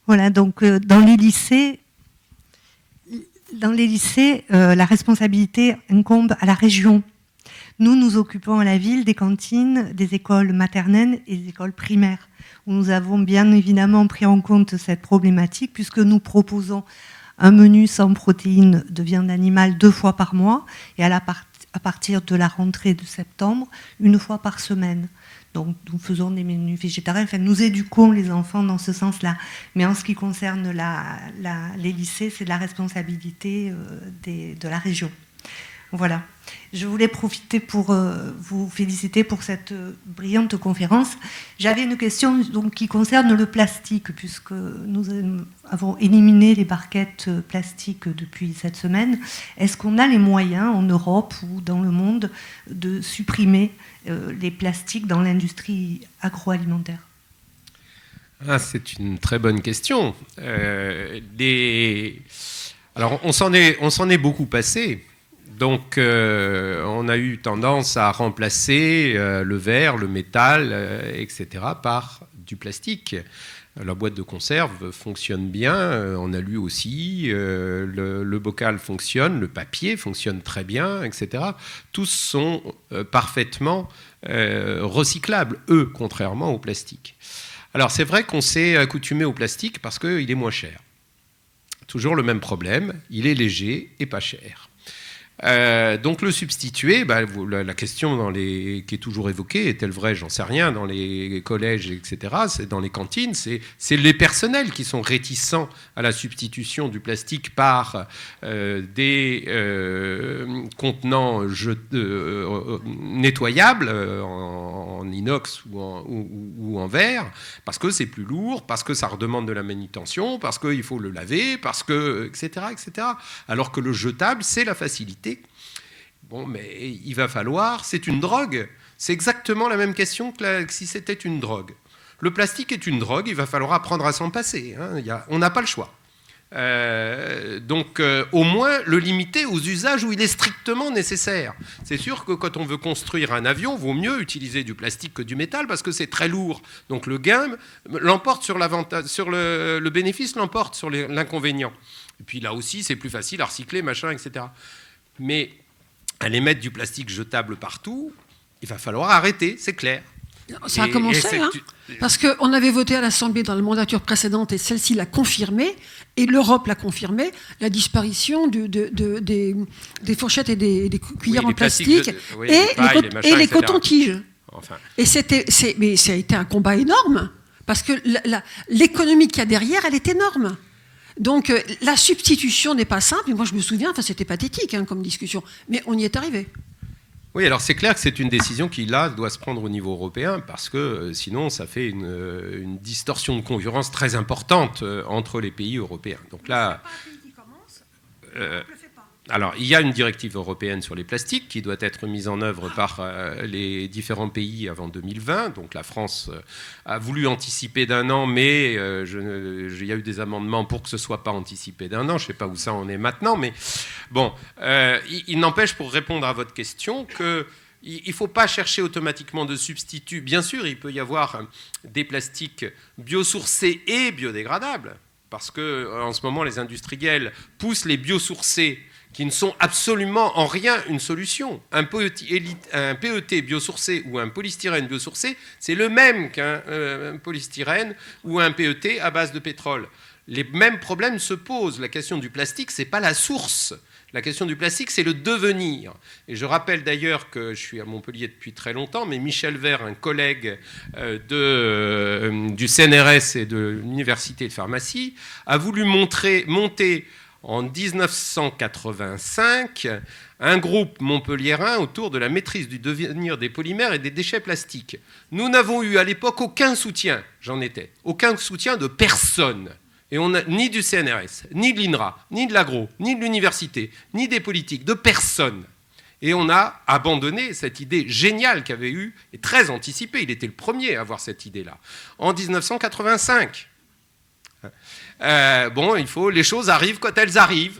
Speaker 10: Voilà. Donc dans les lycées, la responsabilité incombe à la région. Nous nous occupons à la ville des cantines, des écoles maternelles et des écoles primaires, où nous avons bien évidemment pris en compte cette problématique, puisque nous proposons un menu sans protéines de viande animale 2 fois par mois, et à partir de la rentrée de septembre, 1 fois par semaine. Donc nous faisons des menus végétariens, enfin nous éduquons les enfants dans ce sens-là. Mais en ce qui concerne les lycées, c'est de la responsabilité de la région. Voilà. Je voulais profiter pour vous féliciter pour cette brillante conférence. J'avais une question donc, qui concerne le plastique, puisque nous avons éliminé les barquettes plastiques depuis cette semaine. Est-ce qu'on a les moyens en Europe ou dans le monde de supprimer les plastiques dans l'industrie agroalimentaire ?
Speaker 2: C'est une très bonne question. Alors, on s'en est beaucoup passé. Donc, on a eu tendance à remplacer le verre, le métal, etc., par du plastique. La boîte de conserve fonctionne bien, on a lu aussi, le bocal fonctionne, le papier fonctionne très bien, etc. Tous sont parfaitement recyclables, contrairement au plastique. Alors, c'est vrai qu'on s'est accoutumé au plastique parce qu'il est moins cher. Toujours le même problème, il est léger et pas cher. Donc le substituer, la question qui est toujours évoquée, est-elle vraie? J'en sais rien, dans les collèges, etc., c'est dans les cantines, c'est les personnels qui sont réticents à la substitution du plastique par des contenants nettoyables en inox ou en verre, parce que c'est plus lourd, parce que ça redemande de la manutention, parce qu'il faut le laver, parce que, etc., etc. Alors que le jetable, c'est la facilité. Bon, mais il va falloir... C'est une drogue. C'est exactement la même question que si c'était une drogue. Le plastique est une drogue, il va falloir apprendre à s'en passer. On n'a pas le choix. Donc, au moins, le limiter aux usages où il est strictement nécessaire. C'est sûr que quand on veut construire un avion, il vaut mieux utiliser du plastique que du métal parce que c'est très lourd. Donc, le gain l'emporte sur l'avantage, sur le bénéfice l'emporte sur l'inconvénient. Et puis là aussi, c'est plus facile à recycler, machin, etc. Mais aller mettre du plastique jetable partout, il va falloir arrêter, c'est clair.
Speaker 1: Ça a commencé, hein, parce qu'on avait voté à l'Assemblée dans la mandature précédente et celle-ci l'a confirmé, et l'Europe l'a confirmé, la disparition des fourchettes et des cuillères en plastique et les cotons-tiges.
Speaker 2: Enfin.
Speaker 1: Mais ça a été un combat énorme, parce que l'économie qu'il y a derrière, elle est énorme. Donc la substitution n'est pas simple, et moi je me souviens, c'était pathétique hein, comme discussion, mais on y est arrivé.
Speaker 2: Oui, alors c'est clair que c'est une décision qui, là, doit se prendre au niveau européen, parce que sinon, ça fait une distorsion de concurrence très importante entre les pays européens. Donc là, alors, il y a une directive européenne sur les plastiques qui doit être mise en œuvre par les différents pays avant 2020. Donc la France a voulu anticiper d'1 an, mais il y a eu des amendements pour que ce ne soit pas anticipé d'1 an. Je ne sais pas où ça en est maintenant, mais bon, il n'empêche, pour répondre à votre question, qu'il ne faut pas chercher automatiquement de substitut. Bien sûr, il peut y avoir des plastiques biosourcés et biodégradables, parce qu'en ce moment, les industriels poussent les biosourcés qui ne sont absolument en rien une solution. Un PET biosourcé ou un polystyrène biosourcé, c'est le même qu'un polystyrène ou un PET à base de pétrole. Les mêmes problèmes se posent. La question du plastique, ce n'est pas la source. La question du plastique, c'est le devenir. Et je rappelle d'ailleurs que je suis à Montpellier depuis très longtemps, mais Michel Vert, un collègue du CNRS et de l'Université de pharmacie, a voulu monter en 1985 un groupe montpelliérain autour de la maîtrise du devenir des polymères et des déchets plastiques. Nous n'avons eu à l'époque aucun soutien, aucun soutien de personne. Et ni du CNRS, ni de l'INRA, ni de l'agro, ni de l'université, ni des politiques, de personne. Et on a abandonné cette idée géniale qu'avait eue, et très anticipée, il était le premier à avoir cette idée-là, en 1985. Les choses arrivent quand elles arrivent.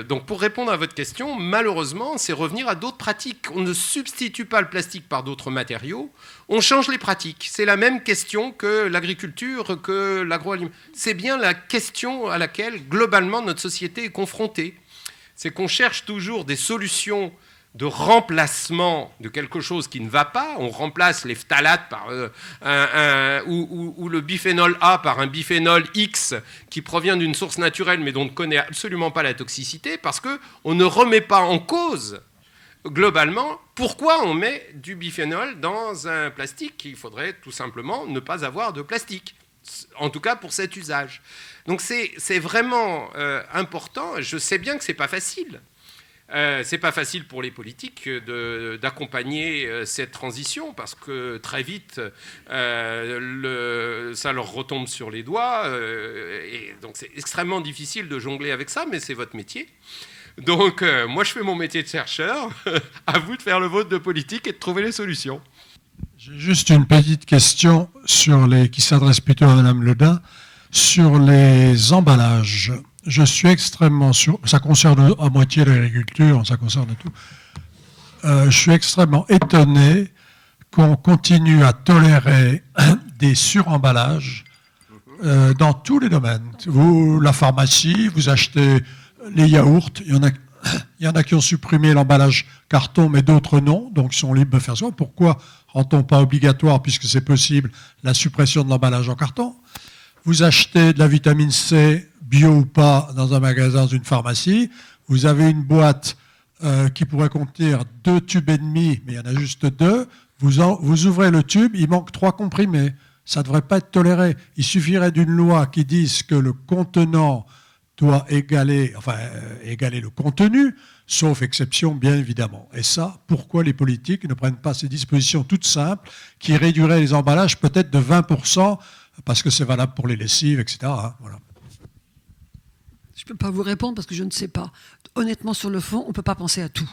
Speaker 2: Donc pour répondre à votre question, malheureusement, c'est revenir à d'autres pratiques. On ne substitue pas le plastique par d'autres matériaux, on change les pratiques. C'est la même question que l'agriculture, que l'agroalimentaire. C'est bien la question à laquelle, globalement, notre société est confrontée. C'est qu'on cherche toujours des solutions de remplacement de quelque chose qui ne va pas. On remplace les phtalates par ou le biphénol A par un biphénol X qui provient d'une source naturelle mais dont on ne connaît absolument pas la toxicité, parce qu'on ne remet pas en cause globalement pourquoi on met du biphénol dans un plastique. Il faudrait tout simplement ne pas avoir de plastique, en tout cas pour cet usage. Donc c'est vraiment important. Je sais bien que ce n'est pas facile. C'est pas facile pour les politiques d'accompagner cette transition, parce que très vite ça leur retombe sur les doigts, et donc c'est extrêmement difficile de jongler avec ça, mais c'est votre métier. Donc moi je fais mon métier de chercheur, à vous de faire le vôtre de politique et de trouver les solutions.
Speaker 3: J'ai juste une petite question qui s'adresse plutôt à Mme Ledin sur les emballages. Je suis extrêmement sûr, ça concerne à moitié l'agriculture, ça concerne tout. Je suis extrêmement étonné qu'on continue à tolérer des suremballages dans tous les domaines. La pharmacie, vous achetez les yaourts, il y en a qui ont supprimé l'emballage carton, mais d'autres non, donc ils sont libres de faire ça. Pourquoi rend-on pas obligatoire, puisque c'est possible, la suppression de l'emballage en carton? Vous achetez de la vitamine C, bio ou pas, dans un magasin, dans une pharmacie, vous avez une boîte qui pourrait contenir 2 tubes et demi, mais il y en a juste 2, vous ouvrez le tube, il manque 3 comprimés. Ça ne devrait pas être toléré. Il suffirait d'une loi qui dise que le contenant doit égaler le contenu, sauf exception, bien évidemment. Et ça, pourquoi les politiques ne prennent pas ces dispositions toutes simples qui réduiraient les emballages peut-être de 20%, parce que c'est valable pour les lessives, etc. Voilà.
Speaker 1: Je ne peux pas vous répondre parce que je ne sais pas. Honnêtement, sur le fond, on ne peut pas penser à tout.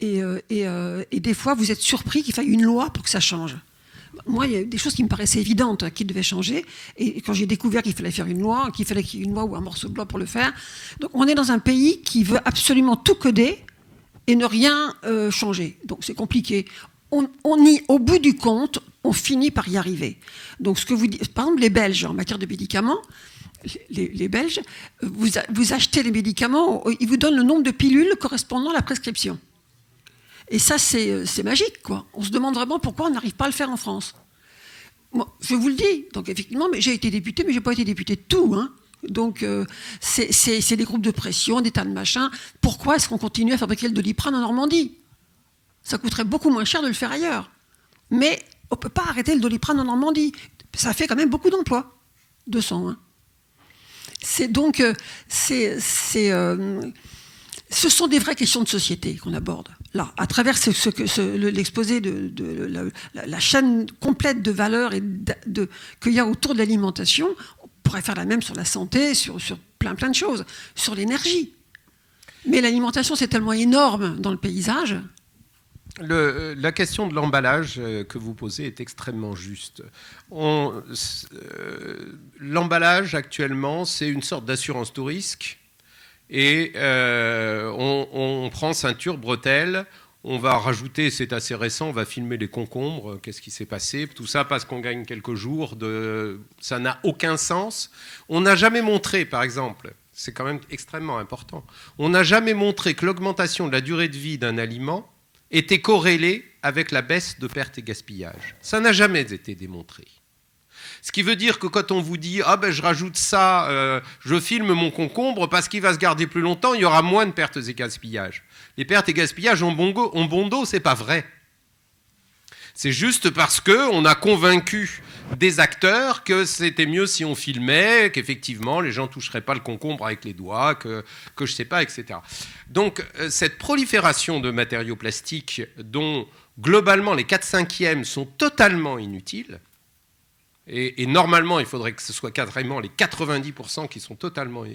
Speaker 1: Et des fois, vous êtes surpris qu'il faille une loi pour que ça change. Moi, il y a des choses qui me paraissaient évidentes, qui devaient changer. Et quand j'ai découvert qu'il fallait faire une loi, qu'il fallait qu'il y ait une loi ou un morceau de loi pour le faire. Donc on est dans un pays qui veut absolument tout coder et ne rien changer. Donc c'est compliqué. Au bout du compte, on finit par y arriver. Donc ce que vous dites, par exemple, les Belges, en matière de médicaments, les Belges, vous achetez les médicaments, ils vous donnent le nombre de pilules correspondant à la prescription. Et ça, c'est magique, quoi. On se demande vraiment pourquoi on n'arrive pas à le faire en France. Moi, je vous le dis. Donc effectivement, j'ai été député, mais je n'ai pas été député de tout, hein. Donc c'est des groupes de pression, des tas de machins. Pourquoi est-ce qu'on continue à fabriquer le Doliprane en Normandie? Ça coûterait beaucoup moins cher de le faire ailleurs. Mais on ne peut pas arrêter le Doliprane en Normandie. Ça fait quand même beaucoup d'emplois. 200, hein. C'est donc... ce sont des vraies questions de société qu'on aborde. Là, à travers l'exposé de la chaîne complète de valeurs qu'il y a autour de l'alimentation, on pourrait faire la même sur la santé, sur plein de choses, sur l'énergie. Mais l'alimentation, c'est tellement énorme dans le paysage.
Speaker 2: La question de l'emballage que vous posez est extrêmement juste. L'emballage, actuellement, c'est une sorte d'assurance tout risque. Et on prend ceinture, bretelles, on va rajouter, c'est assez récent, on va filmer les concombres, qu'est-ce qui s'est passé, tout ça parce qu'on gagne quelques jours, ça n'a aucun sens. On n'a jamais montré, par exemple, c'est quand même extrêmement important, on n'a jamais montré que l'augmentation de la durée de vie d'un aliment était corrélée avec la baisse de perte et gaspillage. Ça n'a jamais été démontré. Ce qui veut dire que quand on vous dit « Ah ben je rajoute ça, je filme mon concombre parce qu'il va se garder plus longtemps, il y aura moins de pertes et gaspillages. » Les pertes et gaspillages ont bon dos, c'est pas vrai. C'est juste parce qu'on a convaincu des acteurs que c'était mieux si on filmait, qu'effectivement les gens ne toucheraient pas le concombre avec les doigts, que je sais pas, etc. Donc cette prolifération de matériaux plastiques dont globalement les 4/5 sont totalement inutiles, et normalement, il faudrait que ce soit carrément les 90% qui sont totalement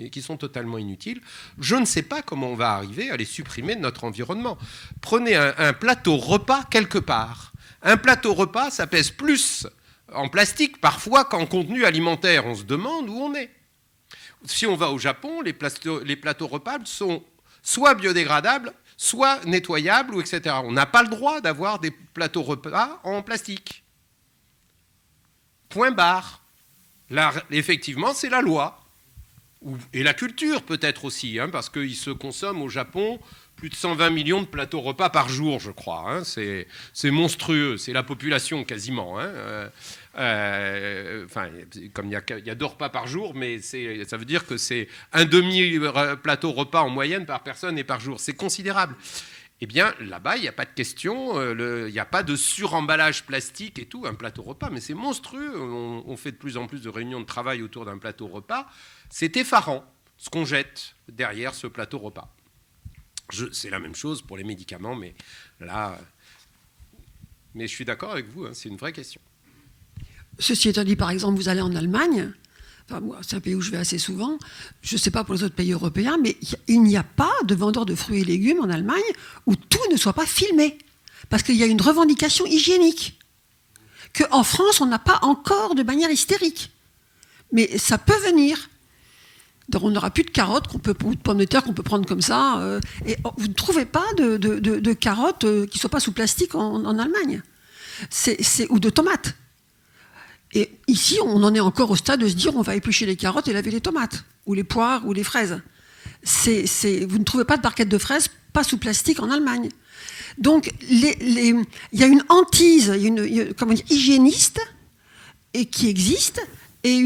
Speaker 2: inutiles. Je ne sais pas comment on va arriver à les supprimer de notre environnement. Prenez un plateau repas quelque part. Un plateau repas, ça pèse plus en plastique parfois qu'en contenu alimentaire. On se demande où on est. Si on va au Japon, les plateaux repas sont soit biodégradables, soit nettoyables, ou etc. On n'a pas le droit d'avoir des plateaux repas en plastique. Point barre. Là, effectivement, c'est la loi. Et la culture peut-être aussi, hein, parce qu'il se consomme au Japon plus de 120 millions de plateaux repas par jour, je crois. Hein. C'est monstrueux, c'est la population quasiment. Hein. Comme il y a 2 repas par jour, mais ça veut dire que c'est un demi-plateau repas en moyenne par personne et par jour. C'est considérable. Eh bien, là-bas, il n'y a pas de question, il n'y a pas de suremballage plastique et tout, un plateau repas, mais c'est monstrueux. On fait de plus en plus de réunions de travail autour d'un plateau repas. C'est effarant, ce qu'on jette derrière ce plateau repas. C'est la même chose pour les médicaments, mais là... Mais je suis d'accord avec vous, hein, c'est une vraie question.
Speaker 1: Ceci étant dit, par exemple, vous allez en Allemagne... Enfin, moi, c'est un pays où je vais assez souvent. Je ne sais pas pour les autres pays européens, mais il n'y a pas de vendeurs de fruits et légumes en Allemagne où tout ne soit pas filmé. Parce qu'il y a une revendication hygiénique qu'en France, on n'a pas encore de manière hystérique. Mais ça peut venir. Donc, on n'aura plus de carottes ou de pommes de terre qu'on peut prendre comme ça. Et vous ne trouvez pas de carottes qui ne soient pas sous plastique en Allemagne. Ou de tomates. Et ici, on en est encore au stade de se dire on va éplucher les carottes et laver les tomates, ou les poires, ou les fraises. Vous ne trouvez pas de barquettes de fraises pas sous plastique en Allemagne. Donc, il y a une hantise, hygiéniste et qui existe, et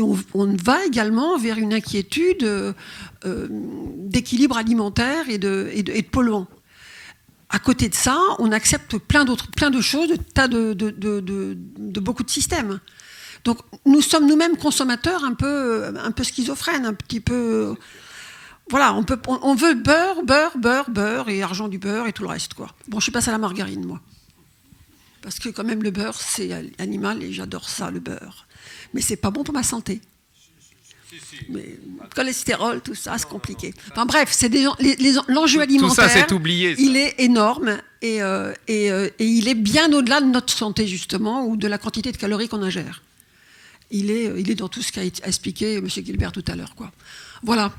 Speaker 1: on va également vers une inquiétude d'équilibre alimentaire et de polluants. À côté de ça, on accepte plein de choses, de beaucoup de systèmes. Donc, nous sommes nous-mêmes consommateurs un peu schizophrènes, un petit peu... Voilà, on veut beurre, et argent du beurre, et tout le reste, quoi. Bon, je passe à la margarine, moi. Parce que quand même, le beurre, c'est animal, et j'adore ça, le beurre. Mais c'est pas bon pour ma santé. Mais cholestérol, tout ça, c'est compliqué. Enfin bref, c'est l'enjeu alimentaire.
Speaker 2: Tout ça, c'est oublié. Ça.
Speaker 1: Il est énorme et il est bien au-delà de notre santé, justement, ou de la quantité de calories qu'on ingère. Il est dans tout ce qu'a expliqué M. Gilbert tout à l'heure, quoi. Voilà.